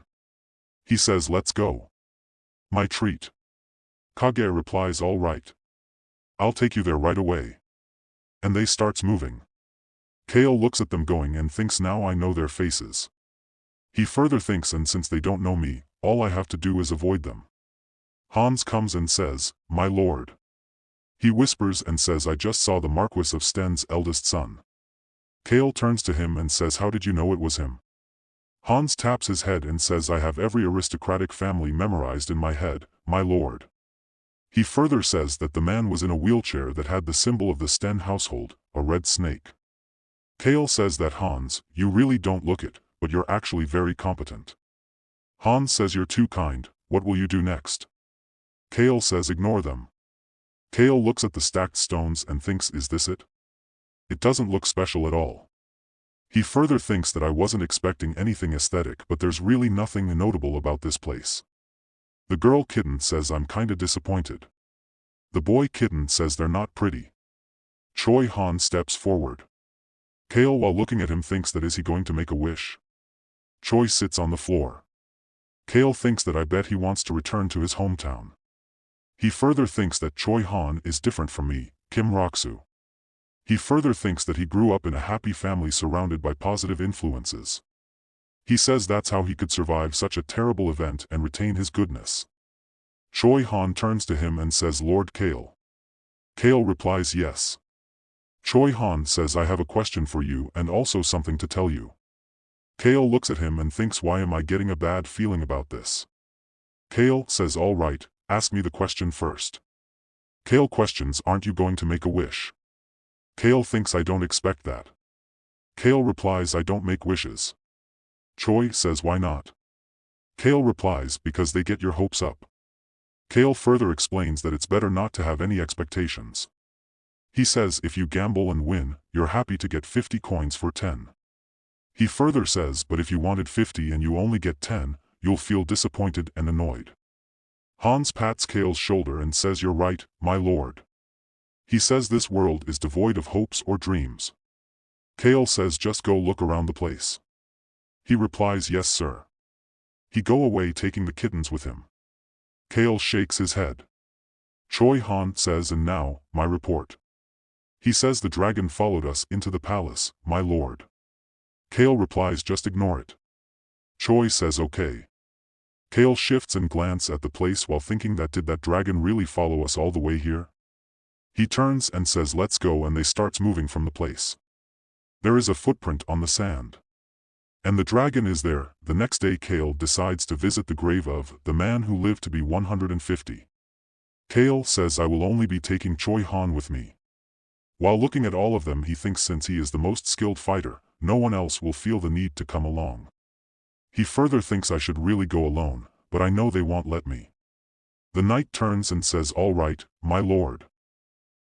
He says, let's go. My treat. Kage replies, all right. I'll take you there right away. And they starts moving. Cale looks at them going and thinks, now I know their faces. He further thinks, and since they don't know me, all I have to do is avoid them. Hans comes and says, my lord. He whispers and says, I just saw the Marquis of Sten's eldest son. Cale turns to him and says, how did you know it was him? Hans taps his head and says, I have every aristocratic family memorized in my head, my lord. He further says that the man was in a wheelchair that had the symbol of the Sten household, a red snake. Cale says that, Hans, you really don't look it, but you're actually very competent. Hans says, you're too kind, what will you do next? Cale says, ignore them. Cale looks at the stacked stones and thinks, is this it? It doesn't look special at all. He further thinks that I wasn't expecting anything aesthetic, but there's really nothing notable about this place. The girl kitten says, I'm kinda disappointed. The boy kitten says they're not pretty. Choi Han steps forward. Cale, while looking at him, thinks that is he going to make a wish? Choi sits on the floor. Cale thinks that I bet he wants to return to his hometown. He further thinks that Choi Han is different from me, Kim Roksu. He further thinks that he grew up in a happy family surrounded by positive influences. He says that's how he could survive such a terrible event and retain his goodness. Choi Han turns to him and says, Lord Cale. Cale replies, yes. Choi Han says, I have a question for you and also something to tell you. Cale looks at him and thinks, why am I getting a bad feeling about this? Cale says, all right, ask me the question first. Cale questions, aren't you going to make a wish? Cale thinks, I don't expect that. Cale replies, I don't make wishes. Choi says, why not? Cale replies, because they get your hopes up. Cale further explains that it's better not to have any expectations. He says, if you gamble and win, you're happy to get 50 coins for 10. He further says, but if you wanted 50 and you only get 10, you'll feel disappointed and annoyed. Hans pats Cale's shoulder and says, you're right, my lord. He says this world is devoid of hopes or dreams. Cale says, just go look around the place. He replies, yes sir. He go away taking the kittens with him. Cale shakes his head. Choi Han says, and now, my report. He says the dragon followed us into the palace, my lord. Cale replies, just ignore it. Choi says, okay. Cale shifts and glances at the place while thinking that did that dragon really follow us all the way here? He turns and says, let's go, and they starts moving from the place. There is a footprint on the sand. And the dragon is there. The next day Cale decides to visit the grave of the man who lived to be 150. Cale says, I will only be taking Choi Han with me. While looking at all of them, he thinks since he is the most skilled fighter, no one else will feel the need to come along. He further thinks I should really go alone, but I know they won't let me. The knight turns and says, all right, my lord.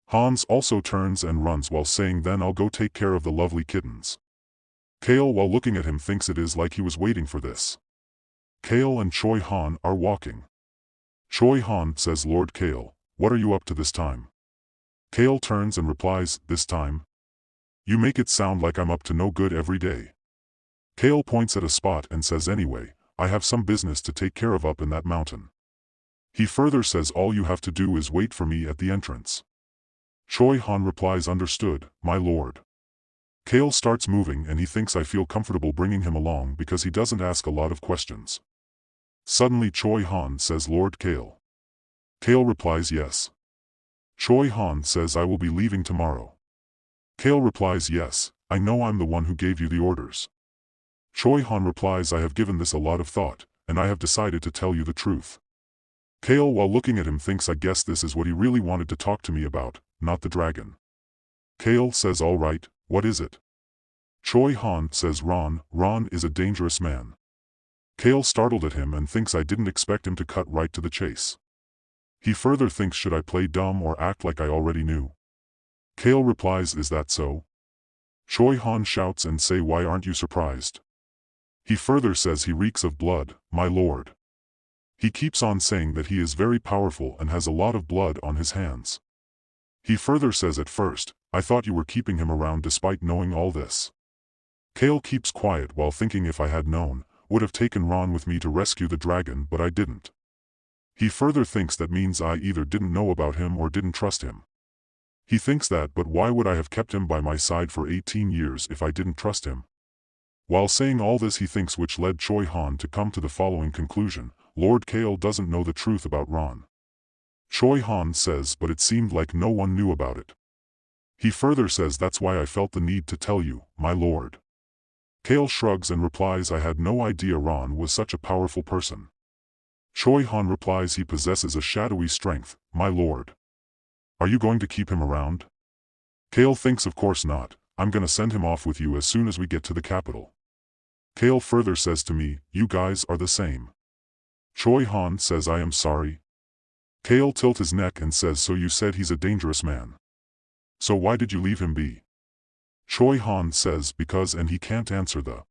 Hans also turns and runs while saying, then I'll go take care of the lovely kittens. Cale, while looking at him, thinks it is like he was waiting for this. Cale and Choi Han are walking. Choi Han says, Lord Cale, what are you up to this time? Cale turns and replies, this time? You make it sound like I'm up to no good every day. Cale points at a spot and says, anyway, I have some business to take care of up in that mountain. He further says, all you have to do is wait for me at the entrance. Choi Han replies, understood, my lord. Cale starts moving and he thinks I feel comfortable bringing him along because he doesn't ask a lot of questions. Suddenly Choi Han says, Lord Cale. Cale replies, yes. Choi Han says, I will be leaving tomorrow. Cale replies, yes, I know, I'm the one who gave you the orders. Choi Han replies, I have given this a lot of thought, and I have decided to tell you the truth. Cale, while looking at him, thinks, I guess this is what he really wanted to talk to me about, not the dragon. Cale says, all right, what is it? Choi Han says, Ron is a dangerous man. Cale startled at him and thinks I didn't expect him to cut right to the chase. He further thinks, should I play dumb or act like I already knew? Cale replies, is that so? Choi Han shouts and say, why aren't you surprised? He further says he reeks of blood, my lord. He keeps on saying that he is very powerful and has a lot of blood on his hands. He further says, at first, I thought you were keeping him around despite knowing all this. Cale keeps quiet while thinking, if I had known, would have taken Ron with me to rescue the dragon, but I didn't. He further thinks that means I either didn't know about him or didn't trust him. He thinks that, but why would I have kept him by my side for 18 years if I didn't trust him? While saying all this, he thinks, which led Choi Han to come to the following conclusion: Lord Cale doesn't know the truth about Ron. Choi Han says, but it seemed like no one knew about it. He further says, that's why I felt the need to tell you, my lord. Cale shrugs and replies, I had no idea Ron was such a powerful person. Choi Han replies, he possesses a shadowy strength, my lord. Are you going to keep him around? Cale thinks, of course not, I'm gonna send him off with you as soon as we get to the capital. Cale further says to me, you guys are the same. Choi Han says, I am sorry. Cale tilts his neck and says, so you said he's a dangerous man. So why did you leave him be? Choi Han says, because, and he can't answer the.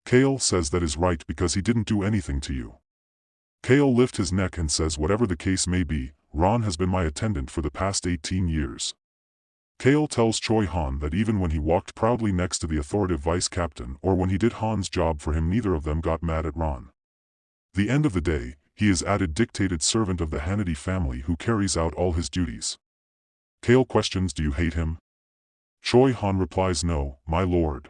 Cale says, that is right, because he didn't do anything to you. Cale lifts his neck and says, whatever the case may be, Ron has been my attendant for the past 18 years. Cale tells Choi Han that even when he walked proudly next to the authoritative vice captain or when he did Han's job for him, neither of them got mad at Ron. The end of the day, he is added dictated servant of the Hannity family who carries out all his duties. Cale questions, do you hate him? Choi Han replies, no, my lord.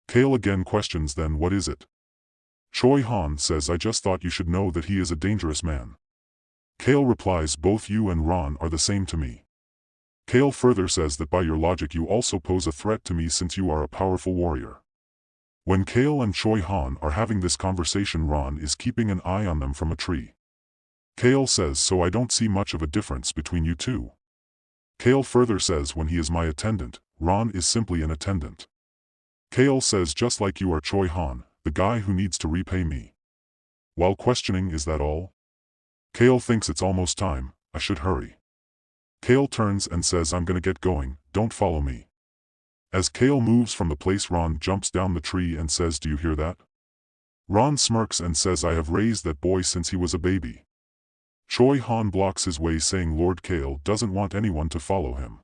Cale again questions, then what is it? Choi Han says, I just thought you should know that he is a dangerous man. Cale replies, both you and Ron are the same to me. Cale further says that by your logic you also pose a threat to me since you are a powerful warrior. When Cale and Choi Han are having this conversation, Ron is keeping an eye on them from a tree. Cale says, so I don't see much of a difference between you two. Cale further says, when he is my attendant, Ron is simply an attendant. Cale says, just like you are Choi Han, the guy who needs to repay me. While questioning, is that all? Cale thinks it's almost time, I should hurry. Cale turns and says, I'm gonna get going, don't follow me. As Cale moves from the place, Ron jumps down the tree and says, do you hear that? Ron smirks and says, I have raised that boy since he was a baby. Choi Han blocks his way, saying Lord Cale doesn't want anyone to follow him.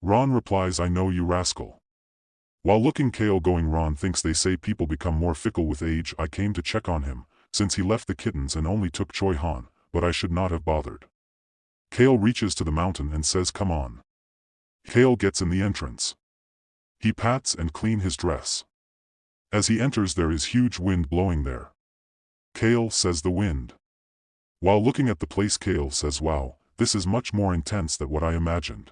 Ron replies, I know, you rascal. While looking Cale going, Ron thinks they say people become more fickle with age. I came to check on him, since he left the kittens and only took Choi Han, but I should not have bothered. Cale reaches to the mountain and says, come on. Cale gets in the entrance. He pats and cleans his dress. As he enters, there is huge wind blowing there. Cale says, the wind. While looking at the place, Cale says, wow, this is much more intense than what I imagined.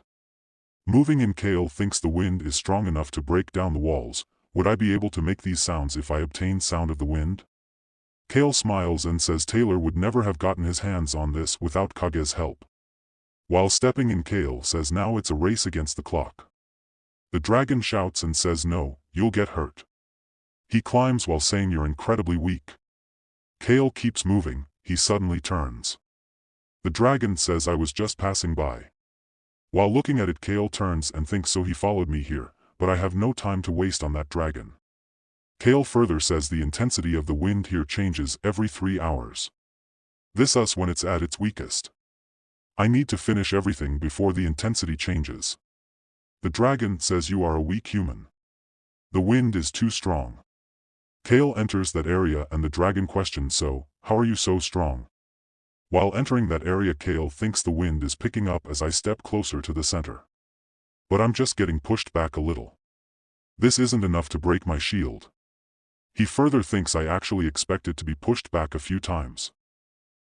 Moving in, Cale thinks the wind is strong enough to break down the walls. Would I be able to make these sounds if I obtained sound of the wind? Cale smiles and says Taylor would never have gotten his hands on this without Kage's help. While stepping in, Cale says, now it's a race against the clock. The dragon shouts and says, no, you'll get hurt. He climbs while saying, you're incredibly weak. Cale keeps moving, he suddenly turns. The dragon says, I was just passing by. While looking at it, Cale turns and thinks, so he followed me here, but I have no time to waste on that dragon. Cale further says the intensity of the wind here changes every 3 hours. This us when it's at its weakest. I need to finish everything before the intensity changes. The dragon says, you are a weak human. The wind is too strong. Cale enters that area and the dragon questions, so, how are you so strong? While entering that area, Cale thinks the wind is picking up as I step closer to the center. But I'm just getting pushed back a little. This isn't enough to break my shield. He further thinks I actually expected to be pushed back a few times.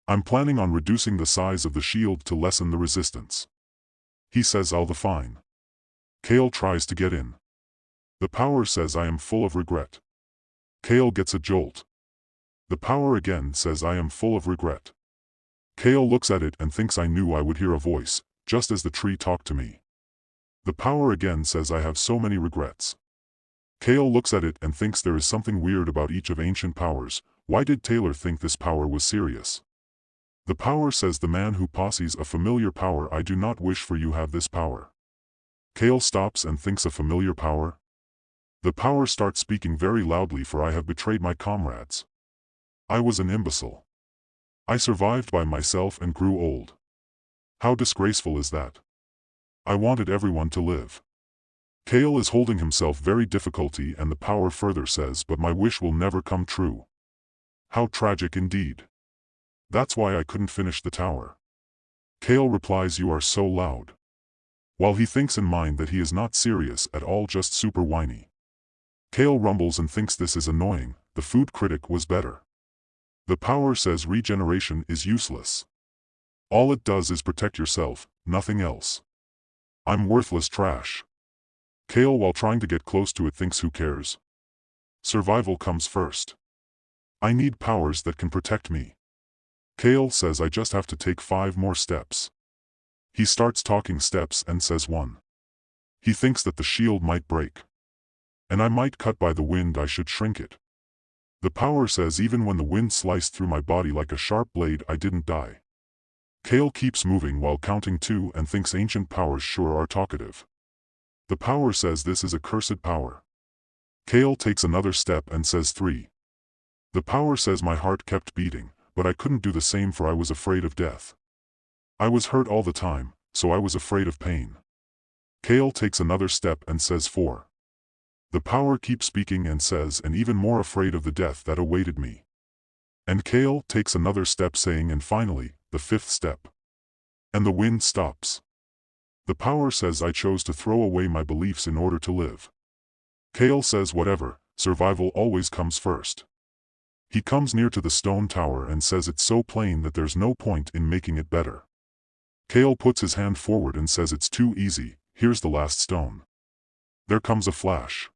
I'm planning on reducing the size of the shield to lessen the resistance. He says, I'll be fine. Cale tries to get in. The power says I am full of regret. Cale gets a jolt. The power again says I am full of regret. Cale looks at it and thinks I knew I would hear a voice, just as the tree talked to me. The power again says I have so many regrets. Cale looks at it and thinks there is something weird about each of ancient powers. Why did Taylor think this power was serious? The power says the man who possesses a familiar power. I do not wish for you have this power. Cale stops and thinks a familiar power? The power starts speaking very loudly, for I have betrayed my comrades. I was an imbecile. I survived by myself and grew old. How disgraceful is that? I wanted everyone to live. Cale is holding himself very difficulty, and the power further says, but my wish will never come true. How tragic indeed. That's why I couldn't finish the tower. Cale replies, you are so loud. While he thinks in mind that he is not serious at all, just super whiny. Cale rumbles and thinks this is annoying. The food critic was better. The power says regeneration is useless. All it does is protect yourself, nothing else. I'm worthless trash. Cale, while trying to get close to it, thinks who cares? Survival comes first. I need powers that can protect me. Cale says I just have to take 5 more steps. He starts talking steps and says 1. He thinks that the shield might break. And I might cut by the wind, I should shrink it. The power says even when the wind sliced through my body like a sharp blade, I didn't die. Cale keeps moving while counting 2 and thinks ancient powers sure are talkative. The power says this is a cursed power. Cale takes another step and says 3. The power says my heart kept beating, but I couldn't do the same, for I was afraid of death. I was hurt all the time, so I was afraid of pain. Cale takes another step and says 4. The power keeps speaking and says, and even more afraid of the death that awaited me. And Cale takes another step saying, and finally, the 5th step. And the wind stops. The power says I chose to throw away my beliefs in order to live. Cale says whatever, survival always comes first. He comes near to the stone tower and says it's so plain that there's no point in making it better. Cale puts his hand forward and says it's too easy, here's the last stone. There comes a flash.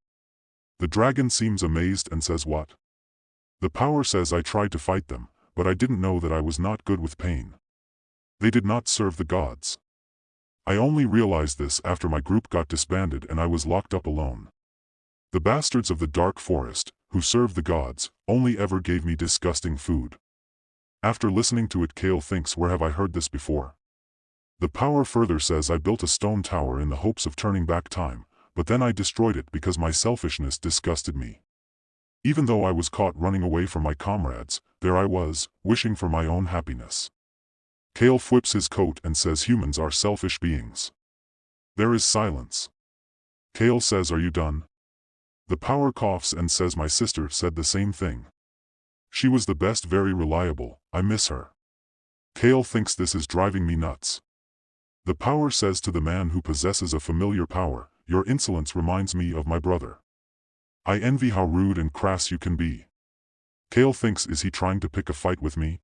The dragon seems amazed and says what? The power says I tried to fight them, but I didn't know that I was not good with pain. They did not serve the gods. I only realized this after my group got disbanded and I was locked up alone. The bastards of the dark forest, who served the gods, only ever gave me disgusting food. After listening to it, Cale thinks, where have I heard this before? The power further says I built a stone tower in the hopes of turning back time, but then I destroyed it because my selfishness disgusted me. Even though I was caught running away from my comrades, there I was, wishing for my own happiness. Cale flips his coat and says humans are selfish beings. There is silence. Cale says, are you done? The power coughs and says my sister said the same thing. She was the best, very reliable, I miss her. Cale thinks this is driving me nuts. The power says to the man who possesses a familiar power, your insolence reminds me of my brother. I envy how rude and crass you can be. Cale thinks, is he trying to pick a fight with me?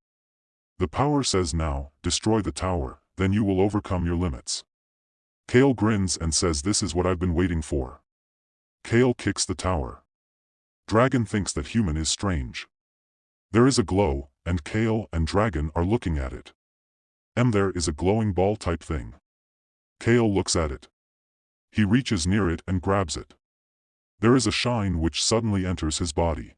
The power says now, destroy the tower, then you will overcome your limits. Cale grins and says this is what I've been waiting for. Cale kicks the tower. Dragon thinks that human is strange. There is a glow, and Cale and Dragon are looking at it. There is a glowing ball type thing. Cale looks at it. He reaches near it and grabs it. There is a shine which suddenly enters his body.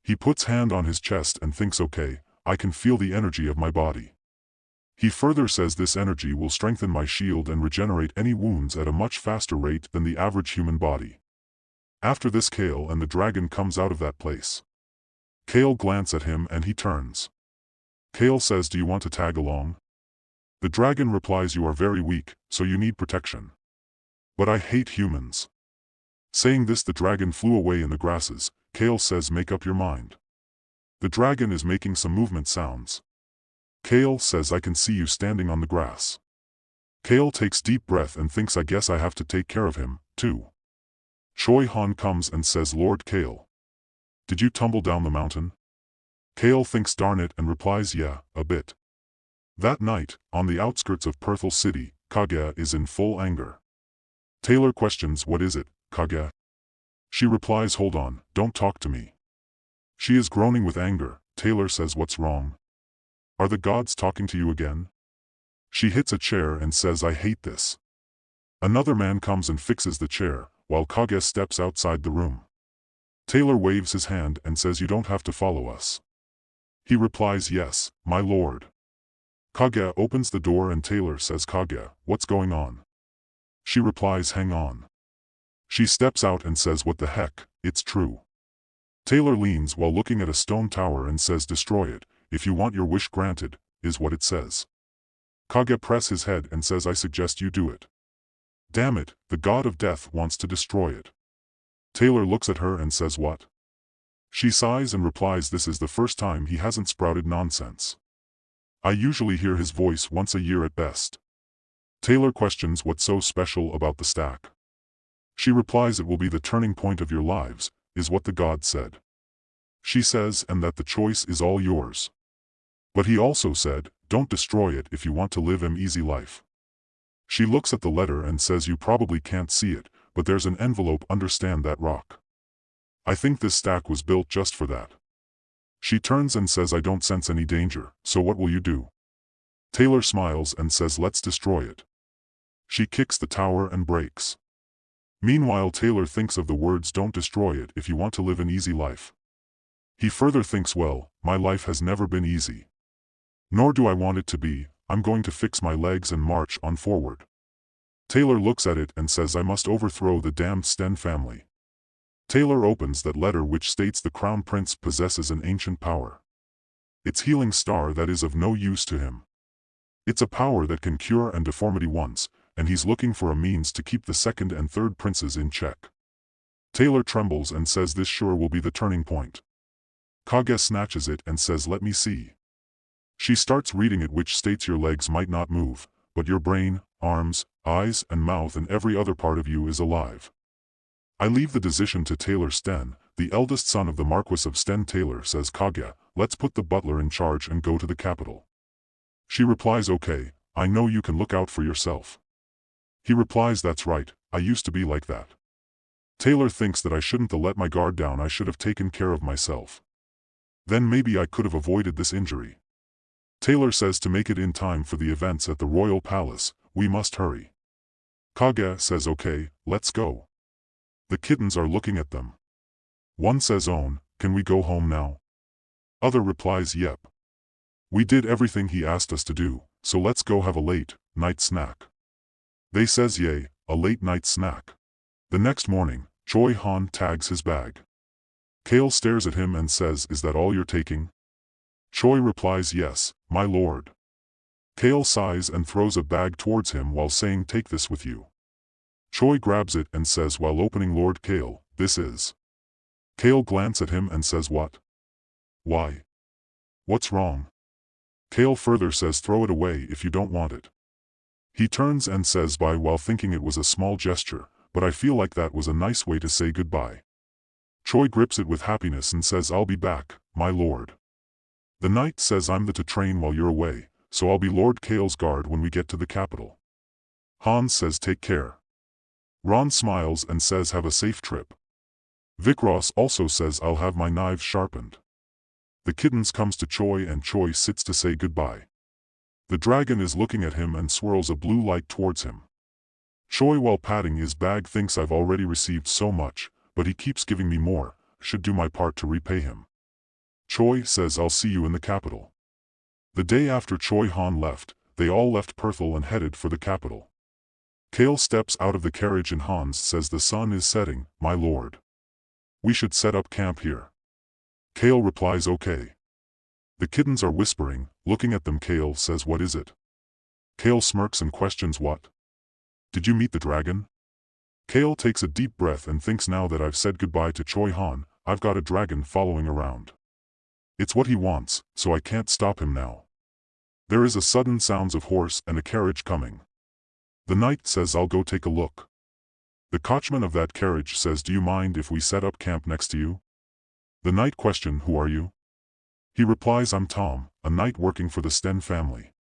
He puts hand on his chest and thinks, okay, I can feel the energy of my body. He further says this energy will strengthen my shield and regenerate any wounds at a much faster rate than the average human body. After this, Cale and the dragon comes out of that place. Cale glances at him and he turns. Cale says, do you want to tag along? The dragon replies, you are very weak, so you need protection. But I hate humans. Saying this, the dragon flew away in the grasses. Cale says, make up your mind. The dragon is making some movement sounds. Cale says, I can see you standing on the grass. Cale takes deep breath and thinks, I guess I have to take care of him, too. Choi Han comes and says, Lord Cale, did you tumble down the mountain? Cale thinks, darn it, and replies, yeah, a bit. That night, on the outskirts of Perthel City, Kage is in full anger. Taylor questions, what is it, Kage? She replies, hold on, don't talk to me. She is groaning with anger. Taylor says what's wrong? Are the gods talking to you again? She hits a chair and says I hate this. Another man comes and fixes the chair, while Kage steps outside the room. Taylor waves his hand and says you don't have to follow us. He replies yes, my lord. Kage opens the door and Taylor says Kage, what's going on? She replies hang on. She steps out and says what the heck, it's true. Taylor leans while looking at a stone tower and says destroy it, if you want your wish granted, is what it says. Kage presses his head and says I suggest you do it. Damn it, the god of death wants to destroy it. Taylor looks at her and says what? She sighs and replies this is the first time he hasn't sprouted nonsense. I usually hear his voice once a year at best. Taylor questions what's so special about the stack. She replies it will be the turning point of your lives, is what the god said. She says and that the choice is all yours. But he also said, don't destroy it if you want to live an easy life. She looks at the letter and says you probably can't see it, but there's an envelope understand that rock. I think this stack was built just for that. She turns and says I don't sense any danger, so what will you do? Taylor smiles and says let's destroy it. She kicks the tower and breaks. Meanwhile Taylor thinks of the words don't destroy it if you want to live an easy life. He further thinks well, my life has never been easy. Nor do I want it to be, I'm going to fix my legs and march on forward. Taylor looks at it and says I must overthrow the damned Sten family. Taylor opens that letter which states the crown prince possesses an ancient power. It's healing star that is of no use to him. It's a power that can cure and deformity once, and he's looking for a means to keep the second and third princes in check. Taylor trembles and says this sure will be the turning point. Kage snatches it and says let me see. She starts reading it which states your legs might not move, but your brain, arms, eyes and mouth and every other part of you is alive. I leave the decision to Taylor Sten, the eldest son of the Marquis of Sten. Taylor says Kage, let's put the butler in charge and go to the capital. She replies okay, I know you can look out for yourself. He replies that's right, I used to be like that. Taylor thinks that I shouldn't have let my guard down, I should have taken care of myself. Then maybe I could have avoided this injury. Taylor says to make it in time for the events at the royal palace, we must hurry. Kage says okay, let's go. The kittens are looking at them. One says Own, can we go home now? Other replies yep. We did everything he asked us to do, so let's go have a late night snack. They says yay, a late night snack. The next morning, Choi Han tags his bag. Cale stares at him and says is that all you're taking? Choi replies yes, my lord. Cale sighs and throws a bag towards him while saying take this with you. Choi grabs it and says while opening Lord Cale, this is. Cale glances at him and says what? Why? What's wrong? Cale further says throw it away if you don't want it. He turns and says bye while thinking it was a small gesture, but I feel like that was a nice way to say goodbye. Choi grips it with happiness and says I'll be back, my lord. The knight says I'm the to train while you're away, so I'll be Lord Cale's guard when we get to the capital. Han says take care. Ron smiles and says have a safe trip. Vikros also says I'll have my knives sharpened. The kittens comes to Choi and Choi sits to say goodbye. The dragon is looking at him and swirls a blue light towards him. Choi while patting his bag thinks I've already received so much, but he keeps giving me more, should do my part to repay him. Choi says I'll see you in the capital. The day after Choi Han left, they all left Perthel and headed for the capital. Cale steps out of the carriage and Hans says the sun is setting, my lord. We should set up camp here. Cale replies okay. The kittens are whispering, looking at them. Cale says what is it? Cale smirks and questions what? Did you meet the dragon? Cale takes a deep breath and thinks now that I've said goodbye to Choi Han, I've got a dragon following around. It's what he wants, so I can't stop him now. There is a sudden sounds of horse and a carriage coming. The knight says I'll go take a look. The coachman of that carriage says do you mind if we set up camp next to you? The knight questions who are you? He replies I'm Tom, a knight working for the Sten family.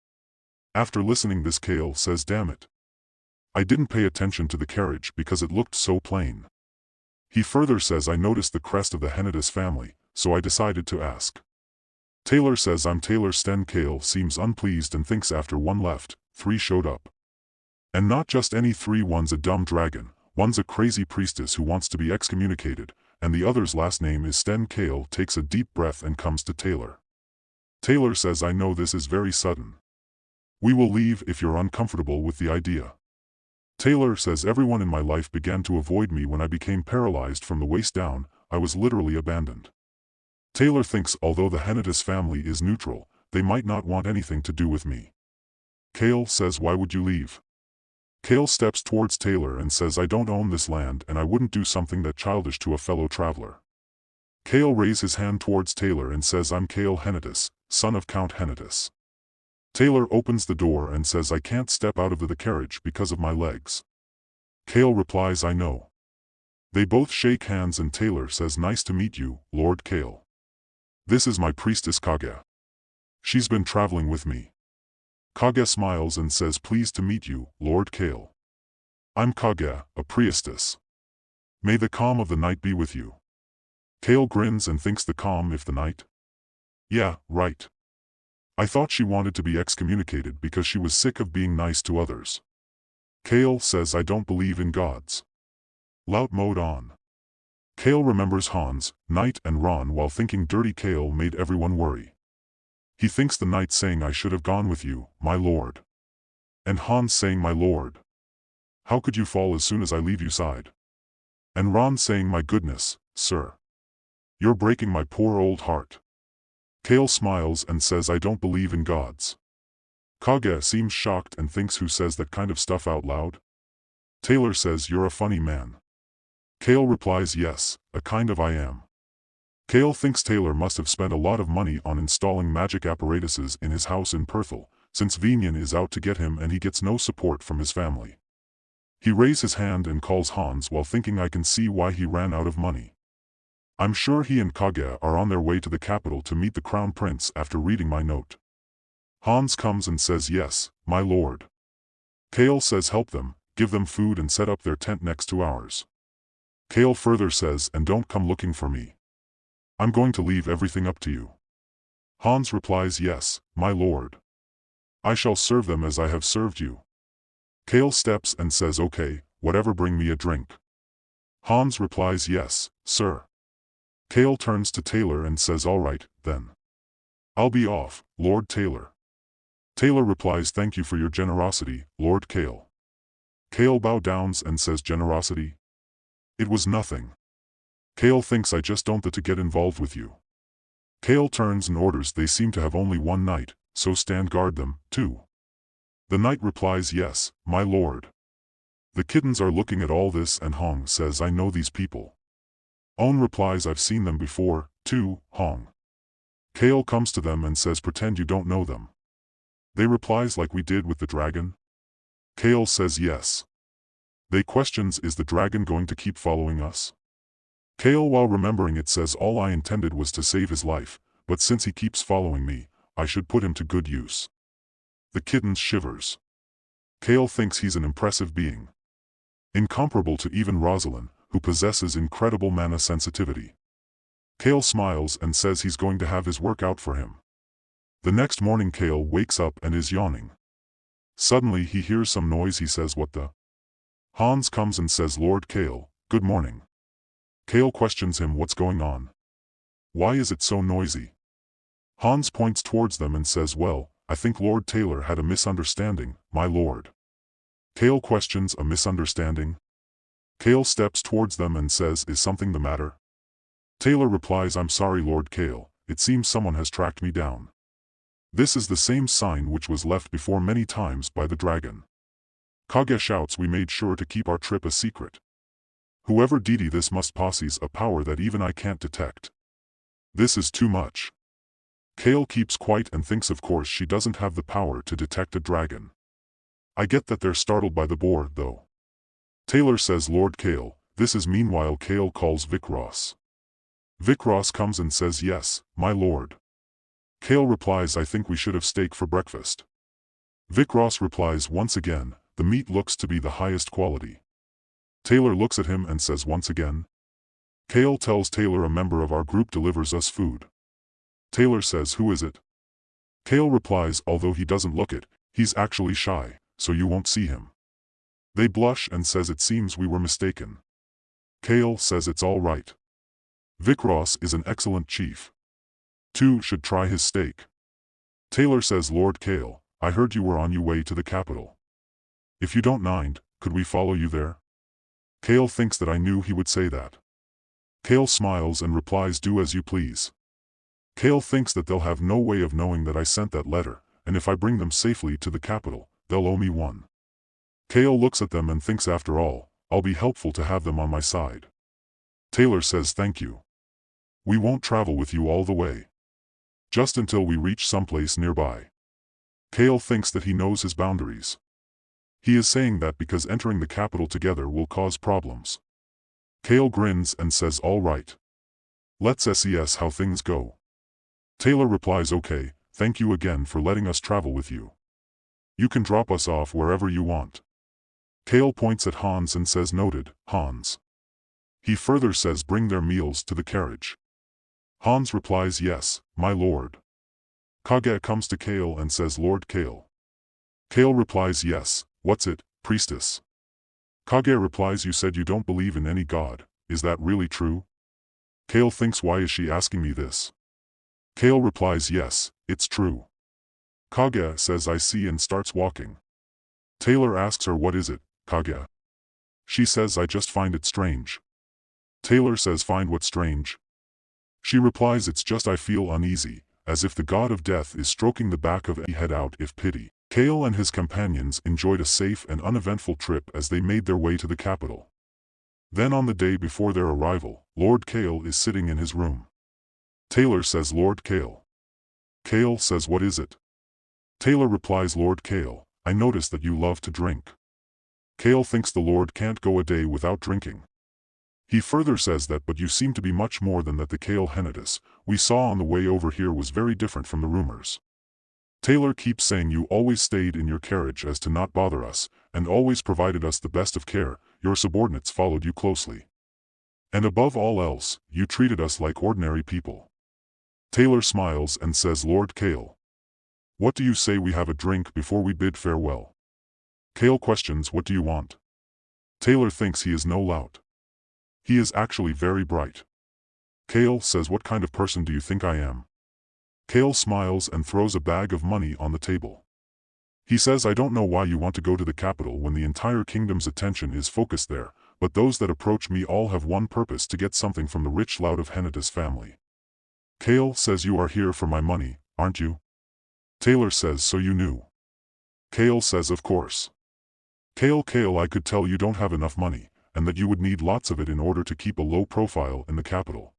After listening this Cale says damn it. I didn't pay attention to the carriage because it looked so plain. He further says I noticed the crest of the Henituse family, so I decided to ask. Taylor says I'm Taylor Sten. Cale seems unpleased and thinks after one left, 3 showed up. And not just any 3, one's a dumb dragon, one's a crazy priestess who wants to be excommunicated, and the other's last name is Sten. Cale takes a deep breath and comes to Taylor. Taylor says I know this is very sudden. We will leave if you're uncomfortable with the idea. Taylor says everyone in my life began to avoid me when I became paralyzed from the waist down. I was literally abandoned. Taylor thinks although the Henituse family is neutral, they might not want anything to do with me. Cale says why would you leave? Cale steps towards Taylor and says I don't own this land and I wouldn't do something that childish to a fellow traveler. Cale raises his hand towards Taylor and says I'm Cale Henituse, son of Count Henituse. Taylor opens the door and says I can't step out of the carriage because of my legs. Cale replies I know. They both shake hands and Taylor says nice to meet you, Lord Cale. This is my priestess Kage. She's been traveling with me. Kage smiles and says pleased to meet you, Lord Cale. I'm Kage, a priestess. May the calm of the night be with you. Cale grins and thinks the calm if the night? Yeah, right. I thought she wanted to be excommunicated because she was sick of being nice to others. Cale says I don't believe in gods. Lout mode on. Cale remembers Hans, Knight and Ron while thinking dirty Cale made everyone worry. He thinks the Knight saying I should have gone with you, my lord. And Hans saying my lord. How could you fall as soon as I leave you side? And Ron saying my goodness, sir. You're breaking my poor old heart. Cale smiles and says I don't believe in gods. Kage seems shocked and thinks who says that kind of stuff out loud? Taylor says you're a funny man. Cale replies yes, a kind of I am. Cale thinks Taylor must have spent a lot of money on installing magic apparatuses in his house in Perthel, since Venian is out to get him and he gets no support from his family. He raises his hand and calls Hans while thinking I can see why he ran out of money. I'm sure he and Kage are on their way to the capital to meet the crown prince after reading my note. Hans comes and says yes, my lord. Cale says help them, give them food and set up their tent next to ours. Cale further says and don't come looking for me. I'm going to leave everything up to you. Hans replies yes, my lord. I shall serve them as I have served you. Cale steps and says okay, whatever, bring me a drink. Hans replies yes, sir. Cale turns to Taylor and says all right, then. I'll be off, Lord Taylor. Taylor replies thank you for your generosity, Lord Cale. Cale bows down and says generosity? It was nothing. Cale thinks I just don't want to get involved with you. Cale turns and orders they seem to have only one night, so stand guard them, too. The knight replies yes, my lord. The kittens are looking at all this and Hong says I know these people. Own replies I've seen them before, too, Hong. Cale comes to them and says pretend you don't know them. They replies like we did with the dragon. Cale says yes. They questions is the dragon going to keep following us? Cale while remembering it says all I intended was to save his life, but since he keeps following me, I should put him to good use. The kitten shivers. Cale thinks he's an impressive being. Incomparable to even Rosalind, who possesses incredible mana sensitivity. Cale smiles and says he's going to have his work out for him. The next morning Cale wakes up and is yawning. Suddenly he hears some noise. He says what the? Hans comes and says Lord Cale, good morning. Cale questions him what's going on. Why is it so noisy? Hans points towards them and says well, I think Lord Taylor had a misunderstanding, my lord. Cale questions a misunderstanding? Cale steps towards them and says is something the matter? Taylor replies I'm sorry Lord Cale, it seems someone has tracked me down. This is the same sign which was left before many times by the dragon. Kage shouts we made sure to keep our trip a secret. Whoever did this must possess a power that even I can't detect. This is too much. Cale keeps quiet and thinks of course she doesn't have the power to detect a dragon. I get that they're startled by the boar though. Taylor says Lord Cale, this is meanwhile Cale calls Vic Ross. Vic Ross comes and says yes, my lord. Cale replies I think we should have steak for breakfast. Vic Ross replies once again, the meat looks to be the highest quality. Taylor looks at him and says once again. Cale tells Taylor a member of our group delivers us food. Taylor says, who is it? Cale replies, although he doesn't look it, he's actually shy, so you won't see him. They blush and says it seems we were mistaken. Cale says it's all right. Vicross is an excellent chief. Two should try his steak. Taylor says, Lord Cale, I heard you were on your way to the capital. If you don't mind, could we follow you there? Cale thinks that I knew he would say that. Cale smiles and replies, do as you please. Cale thinks that they'll have no way of knowing that I sent that letter, and if I bring them safely to the capital, they'll owe me one. Cale looks at them and thinks, after all, I'll be helpful to have them on my side. Taylor says, thank you. We won't travel with you all the way. Just until we reach someplace nearby. Cale thinks that he knows his boundaries. He is saying that because entering the capital together will cause problems. Cale grins and says, all right. Let's see how things go. Taylor replies, okay, thank you again for letting us travel with you. You can drop us off wherever you want. Cale points at Hans and says, noted, Hans. He further says, bring their meals to the carriage. Hans replies, yes, my lord. Kage comes to Cale and says, Lord Cale. Cale replies, yes, what's it, priestess? Kage replies, you said you don't believe in any god, is that really true? Cale thinks, why is she asking me this? Cale replies, yes, it's true. Kage says, I see, and starts walking. Taylor asks her, what is it, Kage? She says, I just find it strange. Taylor says, find what strange? She replies, it's just I feel uneasy, as if the god of death is stroking the back of a head out if pity. Cale and his companions enjoyed a safe and uneventful trip as they made their way to the capital. Then on the day before their arrival, Lord Cale is sitting in his room. Taylor says, Lord Cale. Cale says, what is it? Taylor replies, Lord Cale, I noticed that you love to drink. Cale thinks the Lord can't go a day without drinking. He further says that, but you seem to be much more than that. The Cale Henituse we saw on the way over here was very different from the rumors. Taylor keeps saying you always stayed in your carriage as to not bother us, and always provided us the best of care, your subordinates followed you closely. And above all else, you treated us like ordinary people. Taylor smiles and says, Lord Cale. What do you say we have a drink before we bid farewell? Cale questions, what do you want? Taylor thinks he is no lout. He is actually very bright. Cale says, what kind of person do you think I am? Cale smiles and throws a bag of money on the table. He says, I don't know why you want to go to the capital when the entire kingdom's attention is focused there, but those that approach me all have one purpose, to get something from the rich Lout of Henituse family. Cale says, you are here for my money, aren't you? Taylor says, so you knew. Cale says, of course. Cale, I could tell you don't have enough money, and that you would need lots of it in order to keep a low profile in the capital.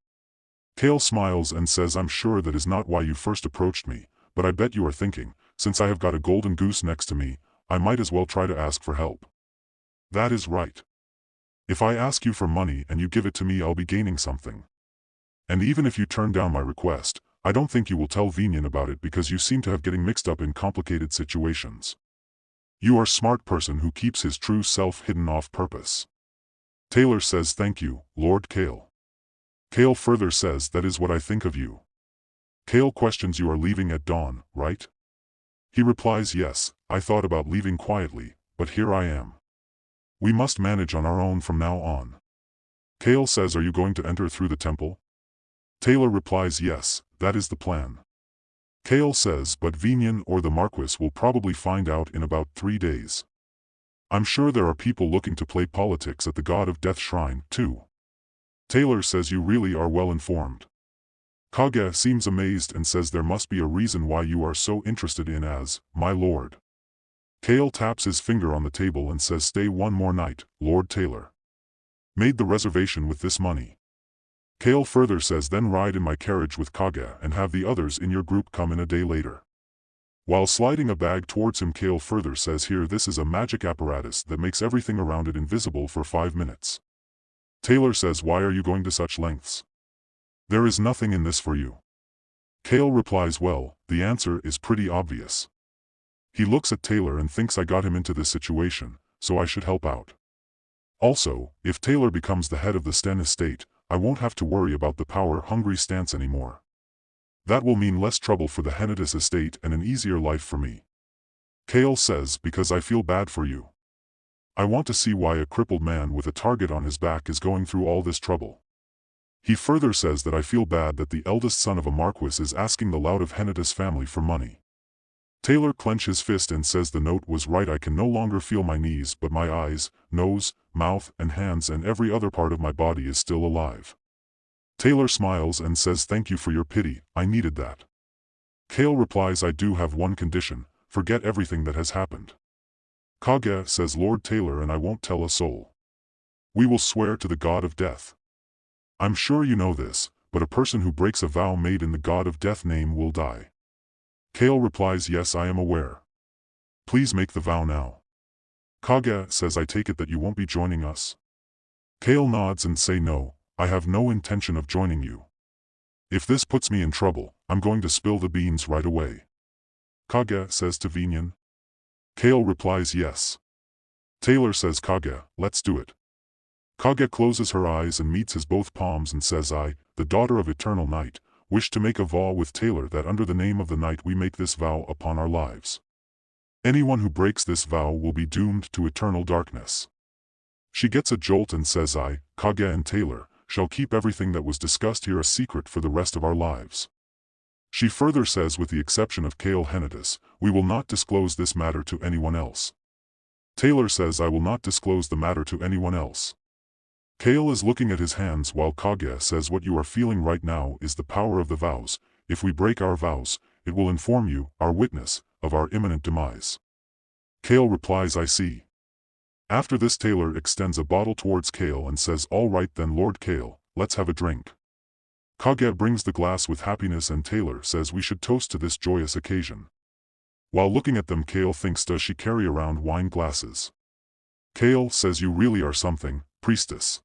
Cale smiles and says, I'm sure that is not why you first approached me, but I bet you are thinking, since I have got a golden goose next to me, I might as well try to ask for help. That is right. If I ask you for money and you give it to me, I'll be gaining something. And even if you turn down my request, I don't think you will tell Vinian about it, because you seem to have getting mixed up in complicated situations. You are a smart person who keeps his true self hidden off purpose. Taylor says, thank you, Lord Cale. Cale further says, that is what I think of you. Cale questions, you are leaving at dawn, right? He replies, yes, I thought about leaving quietly, but here I am. We must manage on our own from now on. Cale says, are you going to enter through the temple? Taylor replies, yes, that is the plan. Cale says, but Vinian or the Marquis will probably find out in about 3 days. I'm sure there are people looking to play politics at the God of Death Shrine, too. Taylor says, you really are well informed. Kage seems amazed and says, there must be a reason why you are so interested in as, my lord. Cale taps his finger on the table and says, stay one more night, Lord Taylor. Made the reservation with this money. Cale further says, then ride in my carriage with Kage and have the others in your group come in a day later. While sliding a bag towards him, Cale further says, here, this is a magic apparatus that makes everything around it invisible for 5 minutes. Taylor says, why are you going to such lengths? There is nothing in this for you. Cale replies, well, the answer is pretty obvious. He looks at Taylor and thinks, I got him into this situation, so I should help out. Also, if Taylor becomes the head of the Sten estate, I won't have to worry about the power-hungry stance anymore. That will mean less trouble for the Henituse estate and an easier life for me. Cale says, because I feel bad for you. I want to see why a crippled man with a target on his back is going through all this trouble. He further says that I feel bad that the eldest son of a marquis is asking the Lout of Henituse family for money. Taylor clenches his fist and says the note was right. I can no longer feel my knees, but my eyes, nose, mouth and hands and every other part of my body is still alive. Taylor smiles and says thank you for your pity, I needed that. Cale replies I do have one condition, forget everything that has happened. Kage says Lord Taylor and I won't tell a soul. We will swear to the god of death. I'm sure you know this, but a person who breaks a vow made in the god of death name will die. Cale replies yes I am aware. Please make the vow now. Kage says I take it that you won't be joining us. Cale nods and say no, I have no intention of joining you. If this puts me in trouble, I'm going to spill the beans right away. Kage says to Vinyan. Cale replies yes. Taylor says Kage, let's do it. Kage closes her eyes and meets his both palms and says I, the daughter of eternal night, wish to make a vow with Taylor that under the name of the night we make this vow upon our lives. Anyone who breaks this vow will be doomed to eternal darkness. She gets a jolt and says I, Kage and Taylor, shall keep everything that was discussed here a secret for the rest of our lives. She further says with the exception of Cale Henituse, we will not disclose this matter to anyone else. Taylor says I will not disclose the matter to anyone else. Cale is looking at his hands while Kage says what you are feeling right now is the power of the vows. If we break our vows, it will inform you, our witness, of our imminent demise. Cale replies I see. After this Taylor extends a bottle towards Cale and says all right then Lord Cale, let's have a drink. Kage brings the glass with happiness and Taylor says we should toast to this joyous occasion. While looking at them Cale thinks does she carry around wine glasses? Cale says you really are something, priestess.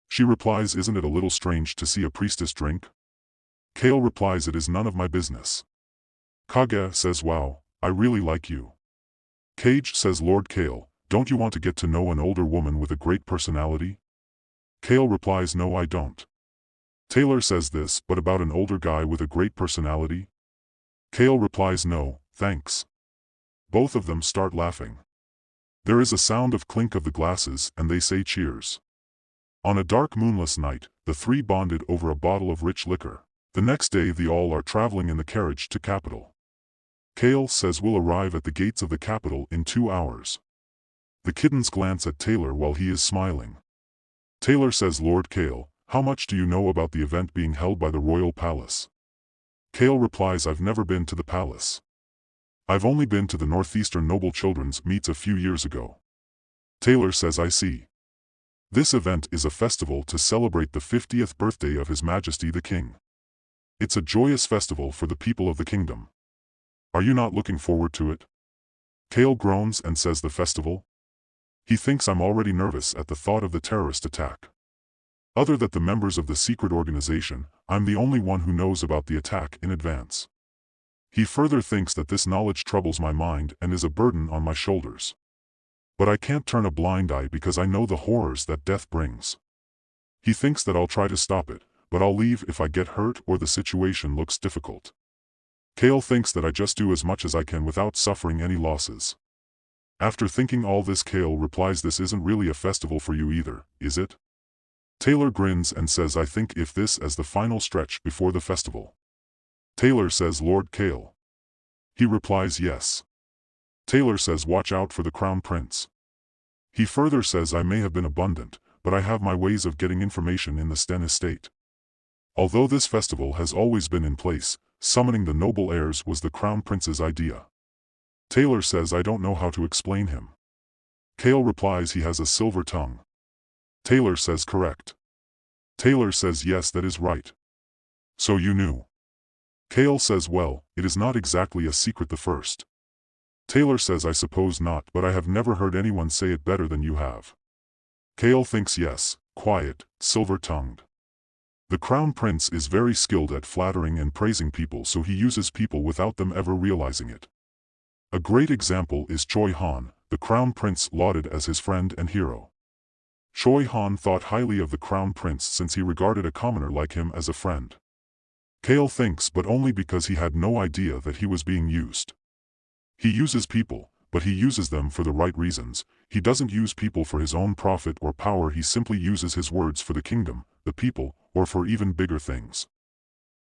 She replies isn't it a little strange to see a priestess drink? Cale replies it is none of my business. Kage says wow, I really like you. Cage says Lord Cale, don't you want to get to know an older woman with a great personality? Cale replies no I don't. Taylor says this but about an older guy with a great personality? Cale replies no, thanks. Both of them start laughing. There is a sound of clink of the glasses and they say cheers. On a dark moonless night, the three bonded over a bottle of rich liquor. The next day they all are traveling in the carriage to capital. Cale says we'll arrive at the gates of the capital in 2 hours. The kittens glance at Taylor while he is smiling. Taylor says Lord Cale, how much do you know about the event being held by the royal palace? Cale replies I've never been to the palace. I've only been to the Northeastern Noble Children's meets a few years ago. Taylor says I see. This event is a festival to celebrate the 50th birthday of His Majesty the King. It's a joyous festival for the people of the kingdom. Are you not looking forward to it? Cale groans and says the festival? He thinks I'm already nervous at the thought of the terrorist attack. Other than the members of the secret organization, I'm the only one who knows about the attack in advance. He further thinks that this knowledge troubles my mind and is a burden on my shoulders. But I can't turn a blind eye because I know the horrors that death brings. He thinks that I'll try to stop it, but I'll leave if I get hurt or the situation looks difficult. Cale thinks that I just do as much as I can without suffering any losses. After thinking all this Cale replies this isn't really a festival for you either, is it? Taylor grins and says I think if this as the final stretch before the festival. Taylor says Lord Cale. He replies yes. Taylor says watch out for the crown prince. He further says I may have been abundant, but I have my ways of getting information in the Sten estate. Although this festival has always been in place, summoning the noble heirs was the crown prince's idea. Taylor says I don't know how to explain him. Cale replies he has a silver tongue. Taylor says correct. Taylor says yes that is right. So you knew. Cale says well, it is not exactly a secret the first. Taylor says I suppose not but I have never heard anyone say it better than you have. Cale thinks yes, quiet, silver-tongued. The crown prince is very skilled at flattering and praising people so he uses people without them ever realizing it. A great example is Choi Han, the crown prince lauded as his friend and hero. Choi Han thought highly of the crown prince since he regarded a commoner like him as a friend. Cale thinks, but only because he had no idea that he was being used. He uses people, but he uses them for the right reasons. He doesn't use people for his own profit or power, he simply uses his words for the kingdom, the people, or for even bigger things.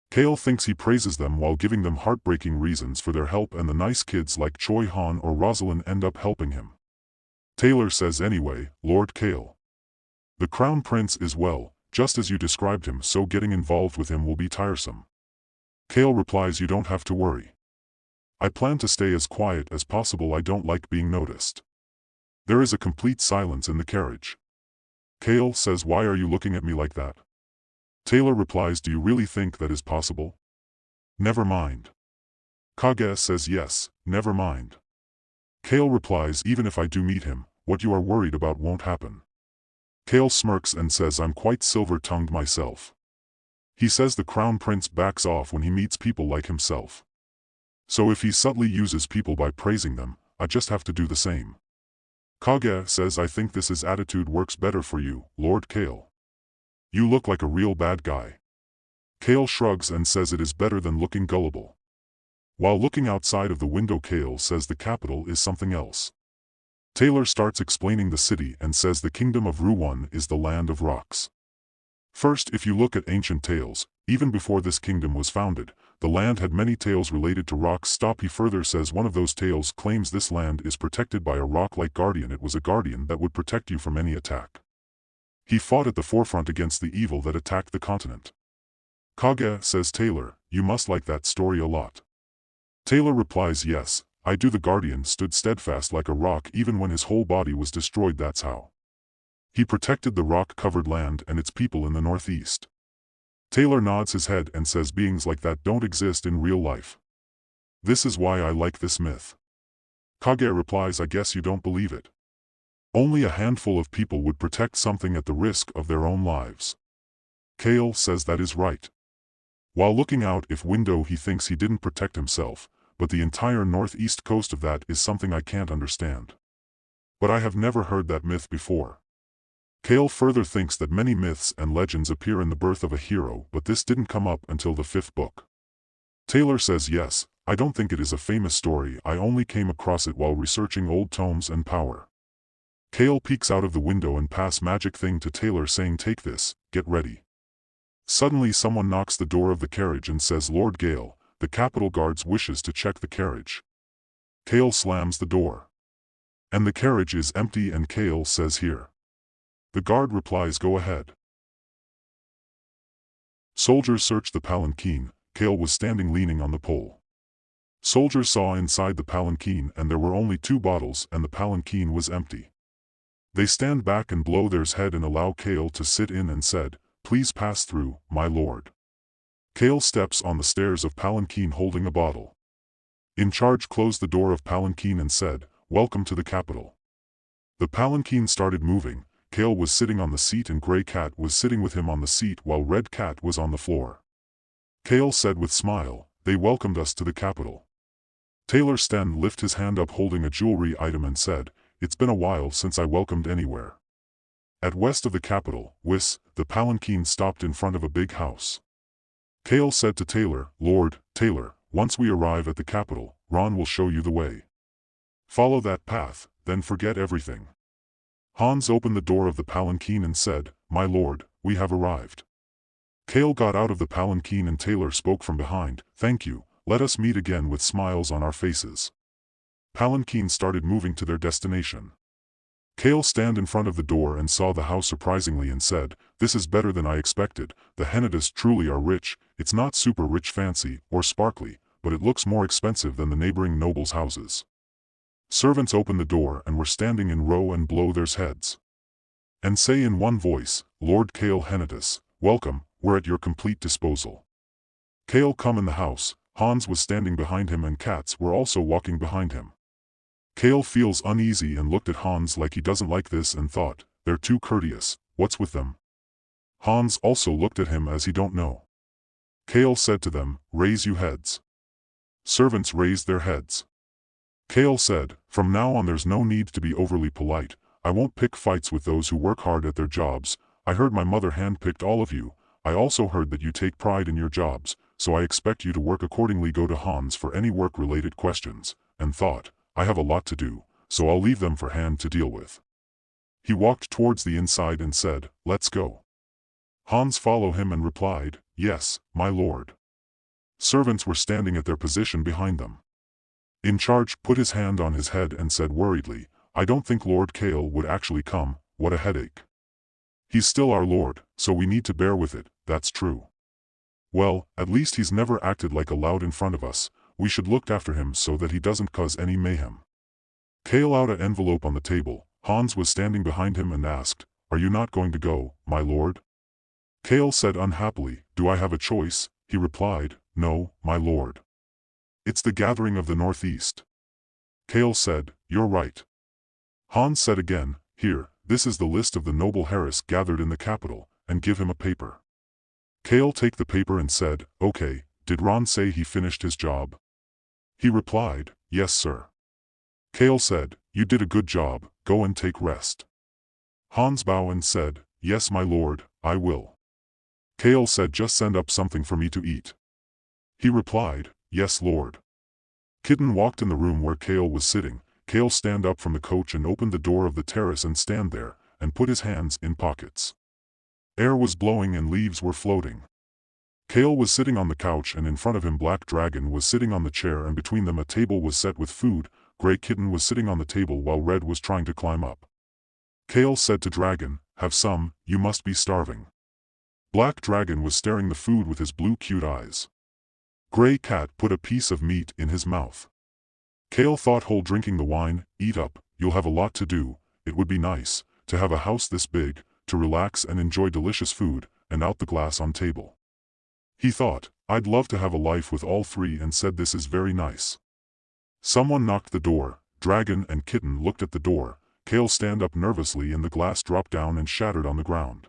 Cale thinks he praises them while giving them heartbreaking reasons for their help, and the nice kids like Choi Han or Rosalind end up helping him. Taylor says, anyway, Lord Cale. The crown prince is well, just as you described him, so getting involved with him will be tiresome. Cale replies, you don't have to worry. I plan to stay as quiet as possible, I don't like being noticed. There is a complete silence in the carriage. Cale says, why are you looking at me like that? Taylor replies, do you really think that is possible? Never mind. Kage says, yes, never mind. Cale replies, even if I do meet him, what you are worried about won't happen. Cale smirks and says, I'm quite silver-tongued myself. He says the crown prince backs off when he meets people like himself. So if he subtly uses people by praising them, I just have to do the same. Kage says, I think this attitude works better for you, Lord Cale. You look like a real bad guy. Cale shrugs and says it is better than looking gullible. While looking outside of the window, Cale says the capital is something else. Taylor starts explaining the city and says the kingdom of Ruan is the land of rocks. First, if you look at ancient tales, even before this kingdom was founded, the land had many tales related to rocks. He further says one of those tales claims this land is protected by a rock-like guardian. It was a guardian that would protect you from any attack. He fought at the forefront against the evil that attacked the continent. Kage says, Taylor, you must like that story a lot. Taylor replies, yes, I do. The guardian stood steadfast like a rock even when his whole body was destroyed. That's how he protected the rock-covered land and its people in the northeast. Taylor nods his head and says beings like that don't exist in real life. This is why I like this myth. Kage replies, I guess you don't believe it. Only a handful of people would protect something at the risk of their own lives. Cale says that is right. While looking out of window, he thinks he didn't protect himself, but the entire northeast coast of that is something I can't understand. But I have never heard that myth before. Cale further thinks that many myths and legends appear in the birth of a hero, but this didn't come up until the 5th book. Taylor says, yes, I don't think it is a famous story, I only came across it while researching old tomes and power. Cale peeks out of the window and pass magic thing to Taylor saying, take this, get ready. Suddenly someone knocks the door of the carriage and says, Lord Cale, the capital guards wishes to check the carriage. Cale slams the door. And the carriage is empty, and Cale says, here. The guard replies, go ahead. Soldiers search the palanquin. Cale was standing leaning on the pole. Soldiers saw inside the palanquin and there were only 2 bottles and the palanquin was empty. They stand back and blow theirs head and allow Cale to sit in and said, please pass through, my lord. Cale steps on the stairs of palanquin holding a bottle. In charge closed the door of palanquin and said, welcome to the capital. The palanquin started moving. Cale was sitting on the seat and Grey Cat was sitting with him on the seat while Red Cat was on the floor. Cale said with smile, they welcomed us to the capital. Taylor Sten lifted his hand up holding a jewelry item and said, it's been a while since I welcomed anywhere. At west of the capital, the palanquin stopped in front of a big house. Cale said to Taylor, Lord Taylor, once we arrive at the capital, Ron will show you the way. Follow that path, then forget everything. Hans opened the door of the palanquin and said, my lord, we have arrived. Cale got out of the palanquin and Taylor spoke from behind, thank you, let us meet again, with smiles on our faces. Palanquin started moving to their destination. Cale stand in front of the door and saw the house surprisingly and said, this is better than I expected, the Henituse truly are rich, it's not super rich fancy or sparkly, but it looks more expensive than the neighboring nobles' houses. Servants opened the door and were standing in row and blow their heads. And say in one voice, Lord Cale Henituse, welcome, we're at your complete disposal. Cale come in the house, Hans was standing behind him and cats were also walking behind him. Cale feels uneasy and looked at Hans like he doesn't like this and thought, they're too courteous, what's with them? Hans also looked at him as he don't know. Cale said to them, raise you heads. Servants raised their heads. Cale said, from now on there's no need to be overly polite, I won't pick fights with those who work hard at their jobs. I heard my mother handpicked all of you. I also heard that you take pride in your jobs, so I expect you to work accordingly. Go to Hans for any work-related questions, and thought, I have a lot to do, so I'll leave them for Han to deal with. He walked towards the inside and said, let's go. Hans followed him and replied, yes, my lord. Servants were standing at their position behind them. In charge put his hand on his head and said worriedly, I don't think Lord Cale would actually come. What a headache. He's still our lord, so we need to bear with it, that's true. Well, at least he's never acted like a Lout in front of us. We should look after him so that he doesn't cause any mayhem. Cale out an envelope on the table. Hans was standing behind him and asked, are you not going to go, my lord? Cale said unhappily, do I have a choice? He replied, no, my lord. It's the gathering of the Northeast. Cale said, you're right. Hans said again, here, this is the list of the noble Harris gathered in the capital, and give him a paper. Cale take the paper and said, okay, did Ron say he finished his job? He replied, yes sir. Cale said, you did a good job, go and take rest. Hans bowed and said, yes my lord, I will. Cale said just send up something for me to eat. He replied, yes lord. Kitten walked in the room where Cale was sitting. Cale stand up from the coach and opened the door of the terrace and stand there, and put his hands in pockets. Air was blowing and leaves were floating. Cale was sitting on the couch and in front of him Black Dragon was sitting on the chair and between them a table was set with food. Grey Kitten was sitting on the table while Red was trying to climb up. Cale said to Dragon, have some, you must be starving. Black Dragon was staring the food with his blue cute eyes. Grey Cat put a piece of meat in his mouth. Cale thought whole drinking the wine, eat up, you'll have a lot to do, it would be nice, to have a house this big, to relax and enjoy delicious food, and out the glass on table. He thought, I'd love to have a life with all three and said this is very nice. Someone knocked the door. Dragon and Kitten looked at the door. Cale stand up nervously and the glass dropped down and shattered on the ground.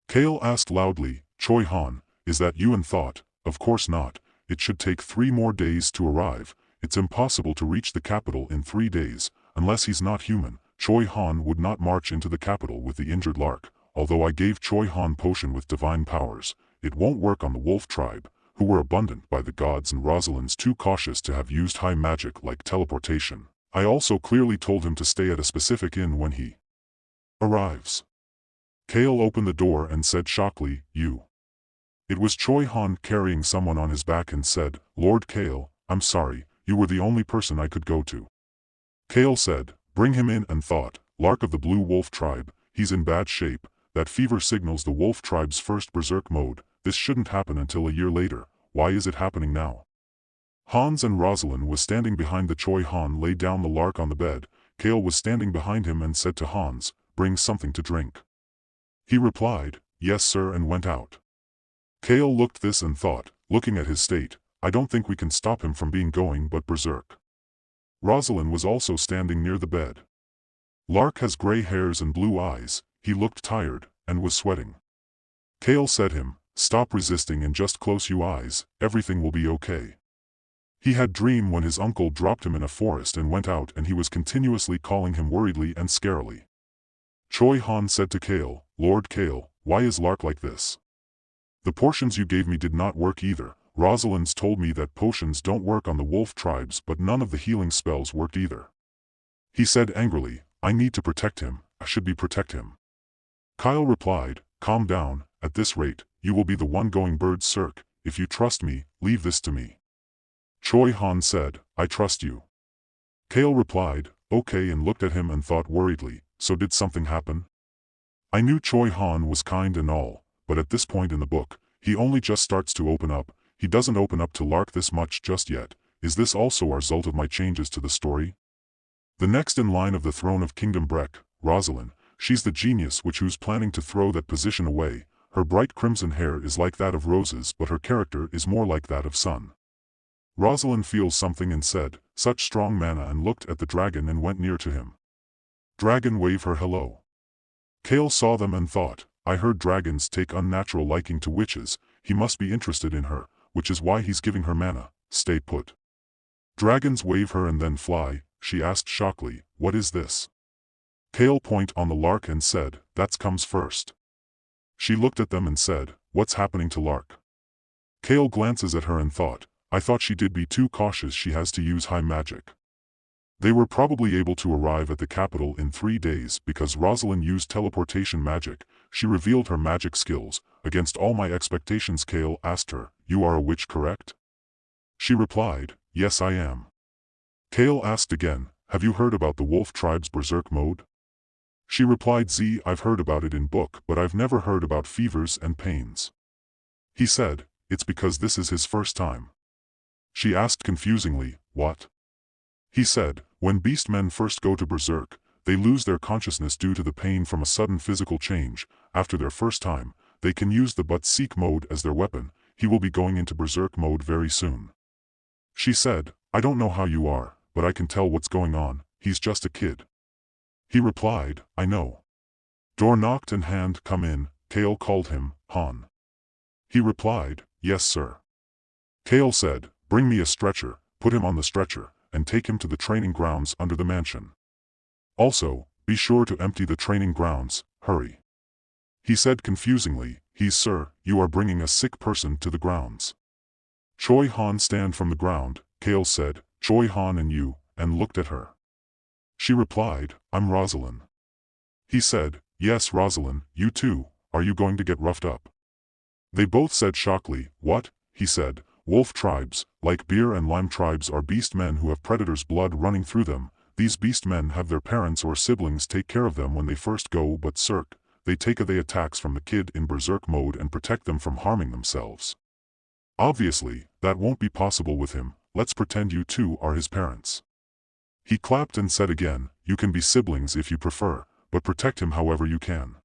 Cale asked loudly, Choi Han, is that you? And thought, of course not, it should take 3 more days to arrive, it's impossible to reach the capital in 3 days, unless he's not human. Choi Han would not march into the capital with the injured Lark, although I gave Choi Han potion with divine powers, it won't work on the wolf tribe, who were abundant by the gods and Rosalind's too cautious to have used high magic like teleportation. I also clearly told him to stay at a specific inn when he arrives. Cale opened the door and said shockingly, you. It was Choi Han carrying someone on his back and said, Lord Cale, I'm sorry, you were the only person I could go to. Cale said, bring him in, and thought, Lark of the Blue Wolf tribe, he's in bad shape, that fever signals the wolf tribe's first berserk mode, this shouldn't happen until a year later, why is it happening now? Hans and Rosalind was standing behind the Choi Han laid down the Lark on the bed. Cale was standing behind him and said to Hans, bring something to drink. He replied, yes sir, and went out. Cale looked this and thought, looking at his state, I don't think we can stop him from being going but berserk. Rosalind was also standing near the bed. Lark has gray hairs and blue eyes, he looked tired, and was sweating. Cale said him, stop resisting and just close your eyes, everything will be okay. He had dream when his uncle dropped him in a forest and went out and he was continuously calling him worriedly and scarily. Choi Han said to Cale, Lord Cale, why is Lark like this? The portions you gave me did not work either. Rosalind's told me that potions don't work on the wolf tribes but none of the healing spells worked either. He said angrily, I need to protect him, I should be protect him. Kyle replied, calm down, at this rate, you will be the one going berserk, if you trust me, leave this to me. Choi Han said, I trust you. Cale replied, okay, and looked at him and thought worriedly, so did something happen? I knew Choi Han was kind and all, but at this point in the book, he only just starts to open up, he doesn't open up to Lark this much just yet. Is this also a result of my changes to the story? The next in line of the throne of Kingdom Breck, Rosalind, she's the genius who's planning to throw that position away. Her bright crimson hair is like that of roses but her character is more like that of sun. Rosalind feels something and said, such strong mana, and looked at the dragon and went near to him. Dragon waved her hello. Cale saw them and thought, I heard dragons take unnatural liking to witches, he must be interested in her, which is why he's giving her mana, stay put. Dragons wave her and then fly, she asked shockingly, what is this? Cale pointed on the Lark and said, that comes first. She looked at them and said, what's happening to Lark? Cale glances at her and thought, I thought she did be too cautious, she has to use high magic. They were probably able to arrive at the capital in 3 days because Rosalind used teleportation magic. She revealed her magic skills. Against all my expectations, Cale asked her, you are a witch, correct? She replied, yes I am. Cale asked again, have you heard about the wolf tribe's berserk mode? She replied, I've heard about it in book, but I've never heard about fevers and pains. He said, it's because this is his first time. She asked confusingly, what? He said, when beastmen first go to berserk, they lose their consciousness due to the pain from a sudden physical change. After their first time, they can use the but-seek mode as their weapon. He will be going into berserk mode very soon. She said, I don't know how you are, but I can tell what's going on, he's just a kid. He replied, I know. Door knocked and hand come in. Cale called him, Han. He replied, yes sir. Cale said, bring me a stretcher, put him on the stretcher, and take him to the training grounds under the mansion. Also, be sure to empty the training grounds, hurry. He said confusingly, sir, you are bringing a sick person to the grounds. Choi Han stand from the ground, Cale said, Choi Han and you, and looked at her. She replied, I'm Rosalind. He said, yes Rosalind, you too, are you going to get roughed up? They both said shockingly, what? He said, wolf tribes, like bear and lime tribes, are beast men who have predators' blood running through them. These beast men have their parents or siblings take care of them when they first go berserk. They take away attacks from the kid in berserk mode and protect them from harming themselves. Obviously, that won't be possible with him. Let's pretend you two are his parents. He clapped and said again, you can be siblings if you prefer, but protect him however you can.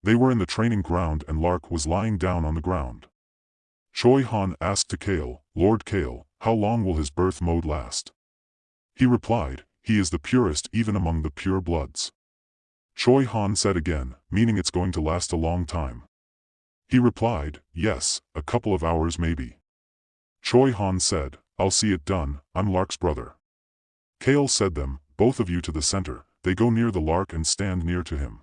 They were in the training ground and Lark was lying down on the ground. Choi Han asked to Cale, Lord Cale, how long will his birth mode last? He replied, he is the purest even among the pure bloods. Choi Han said again, meaning it's going to last a long time. He replied, yes, a couple of hours maybe. Choi Han said, I'll see it done, I'm Lark's brother. Cale said them, both of you to the center. They go near the Lark and stand near to him.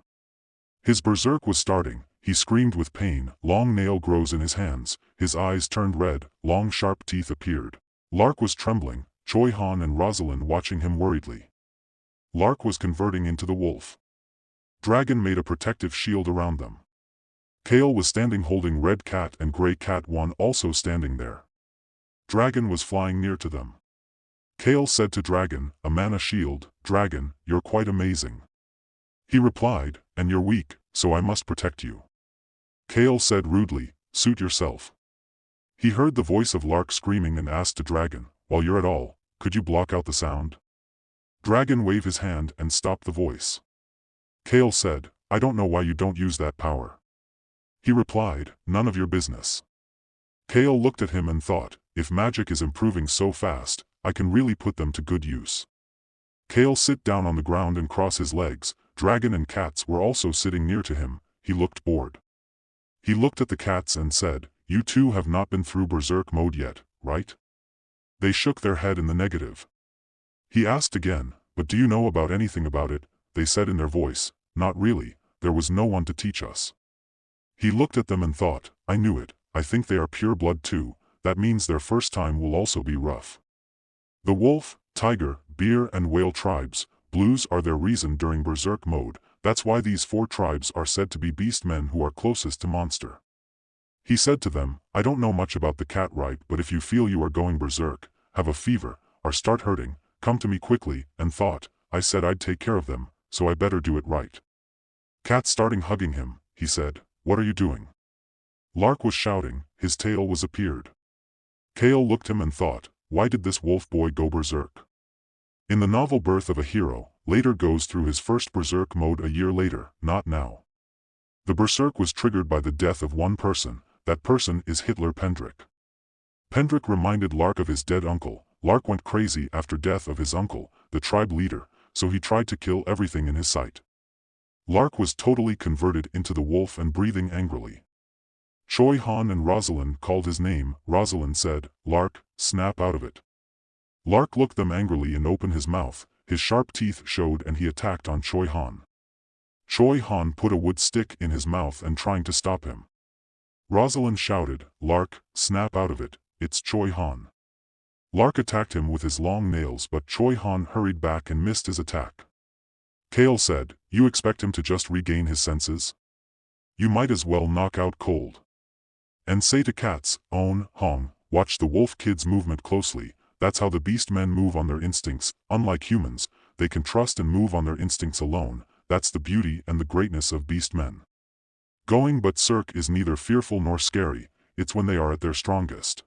His berserk was starting, he screamed with pain, long nail grows in his hands, his eyes turned red, long sharp teeth appeared. Lark was trembling, Choi Han and Rosalind watching him worriedly. Lark was converting into the wolf. Dragon made a protective shield around them. Cale was standing holding Red Cat and Gray Cat, one also standing there. Dragon was flying near to them. Cale said to Dragon, a mana shield, Dragon, you're quite amazing. He replied, and you're weak, so I must protect you. Cale said rudely, suit yourself. He heard the voice of Lark screaming and asked to Dragon, while you're at all, could you block out the sound? Dragon waved his hand and stopped the voice. Cale said, I don't know why you don't use that power. He replied, none of your business. Cale looked at him and thought, if magic is improving so fast, I can really put them to good use. Cale sit down on the ground and cross his legs. Dragon and cats were also sitting near to him. He looked bored. He looked at the cats and said, you two have not been through berserk mode yet, right? They shook their head in the negative. He asked again, but do you know about anything about it? They said in their voice, not really, there was no one to teach us. He looked at them and thought, I knew it, I think they are pure blood too, that means their first time will also be rough. The wolf, tiger, bear and whale tribes, blues are their reason during berserk mode. That's why these 4 tribes are said to be beastmen who are closest to monster. He said to them, I don't know much about the cat right, but if you feel you are going berserk, have a fever, or start hurting, come to me quickly, and thought, I said I'd take care of them, so I better do it right. Cat starting hugging him, he said, what are you doing? Lark was shouting, his tail was appeared. Cale looked him and thought, why did this wolf boy go berserk? In the novel Birth of a Hero, later goes through his first berserk mode a year later, not now. The berserk was triggered by the death of one person, that person is Hitler Pendrick. Pendrick reminded Lark of his dead uncle. Lark went crazy after death of his uncle, the tribe leader, so he tried to kill everything in his sight. Lark was totally converted into the wolf and breathing angrily. Choi Han and Rosalind called his name. Rosalind said, Lark, snap out of it. Lark looked them angrily and opened his mouth. his sharp teeth showed and he attacked on Choi Han. Choi Han put a wood stick in his mouth and trying to stop him. Rosalind shouted, "Lark, snap out of it, it's Choi Han." Lark attacked him with his long nails but Choi Han hurried back and missed his attack. Cale said, "You expect him to just regain his senses? You might as well knock out cold. And say to cats, own, hong, watch the wolf kid's movement closely, that's how the beast men move on their instincts, unlike humans, they can trust and move on their instincts alone, that's the beauty and the greatness of beast men. Going but Cirque is neither fearful nor scary, it's when they are at their strongest.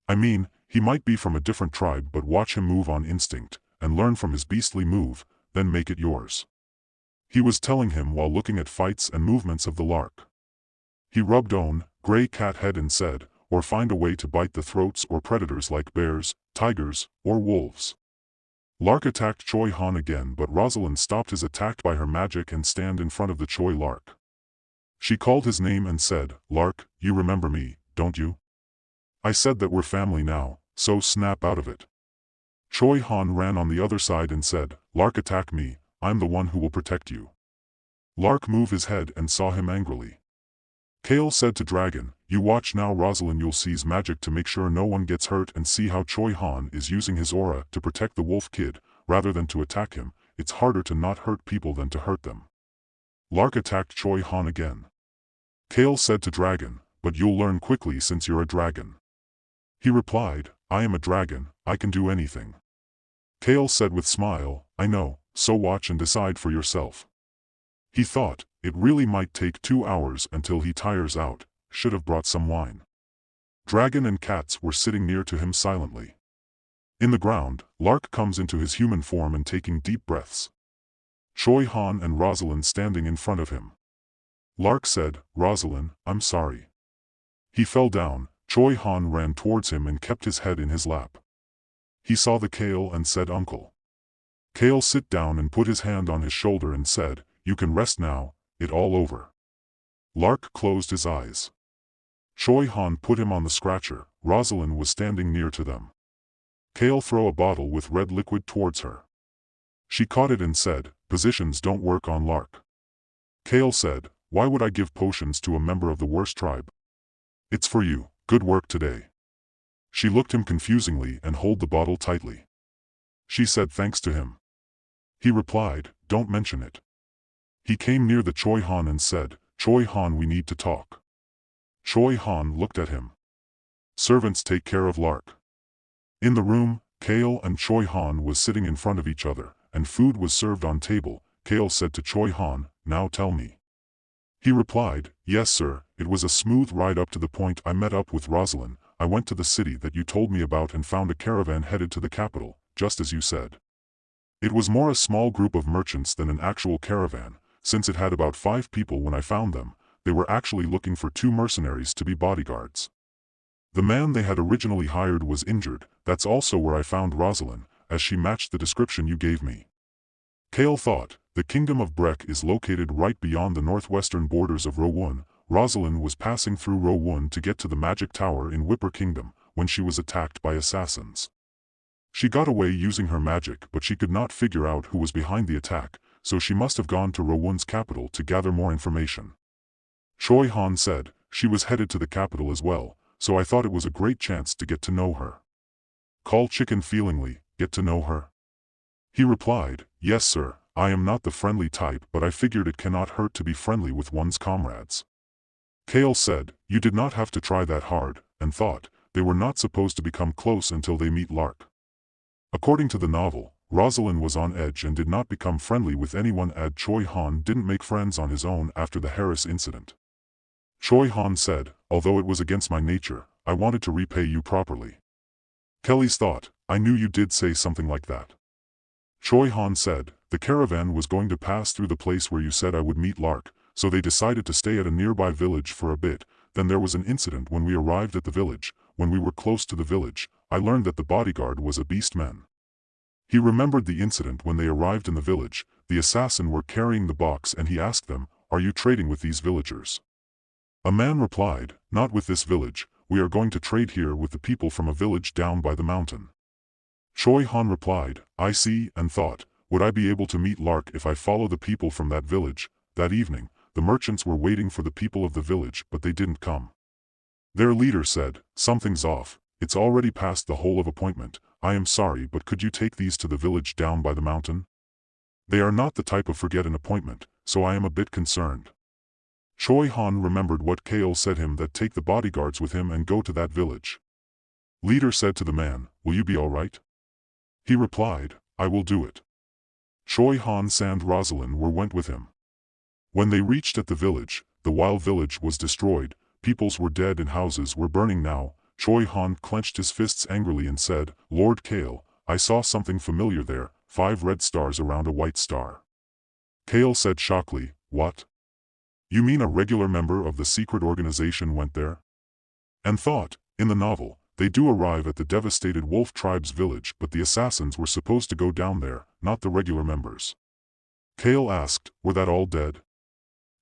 I mean, he might be from a different tribe but watch him move on instinct, and learn from his beastly move, then make it yours." He was telling him while looking at fights and movements of the lark. He rubbed own, gray cat head and said, "Or find a way to bite the throats or predators like bears, tigers, or wolves." Lark attacked Choi Han again but Rosalind stopped his attack by her magic and stand in front of the Choi Lark. She called his name and said, "Lark, you remember me, don't you? I said that we're family now, so snap out of it." Choi Han ran on the other side and said, "Lark attack me, I'm the one who will protect you." Lark moved his head and saw him angrily. Cale said to Dragon, "You watch now Rosalind, you'll seize magic to make sure no one gets hurt and see how Choi Han is using his aura to protect the wolf kid, rather than to attack him, it's harder to not hurt people than to hurt them." Lark attacked Choi Han again. Cale said to Dragon, "But you'll learn quickly since you're a dragon." He replied, "I am a dragon, I can do anything." Cale said with smile, "I know, so watch and decide for yourself." He thought, it really might take 2 hours until he tires out, should have brought some wine. Dragon and cats were sitting near to him silently. In the ground, Lark comes into his human form and taking deep breaths. Choi Han and Rosalind standing in front of him. Lark said, "Rosalind, I'm sorry." He fell down. Choi Han ran towards him and kept his head in his lap. He saw the Cale and said, "Uncle." Cale sit down and put his hand on his shoulder and said, "You can rest now, it all over." Lark closed his eyes. Choi Han put him on the scratcher. Rosalind was standing near to them. Cale threw a bottle with red liquid towards her. She caught it and said, "Positions don't work on Lark." Cale said, "Why would I give potions to a member of the worst tribe? It's for you, good work today." She looked him confusingly and held the bottle tightly. She said thanks to him. He replied, "Don't mention it." He came near the Choi Han and said, "Choi Han, we need to talk." Choi Han looked at him. "Servants take care of Lark." In the room, Cale and Choi Han was sitting in front of each other, and food was served on table. Cale said to Choi Han, "Now tell me." He replied, "Yes sir, it was a smooth ride up to the point I met up with Rosalind. I went to the city that you told me about and found a caravan headed to the capital, just as you said. It was more a small group of merchants than an actual caravan, since it had about 5 people when I found them. They were actually looking for 2 mercenaries to be bodyguards. The man they had originally hired was injured, that's also where I found Rosalind, as she matched the description you gave me." Cale thought, the kingdom of Brek is located right beyond the northwestern borders of Rowon. Rosalind was passing through Rowon to get to the magic tower in Whipper Kingdom, when she was attacked by assassins. She got away using her magic but she could not figure out who was behind the attack, so she must have gone to Rowon's capital to gather more information. Choi Han said, "She was headed to the capital as well, so I thought it was a great chance to get to know her." Call Chicken feelingly, "Get to know her?" He replied, "Yes sir, I am not the friendly type but I figured it cannot hurt to be friendly with one's comrades." Cale said, "You did not have to try that hard," and thought, they were not supposed to become close until they meet Lark. According to the novel, Rosalind was on edge and did not become friendly with anyone. Choi Han didn't make friends on his own after the Harris incident. Choi Han said, "Although it was against my nature, I wanted to repay you properly." Kelly's thought, "I knew you did say something like that." Choi Han said, "The caravan was going to pass through the place where you said I would meet Lark, so they decided to stay at a nearby village for a bit. Then there was an incident when we arrived at the village. When we were close to the village, I learned that the bodyguard was a beast man." He remembered the incident when they arrived in the village. The assassin were carrying the box and he asked them, "Are you trading with these villagers?" A man replied, "Not with this village, we are going to trade here with the people from a village down by the mountain." Choi Han replied, I see, and thought, would I be able to meet Lark if I follow the people from that village? That evening, the merchants were waiting for the people of the village, but they didn't come. Their leader said, something's off, it's already past the whole of appointment, I am sorry, but could you take these to the village down by the mountain? They are not the type of forget an appointment, so I am a bit concerned. Choi Han remembered what Cale said him that take the bodyguards with him and go to that village. Leader said to the man, will you be alright? He replied, I will do it. Choi Han and Rosalind went with him. When they reached at the village, the wild village was destroyed, peoples were dead and houses were burning now. Choi Han clenched his fists angrily and said, Lord Cale, I saw something familiar there, 5 red stars around a white star. Cale said shockingly, what? You mean a regular member of the secret organization went there? And thought, in the novel, they do arrive at the devastated wolf tribe's village, but the assassins were supposed to go down there, not the regular members. Cale asked, were that all dead?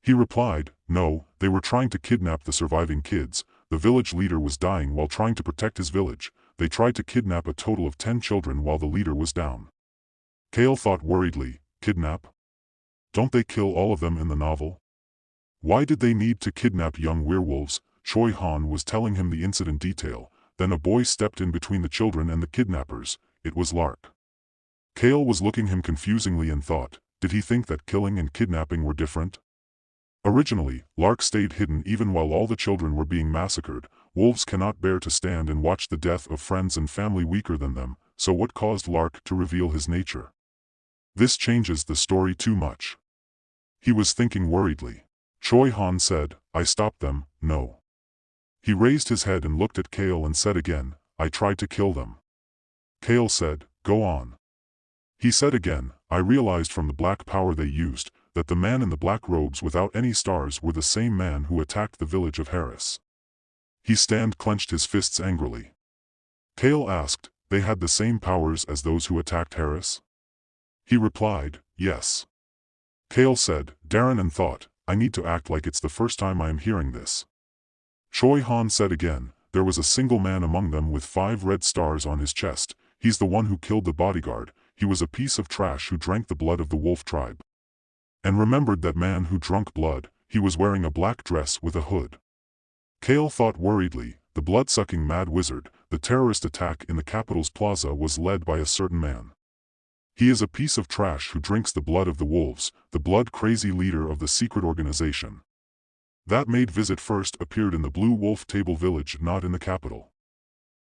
He replied, no, they were trying to kidnap the surviving kids. The village leader was dying while trying to protect his village. They tried to kidnap a total of 10 children while the leader was down. Cale thought worriedly, kidnap? Don't they kill all of them in the novel? Why did they need to kidnap young werewolves? Choi Han was telling him the incident detail. Then a boy stepped in between the children and the kidnappers. It was Lark. Cale was looking him confusingly and thought, did he think that killing and kidnapping were different? Originally, Lark stayed hidden even while all the children were being massacred. Wolves cannot bear to stand and watch the death of friends and family weaker than them, so what caused Lark to reveal his nature? This changes the story too much. He was thinking worriedly. Choi Han said, I stopped them, no. He raised his head and looked at Cale and said again, I tried to kill them. Cale said, go on. He said again, I realized from the black power they used, that the man in the black robes without any stars were the same man who attacked the village of Harris. He clenched his fists angrily. Cale asked, they had the same powers as those who attacked Harris? He replied, yes. Cale said, Darren, and thought, I need to act like it's the first time I am hearing this. Choi Han said again, there was a single man among them with 5 red stars on his chest. He's the one who killed the bodyguard. He was a piece of trash who drank the blood of the wolf tribe. And remembered that man who drank blood, he was wearing a black dress with a hood. Cale thought worriedly, the blood-sucking mad wizard, the terrorist attack in the capital's plaza was led by a certain man. He is a piece of trash who drinks the blood of the wolves, the blood-crazy leader of the secret organization. That maid visit first appeared in the Blue Wolf Table Village, not in the capital.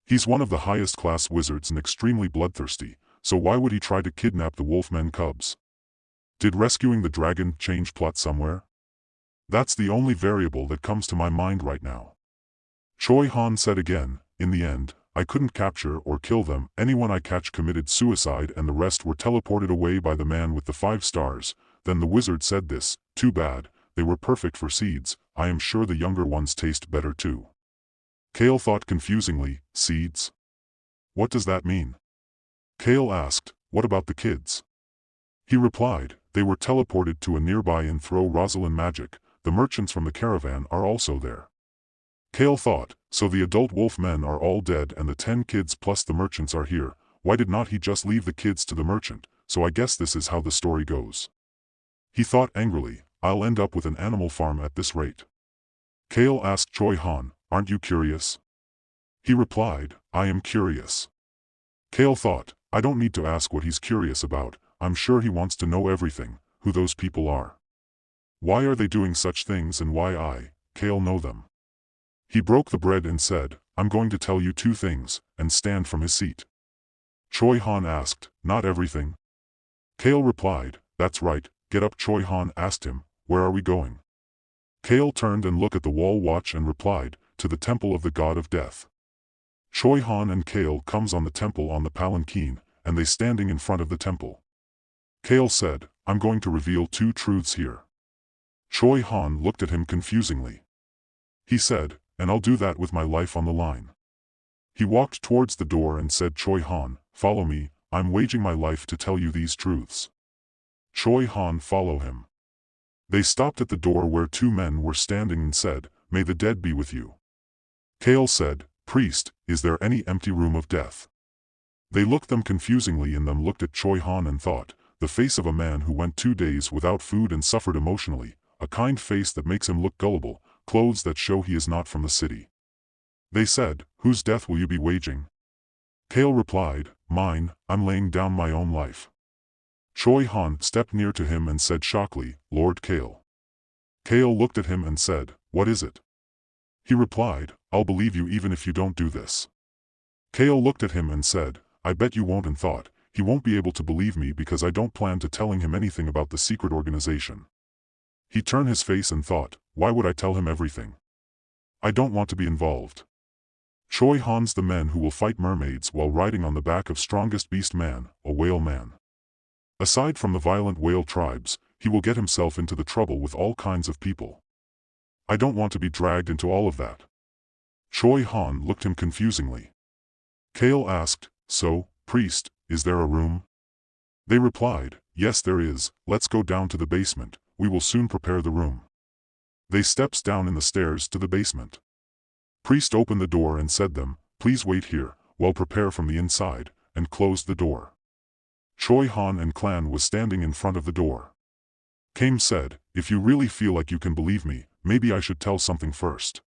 He's one of the highest-class wizards and extremely bloodthirsty, so why would he try to kidnap the wolfmen cubs? Did rescuing the dragon change plot somewhere? That's the only variable that comes to my mind right now. Choi Han said again, in the end, I couldn't capture or kill them. Anyone I catch committed suicide and the rest were teleported away by the man with the 5 stars. Then the wizard said this, too bad, they were perfect for seeds, I am sure the younger ones taste better too. Cale thought confusingly, seeds? What does that mean? Cale asked, what about the kids? He replied, they were teleported to a nearby and throw Rosalind magic, the merchants from the caravan are also there. Cale thought, so the adult wolf men are all dead and the 10 kids plus the merchants are here, why did not he just leave the kids to the merchant? So I guess this is how the story goes. He thought angrily, I'll end up with an animal farm at this rate. Cale asked Choi Han, aren't you curious? He replied, I am curious. Cale thought, I don't need to ask what he's curious about, I'm sure he wants to know everything, who those people are. Why are they doing such things and why I, Cale, know them? He broke the bread and said, I'm going to tell you 2 things, and stand from his seat. Choi Han asked, not everything? Cale replied, that's right, get up. Choi Han asked him, where are we going? Cale turned and looked at the wall watch and replied, to the temple of the god of death. Choi Han and Cale comes on the temple on the palanquin, and they standing in front of the temple. Cale said, I'm going to reveal 2 truths here. Choi Han looked at him confusingly. He said, and I'll do that with my life on the line. He walked towards the door and said, Choi Han, follow me, I'm waging my life to tell you these truths. Choi Han followed him. They stopped at the door where 2 men were standing and said, may the dead be with you. Cale said, priest, is there any empty room of death? They looked them confusingly and them looked at Choi Han and thought, the face of a man who went 2 days without food and suffered emotionally, a kind face that makes him look gullible, clothes that show he is not from the city. They said, whose death will you be waging? Cale replied, mine, I'm laying down my own life. Choi Han stepped near to him and said shockingly, Lord Cale. Cale looked at him and said, what is it? He replied, I'll believe you even if you don't do this. Cale looked at him and said, I bet you won't, and thought, he won't be able to believe me because I don't plan to telling him anything about the secret organization. He turned his face and thought, why would I tell him everything? I don't want to be involved. Choi Han's the men who will fight mermaids while riding on the back of strongest beast man, a whale man. Aside from the violent whale tribes, he will get himself into the trouble with all kinds of people. I don't want to be dragged into all of that. Choi Han looked him confusingly. Cale asked, so, priest, is there a room? They replied, yes there is, let's go down to the basement, we will soon prepare the room. They steps down in the stairs to the basement. Priest opened the door and said them, please wait here, while prepare from the inside, and closed the door. Choi Han and clan was standing in front of the door. Came said, if you really feel like you can believe me, maybe I should tell something first.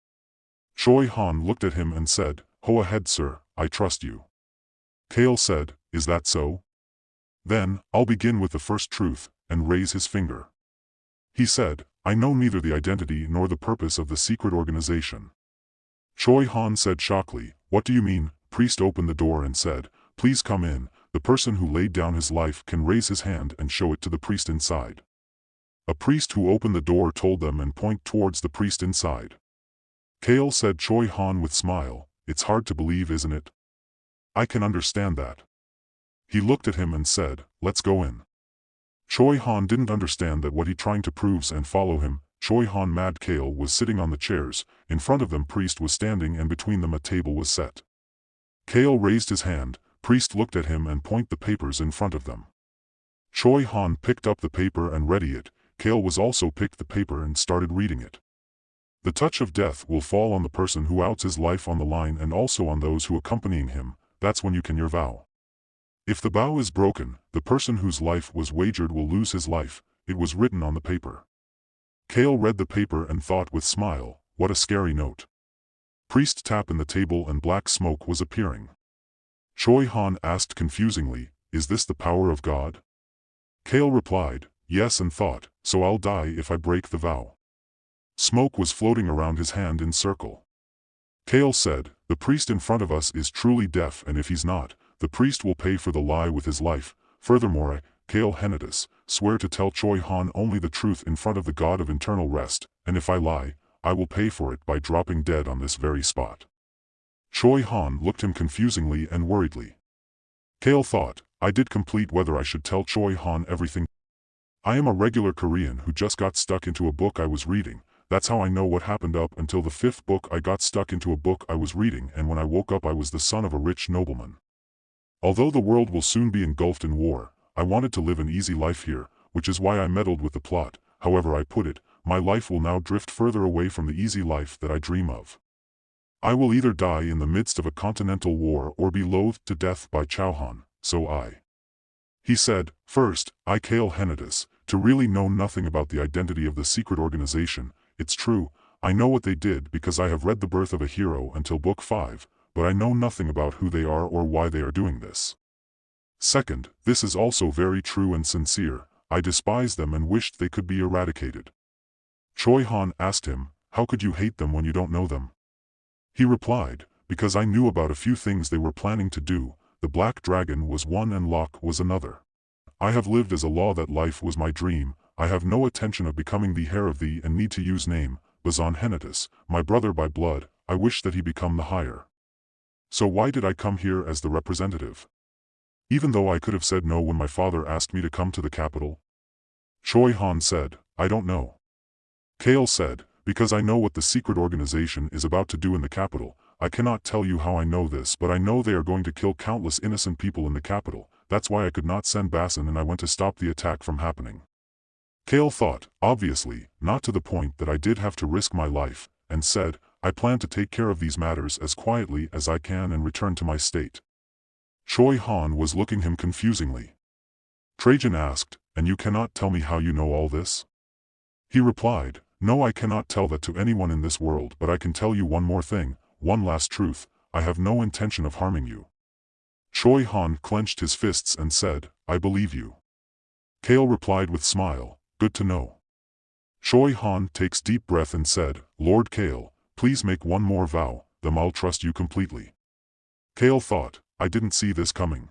Choi Han looked at him and said, go ahead sir, I trust you. Cale said, is that so? Then, I'll begin with the first truth, and raise his finger. He said, I know neither the identity nor the purpose of the secret organization. Choi Han said shockingly, what do you mean? Priest opened the door and said, please come in, the person who laid down his life can raise his hand and show it to the priest inside. A priest who opened the door told them and point towards the priest inside. Cale said Choi Han with smile, it's hard to believe isn't it? I can understand that. He looked at him and said, let's go in. Choi Han didn't understand that what he trying to proves and follow him. Choi Han mad Cale was sitting on the chairs, in front of them priest was standing and between them a table was set. Cale raised his hand, priest looked at him and point the papers in front of them. Choi Han picked up the paper and read it, Cale was also picked the paper and started reading it. The touch of death will fall on the person who outs his life on the line and also on those who accompanying him, that's when you can your vow. If the vow is broken, the person whose life was wagered will lose his life, it was written on the paper. Cale read the paper and thought with smile, what a scary note. Priest tapped in the table and black smoke was appearing. Choi Han asked confusingly, is this the power of God? Cale replied, yes, and thought, so I'll die if I break the vow. Smoke was floating around his hand in circle. Cale said, the priest in front of us is truly deaf and if he's not, the priest will pay for the lie with his life. Furthermore I, Cale Henituse, swear to tell Choi Han only the truth in front of the God of eternal rest, and if I lie, I will pay for it by dropping dead on this very spot. Choi Han looked him confusingly and worriedly. Cale thought, I did complete whether I should tell Choi Han everything. I am a regular Korean who just got stuck into a book I was reading. That's how I know what happened up until the 5th book. I got stuck into a book I was reading and when I woke up I was the son of a rich nobleman. Although the world will soon be engulfed in war, I wanted to live an easy life here, which is why I meddled with the plot. However I put it, my life will now drift further away from the easy life that I dream of. I will either die in the midst of a continental war or be loathed to death by Choi Han, so I. He said, first, I Cale Henituse, to really know nothing about the identity of the secret organization. It's true, I know what they did because I have read The Birth of a Hero until book 5, but I know nothing about who they are or why they are doing this. Second, this is also very true and sincere, I despise them and wished they could be eradicated. Choi Han asked him, how could you hate them when you don't know them? He replied, because I knew about a few things they were planning to do, the Black Dragon was one and Locke was another. I have lived as a law that life was my dream, I have no intention of becoming the heir of thee and need to use name, Bazan Henituse, my brother by blood, I wish that he become the higher. So why did I come here as the representative? Even though I could have said no when my father asked me to come to the capital? Choi Han said, I don't know. Cale said, because I know what the secret organization is about to do in the capital, I cannot tell you how I know this but I know they are going to kill countless innocent people in the capital, that's why I could not send Basin and I went to stop the attack from happening. Cale thought, obviously, not to the point that I did have to risk my life, and said, I plan to take care of these matters as quietly as I can and return to my state. Choi Han was looking him confusingly. Trajan asked, "And you cannot tell me how you know all this?" He replied, "No, I cannot tell that to anyone in this world, but I can tell you one more thing, one last truth, I have no intention of harming you." Choi Han clenched his fists and said, "I believe you." Cale replied with smile, "Good to know." Choi Han takes deep breath and said, "Lord Cale, please make one more vow, then I'll trust you completely." Cale thought, I didn't see this coming.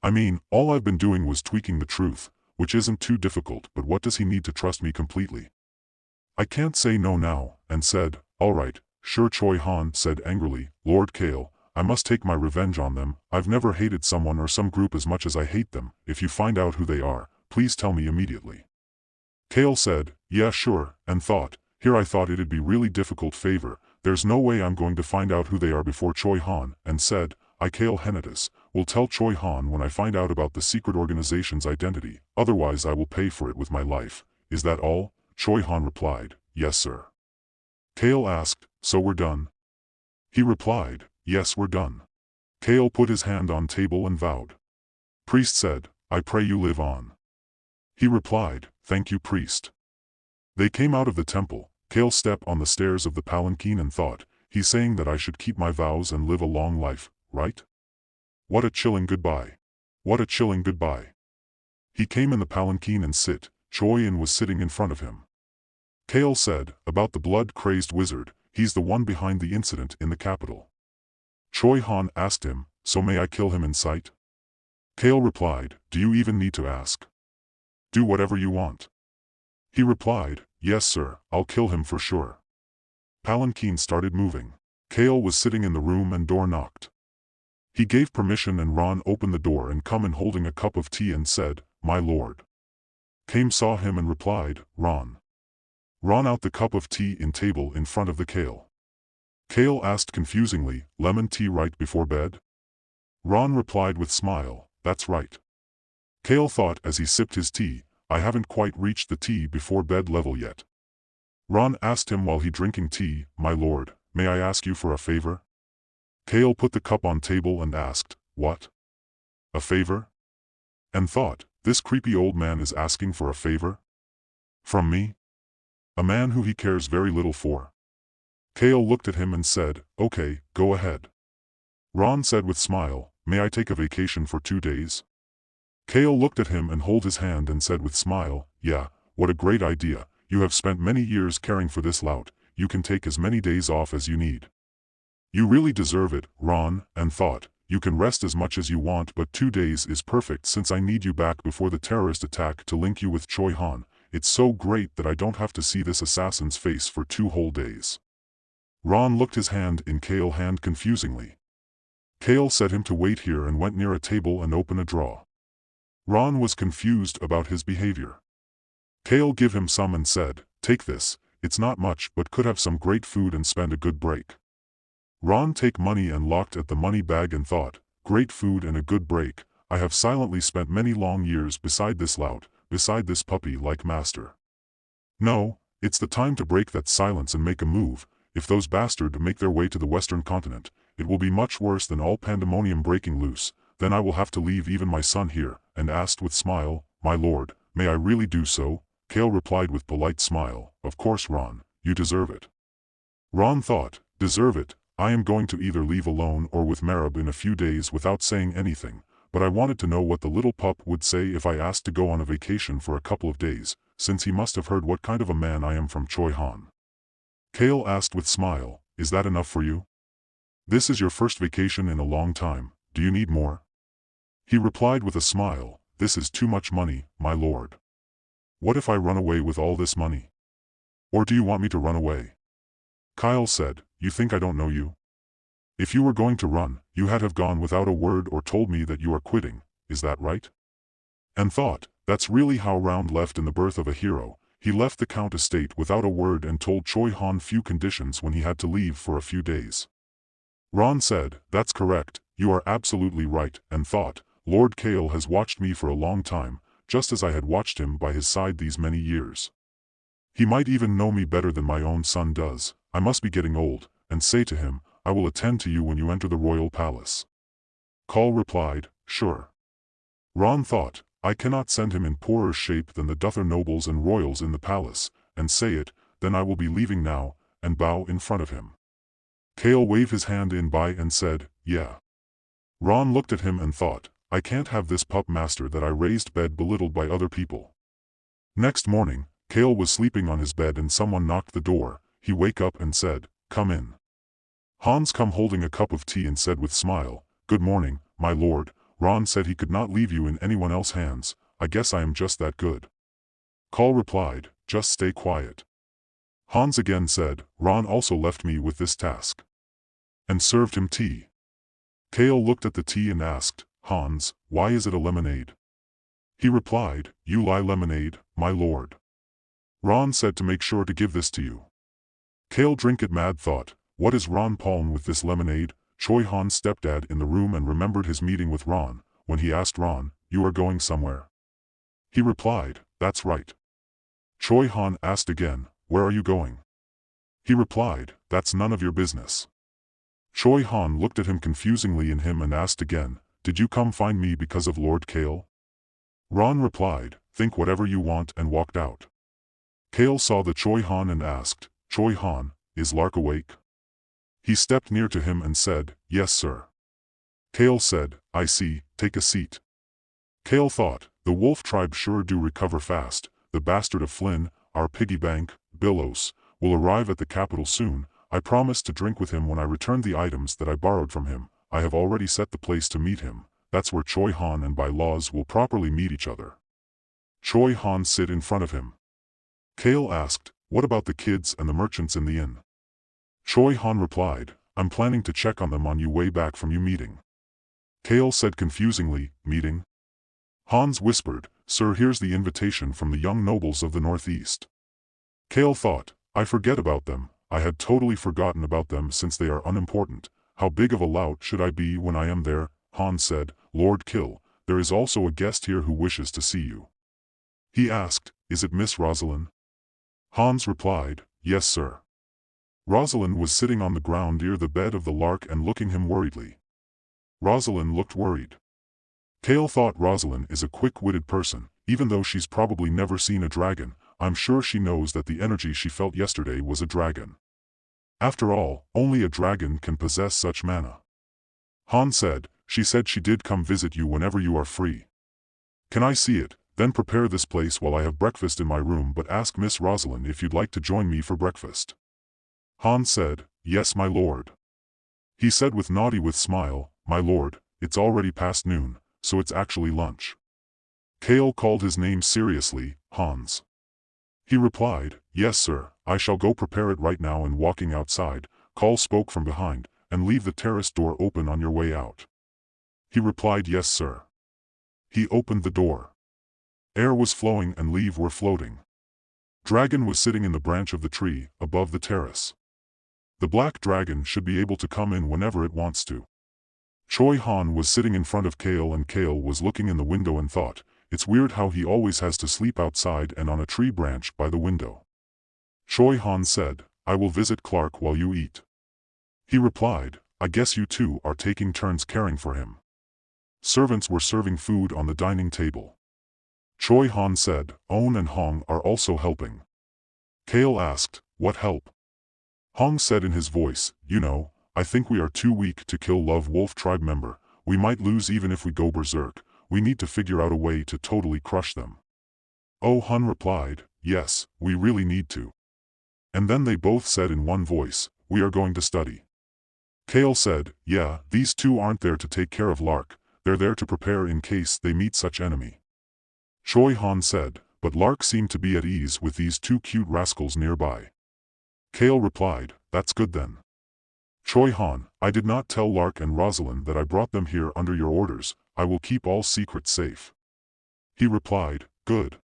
I mean, all I've been doing was tweaking the truth, which isn't too difficult, but what does he need to trust me completely? I can't say no now, and said, "All right, sure." Choi Han said angrily, "Lord Cale, I must take my revenge on them. I've never hated someone or some group as much as I hate them. If you find out who they are, please tell me immediately." Cale said, "Yeah, sure," and thought, here I thought it'd be really difficult favor, there's no way I'm going to find out who they are before Choi Han, and said, "I, Cale Henituse, will tell Choi Han when I find out about the secret organization's identity, otherwise I will pay for it with my life. Is that all?" Choi Han replied, "Yes, sir." Cale asked, "So we're done?" He replied, "Yes, we're done." Cale put his hand on table and vowed. Priest said, "I pray you live on." He replied, "Thank you, priest." They came out of the temple. Cale stepped on the stairs of the palanquin and thought, he's saying that I should keep my vows and live a long life, right? What a chilling goodbye. What a chilling goodbye. He came in the palanquin and sit. Choi Han was sitting in front of him. Cale said, "About the blood-crazed wizard, he's the one behind the incident in the capital." Choi Han asked him, "So may I kill him in sight?" Cale replied, "Do you even need to ask? Do whatever you want." He replied, "Yes sir, I'll kill him for sure." Palanquin started moving. Cale was sitting in the room and door knocked. He gave permission and Ron opened the door and come in holding a cup of tea and said, "My lord." Came saw him and replied, "Ron." Ron out the cup of tea in table in front of the Cale. Cale asked confusingly, "Lemon tea right before bed?" Ron replied with smile, "That's right." Cale thought as he sipped his tea, I haven't quite reached the tea before bed level yet. Ron asked him while he drinking tea, "My lord, may I ask you for a favor?" Cale put the cup on table and asked, "What? A favor?" And thought, this creepy old man is asking for a favor? From me? A man who he cares very little for. Cale looked at him and said, "Okay, go ahead." Ron said with smile, "May I take a vacation for 2 days?" Cale looked at him and held his hand and said with smile, "Yeah, what a great idea, you have spent many years caring for this lout, you can take as many days off as you need." "You really deserve it, Ron," and thought, "You can rest as much as you want but 2 days is perfect since I need you back before the terrorist attack to link you with Choi Han, it's so great that I don't have to see this assassin's face for 2 whole days." Ron looked his hand in Cale's hand confusingly. Cale said him to wait here and went near a table and opened a drawer. Ron was confused about his behavior. Cale give him some and said, "Take this, it's not much but could have some great food and spend a good break." Ron take money and looked at the money bag and thought, great food and a good break, I have silently spent many long years beside this lout, beside this puppy-like master. No, it's the time to break that silence and make a move. If those bastards make their way to the western continent, it will be much worse than all pandemonium breaking loose, then I will have to leave even my son here, and asked with smile, "My lord, may I really do so?" Cale replied with polite smile, "Of course Ron, you deserve it." Ron thought, deserve it, I am going to either leave alone or with Marab in a few days without saying anything, but I wanted to know what the little pup would say if I asked to go on a vacation for a couple of days, since he must have heard what kind of a man I am from Choi Han. Cale asked with smile, "Is that enough for you? This is your first vacation in a long time, do you need more?" He replied with a smile, "This is too much money, my lord. What if I run away with all this money? Or do you want me to run away?" Cale said, "You think I don't know you? If you were going to run, you had have gone without a word or told me that you are quitting, is that right?" And thought, that's really how Round left in The Birth of a Hero. He left the Count estate without a word and told Choi Han few conditions when he had to leave for a few days. Ron said, "That's correct, you are absolutely right," and thought, Lord Cale has watched me for a long time, just as I had watched him by his side these many years. He might even know me better than my own son does. I must be getting old, and say to him, I will attend to you when you enter the royal palace. Cale replied, sure. Ron thought, I cannot send him in poorer shape than the other nobles and royals in the palace, and say it, then I will be leaving now, and bow in front of him. Cale waved his hand in by and said, yeah. Ron looked at him and thought, I can't have this pup master that I raised bed belittled by other people. Next morning, Cale was sleeping on his bed and someone knocked the door. He wake up and said, come in. Hans come holding a cup of tea and said with smile, good morning, my lord. Ron said he could not leave you in anyone else's hands. I guess I am just that good. Cale replied, just stay quiet. Hans again said, Ron also left me with this task. And served him tea. Cale looked at the tea and asked, Hans, why is it a lemonade? He replied, you lie lemonade, my lord. Ron said to make sure to give this to you. Cale drink it mad thought, what is Ron Palm with this lemonade? Choi Han's stepdad in the room and remembered his meeting with Ron, when he asked Ron, you are going somewhere? He replied, that's right. Choi Han asked again, where are you going? He replied, that's none of your business. Choi Han looked at him confusingly in him and asked again, did you come find me because of Lord Cale? Ron replied, think whatever you want and walked out. Cale saw the Choi Han and asked, Choi Han, is Lark awake? He stepped near to him and said, yes sir. Cale said, I see, take a seat. Cale thought, the wolf tribe sure do recover fast, the bastard of Flynn, our piggy bank, Billos, will arrive at the capital soon. I promised to drink with him when I returned the items that I borrowed from him. I have already set the place to meet him. That's where Choi Han and by laws will properly meet each other. Choi Han sit in front of him. Cale asked, what about the kids and the merchants in the inn? Choi Han replied, I'm planning to check on them on your way back from your meeting. Cale said confusingly, meeting? Hans whispered, sir, here's the invitation from the young nobles of the northeast. Cale thought, I forget about them. I had totally forgotten about them since they are unimportant. How big of a lout should I be when I am there? Hans said, Lord Cale, there is also a guest here who wishes to see you. He asked, is it Miss Rosalind? Hans replied, yes sir. Rosalind was sitting on the ground near the bed of the Lark and looking him worriedly. Rosalind looked worried. Cale thought Rosalind is a quick-witted person, even though she's probably never seen a dragon. I'm sure she knows that the energy she felt yesterday was a dragon. After all, only a dragon can possess such mana. Hans said, she said she did come visit you whenever you are free. Can I see it? Then prepare this place while I have breakfast in my room, but ask Miss Rosalind if you'd like to join me for breakfast. Hans said, yes my lord. He said with naughty with smile, my lord, it's already past noon, so it's actually lunch. Cale called his name seriously, Hans. He replied, yes sir, I shall go prepare it right now. And walking outside, Cale spoke from behind, and leave the terrace door open on your way out. He replied, yes sir. He opened the door. Air was flowing and leaves were floating. Dragon was sitting in the branch of the tree, above the terrace. The black dragon should be able to come in whenever it wants to. Choi Han was sitting in front of Cale and Cale was looking in the window and thought, it's weird how he always has to sleep outside and on a tree branch by the window. Choi Han said, I will visit Clark while you eat. He replied, I guess you two are taking turns caring for him. Servants were serving food on the dining table. Choi Han said, On and Hong are also helping. Cale asked, what help? Hong said in his voice, you know, I think we are too weak to kill Love Wolf tribe member. We might lose even if we go berserk. We need to figure out a way to totally crush them. Oh Han replied, yes, we really need to. And then they both said in one voice, we are going to study. Cale said, yeah, these two aren't there to take care of Lark, they're there to prepare in case they meet such enemy. Choi Han said, but Lark seemed to be at ease with these two cute rascals nearby. Cale replied, that's good then. Choi Han, I did not tell Lark and Rosalind that I brought them here under your orders. I will keep all secrets safe. He replied, good.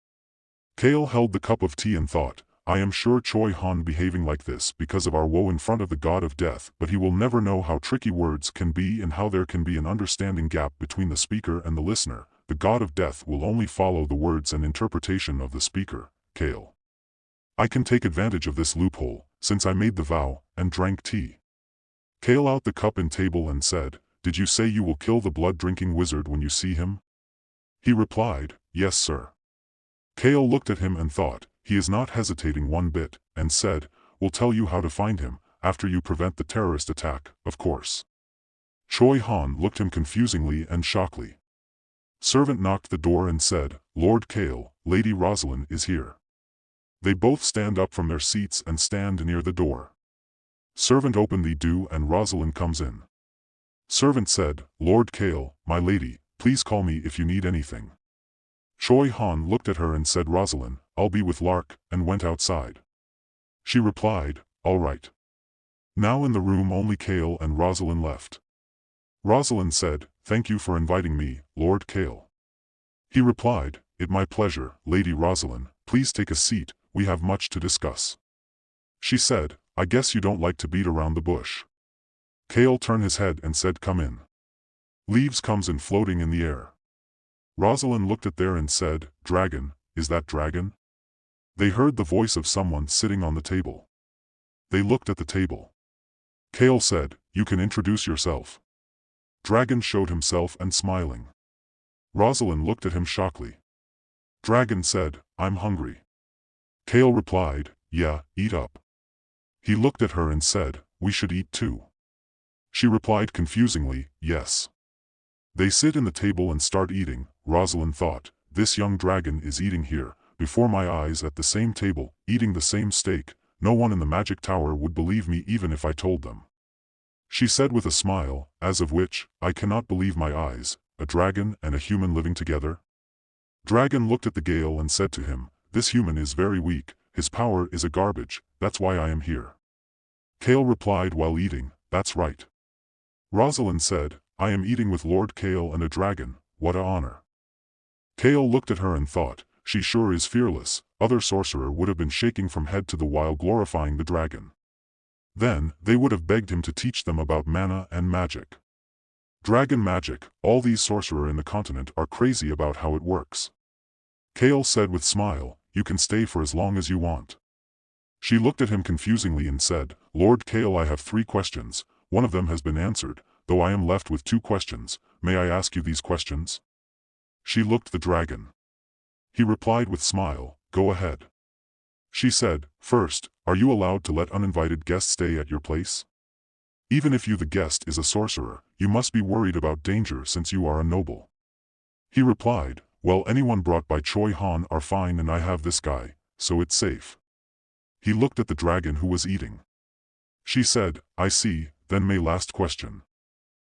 Cale held the cup of tea and thought, I am sure Choi Han behaving like this because of our woe in front of the god of death, but he will never know how tricky words can be and how there can be an understanding gap between the speaker and the listener. The god of death will only follow the words and interpretation of the speaker, Cale. I can take advantage of this loophole, since I made the vow, and drank tea. Cale out the cup and table and said, did you say you will kill the blood-drinking wizard when you see him? He replied, yes sir. Cale looked at him and thought, he is not hesitating one bit, and said, we'll tell you how to find him, after you prevent the terrorist attack, of course. Choi Han looked him confusingly and shockingly. Servant knocked the door and said, Lord Cale, Lady Rosalind is here. They both stand up from their seats and stand near the door. Servant opened the door and Rosalind comes in. Servant said, Lord Cale, my lady, please call me if you need anything. Choi Han looked at her and said, Rosalind, I'll be with Lark, and went outside. She replied, all right. Now in the room only Cale and Rosalind left. Rosalind said, thank you for inviting me, Lord Cale. He replied, it's my pleasure, Lady Rosalind, please take a seat, we have much to discuss. She said, I guess you don't like to beat around the bush. Cale turned his head and said, come in. Leaves comes in floating in the air. Rosalind looked at there and said, dragon, is that dragon? They heard the voice of someone sitting on the table. They looked at the table. Cale said, you can introduce yourself. Dragon showed himself and smiling. Rosalind looked at him shockingly. Dragon said, I'm hungry. Cale replied, yeah, eat up. He looked at her and said, we should eat too. She replied confusingly, yes. They sit in the table and start eating. Rosalind thought, this young dragon is eating here, before my eyes at the same table, eating the same steak. No one in the magic tower would believe me even if I told them. She said with a smile, as of which, I cannot believe my eyes, a dragon and a human living together. Dragon looked at the Gale and said to him, this human is very weak, his power is a garbage, that's why I am here. Cale replied while eating, that's right. Rosalind said, I am eating with Lord Cale and a dragon, what a honor. Cale looked at her and thought, she sure is fearless, other sorcerer would have been shaking from head to the while glorifying the dragon. Then, they would have begged him to teach them about mana and magic. Dragon magic, all these sorcerer in the continent are crazy about how it works. Cale said with smile, you can stay for as long as you want. She looked at him confusingly and said, Lord Cale, I have 3 questions, one of them has been answered, though I am left with 2 questions, may I ask you these questions? She looked at the dragon. He replied with smile, go ahead. She said, first, are you allowed to let uninvited guests stay at your place? Even if you the guest is a sorcerer, you must be worried about danger since you are a noble. He replied, well, anyone brought by Choi Han are fine and I have this guy, so it's safe. He looked at the dragon who was eating. She said, I see, then my last question.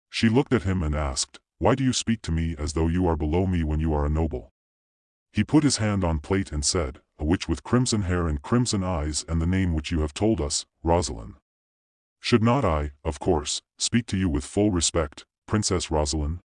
She looked at him and asked, why do you speak to me as though you are below me when you are a noble? He put his hand on plate and said, a witch with crimson hair and crimson eyes and the name which you have told us, Rosalind. Should not I, of course, speak to you with full respect, Princess Rosalind?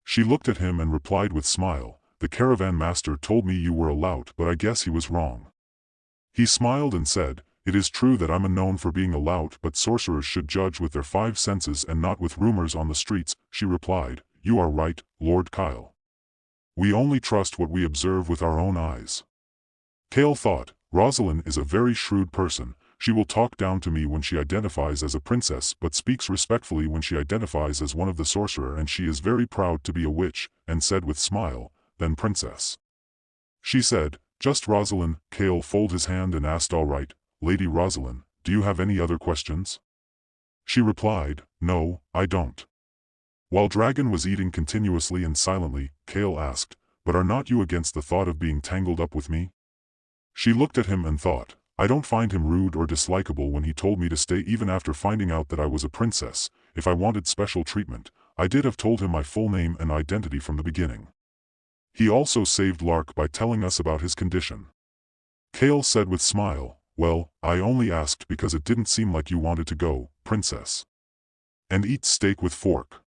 She looked at him and replied with smile, the caravan master told me you were a lout, but I guess he was wrong. He smiled and said, it is true that I'm known for being a lout, but sorcerers should judge with their 5 senses and not with rumors on the streets. She replied, you are right, Lord Cale. We only trust what we observe with our own eyes. Cale thought, Rosalind is a very shrewd person, she will talk down to me when she identifies as a princess but speaks respectfully when she identifies as one of the sorcerer, and she is very proud to be a witch, and said with smile, then princess. She said, just Rosalind. Cale folded his hand and asked, all right, Lady Rosalind, do you have any other questions? She replied, no, I don't. While Dragon was eating continuously and silently, Cale asked, but are not you against the thought of being tangled up with me? She looked at him and thought, I don't find him rude or dislikable when he told me to stay even after finding out that I was a princess. If I wanted special treatment, I did have told him my full name and identity from the beginning. He also saved Lark by telling us about his condition. Cale said with smile, well, I only asked because it didn't seem like you wanted to go, princess. And eat steak with fork.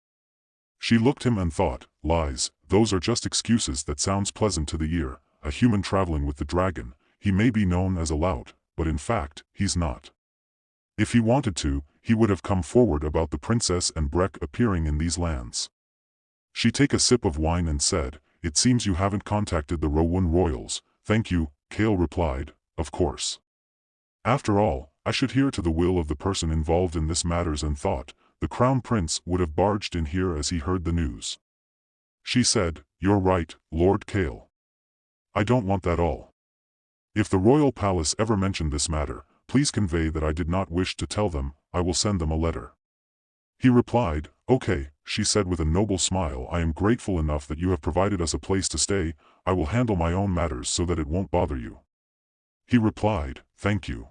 She looked him and thought, lies, those are just excuses that sounds pleasant to the ear, a human traveling with the dragon, he may be known as a lout, but in fact, he's not. If he wanted to, he would have come forward about the princess and Breck appearing in these lands. She took a sip of wine and said, it seems you haven't contacted the Rowan royals. Thank you, Cale replied, of course. After all, I should hear to the will of the person involved in this matters and thought, the crown prince would have barged in here as he heard the news. She said, you're right, Lord Cale. I don't want that all. If the royal palace ever mentioned this matter, please convey that I did not wish to tell them, I will send them a letter. He replied, okay, she said with a noble smile, I am grateful enough that you have provided us a place to stay, I will handle my own matters so that it won't bother you. He replied, thank you.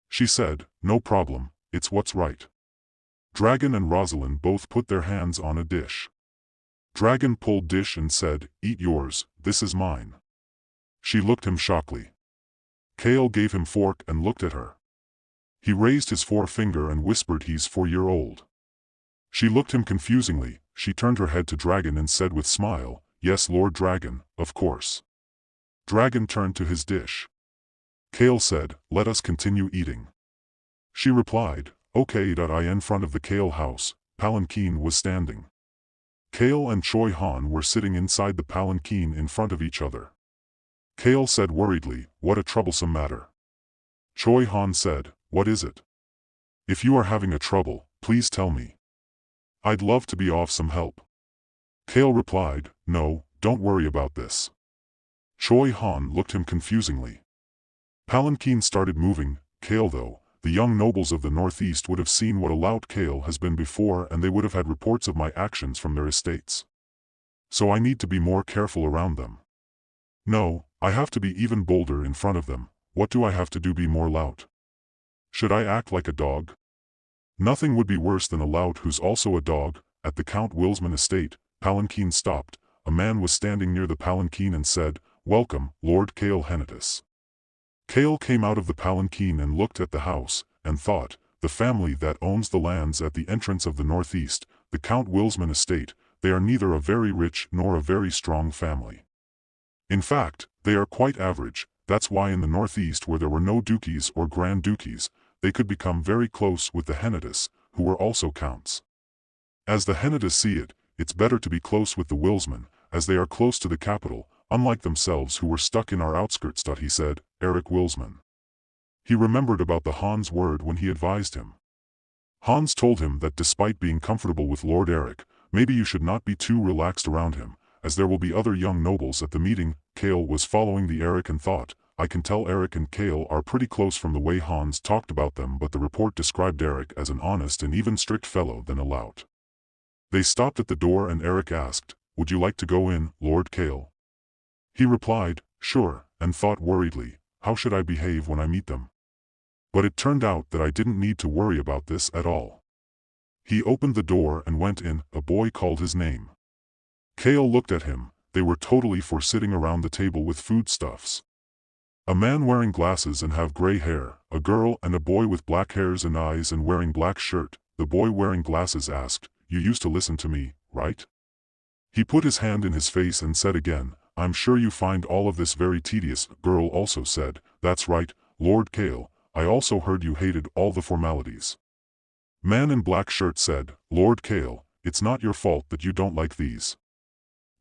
She said, no problem, it's what's right. Dragon and Rosalind both put their hands on a dish. Dragon pulled dish and said, eat yours, this is mine. She looked him shockingly. Cale gave him fork and looked at her. He raised his forefinger and whispered he's 4-year-old. She looked him confusingly, she turned her head to Dragon and said with smile, yes Lord Dragon, of course. Dragon turned to his dish. Cale said, let us continue eating. She replied, okay. In front of the Cale house, palanquin was standing. Cale and Choi Han were sitting inside the palanquin in front of each other. Cale said worriedly, what a troublesome matter. Choi Han said, what is it? If you are having a trouble, please tell me. I'd love to be of some help. Cale replied, no, don't worry about this. Choi Han looked him confusingly. Palanquin started moving. Cale though, the young nobles of the northeast would have seen what a lout Cale has been before and they would have had reports of my actions from their estates. So I need to be more careful around them. No, I have to be even bolder in front of them. What do I have to do be more lout? Should I act like a dog? Nothing would be worse than a lout who's also a dog. At the Count Wilsman estate, palanquin stopped. A man was standing near the palanquin and said, welcome, Lord Cale Henituse. Cale came out of the palanquin and looked at the house, and thought, the family that owns the lands at the entrance of the northeast, the Count Wilsman estate, they are neither a very rich nor a very strong family. In fact, they are quite average. That's why in the northeast where there were no dukies or grand dukies, they could become very close with the Henituse, who were also counts. As the Henituse see it, it's better to be close with the Wilsman, as they are close to the capital, unlike themselves who were stuck in our outskirts. He said, Eric Wilsman. He remembered about the Hans word when he advised him. Hans told him that despite being comfortable with Lord Eric, maybe you should not be too relaxed around him, as there will be other young nobles at the meeting. Cale was following the Eric and thought, I can tell Eric and Cale are pretty close from the way Hans talked about them, but the report described Eric as an honest and even strict fellow than a lout. They stopped at the door and Eric asked, would you like to go in, Lord Cale? He replied, sure, and thought worriedly, how should I behave when I meet them? But it turned out that I didn't need to worry about this at all. He opened the door and went in. A boy called his name. Cale looked at him. They were totally for sitting around the table with foodstuffs. A man wearing glasses and have gray hair, a girl and a boy with black hairs and eyes and wearing black shirt. The boy wearing glasses asked, you used to listen to me, right? He put his hand in his face and said again, I'm sure you find all of this very tedious. Girl also said, that's right, Lord Cale, I also heard you hated all the formalities. Man in black shirt said, Lord Cale, it's not your fault that you don't like these.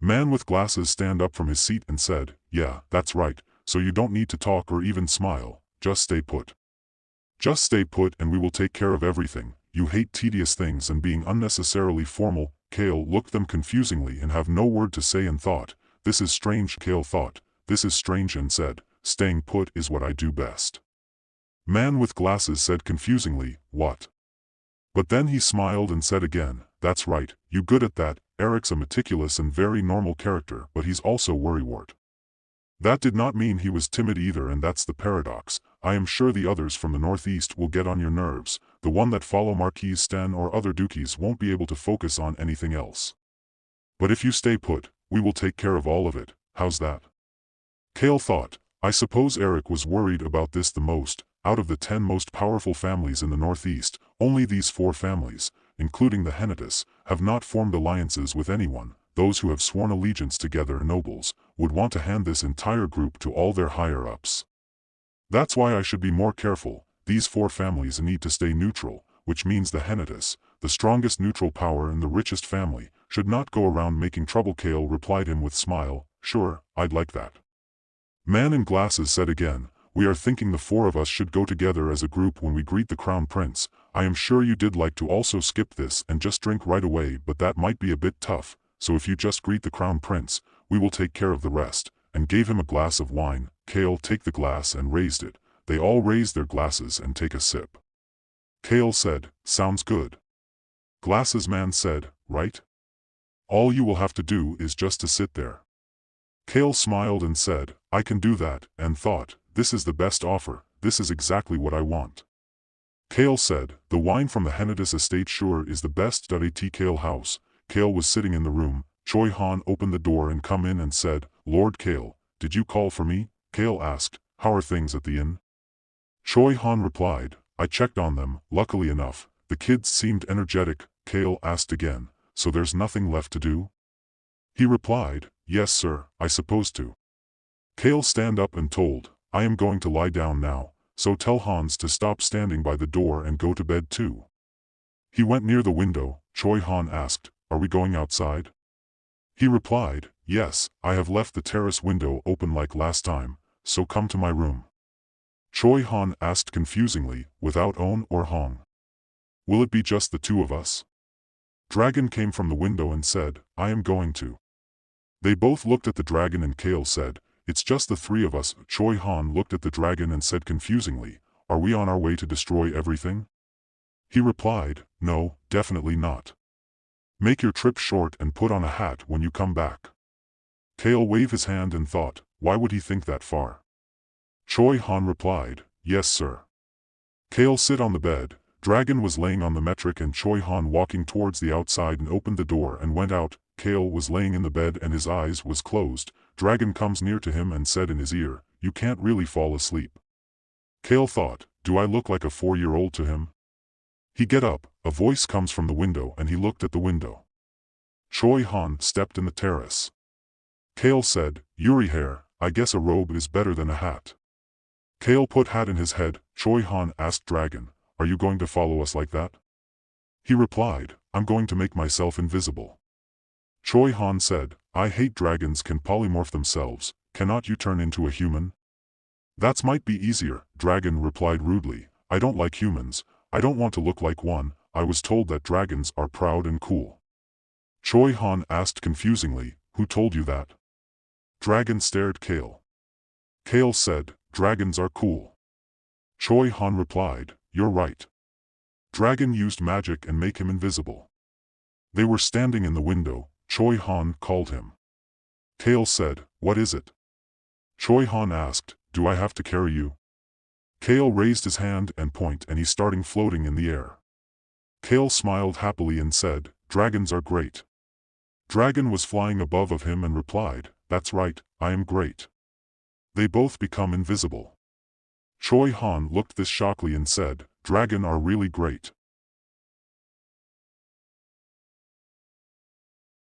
Man with glasses stand up from his seat and said, yeah, that's right, so you don't need to talk or even smile, just stay put. Just stay put and we will take care of everything. You hate tedious things and being unnecessarily formal. Cale looked them confusingly and have no word to say and thought, this is strange. Cale thought, this is strange and said, staying put is what I do best. Man with glasses said confusingly, what? But then he smiled and said again, that's right, you good at that. Eric's a meticulous and very normal character, but he's also worrywart. That did not mean he was timid either, and that's the paradox. I am sure the others from the northeast will get on your nerves. The one that follow Marquis Sten or other dukies won't be able to focus on anything else. But if you stay put, we will take care of all of it, how's that? Cale thought, I suppose Eric was worried about this the most. Out of the 10 most powerful families in the Northeast, only these 4 families, including the Henituse, have not formed alliances with anyone. Those who have sworn allegiance together, nobles, would want to hand this entire group to all their higher-ups. That's why I should be more careful. These 4 families need to stay neutral, which means the Henituse, the strongest neutral power and the richest family, should not go around making trouble. Cale replied him with smile, sure, I'd like that. Man in glasses said again, we are thinking the 4 of us should go together as a group when we greet the Crown Prince. I am sure you did like to also skip this and just drink right away, but that might be a bit tough, so if you just greet the Crown Prince, we will take care of the rest, and gave him a glass of wine. Cale take the glass and raised it. They all raised their glasses and take a sip. Cale said, sounds good. Glasses man said, right? All you will have to do is just to sit there. Cale smiled and said, I can do that, and thought, this is the best offer, this is exactly what I want. Cale said, the wine from the Henituse estate sure is the best. At Cale house. Cale was sitting in the room. Choi Han opened the door and come in and said, Lord Cale, did you call for me? Cale asked, how are things at the inn? Choi Han replied, I checked on them, luckily enough, the kids seemed energetic. Cale asked again, so there's nothing left to do? He replied, yes sir, I suppose to. Cale stand up and told, I am going to lie down now, so tell Hans to stop standing by the door and go to bed too. He went near the window. Choi Han asked, are we going outside? He replied, yes, I have left the terrace window open like last time, so come to my room. Choi Han asked confusingly, without On or Hong. Will it be just the 2 of us? Dragon came from the window and said, I am going to. They both looked at the dragon and Cale said, it's just the 3 of us. Choi Han looked at the dragon and said confusingly, are we on our way to destroy everything? He replied, no, definitely not. Make your trip short and put on a hat when you come back. Cale waved his hand and thought, why would he think that far? Choi Han replied, yes sir. Cale sit on the bed. Dragon was laying on the metric and Choi Han walking towards the outside and opened the door and went out. Cale was laying in the bed and his eyes was closed. Dragon comes near to him and said in his ear, you can't really fall asleep. Cale thought, do I look like a 4-year-old to him? He get up, a voice comes from the window and he looked at the window. Choi Han stepped in the terrace. Cale said, Yuri hair, I guess a robe is better than a hat. Cale put hat in his head. Choi Han asked Dragon, are you going to follow us like that? He replied, I'm going to make myself invisible. Choi Han said, I hate dragons can polymorph themselves, cannot you turn into a human? That might be easier. Dragon replied rudely, I don't like humans, I don't want to look like one, I was told that dragons are proud and cool. Choi Han asked confusingly, who told you that? Dragon stared Cale. Cale said, dragons are cool. Choi Han replied, you're right. Dragon used magic and make him invisible. They were standing in the window. Choi Han called him. Cale said, what is it? Choi Han asked, do I have to carry you? Cale raised his hand and point and he starting floating in the air. Cale smiled happily and said, dragons are great. Dragon was flying above of him and replied, that's right, I am great. They both become invisible. Choi Han looked this shockingly and said, dragon are really great.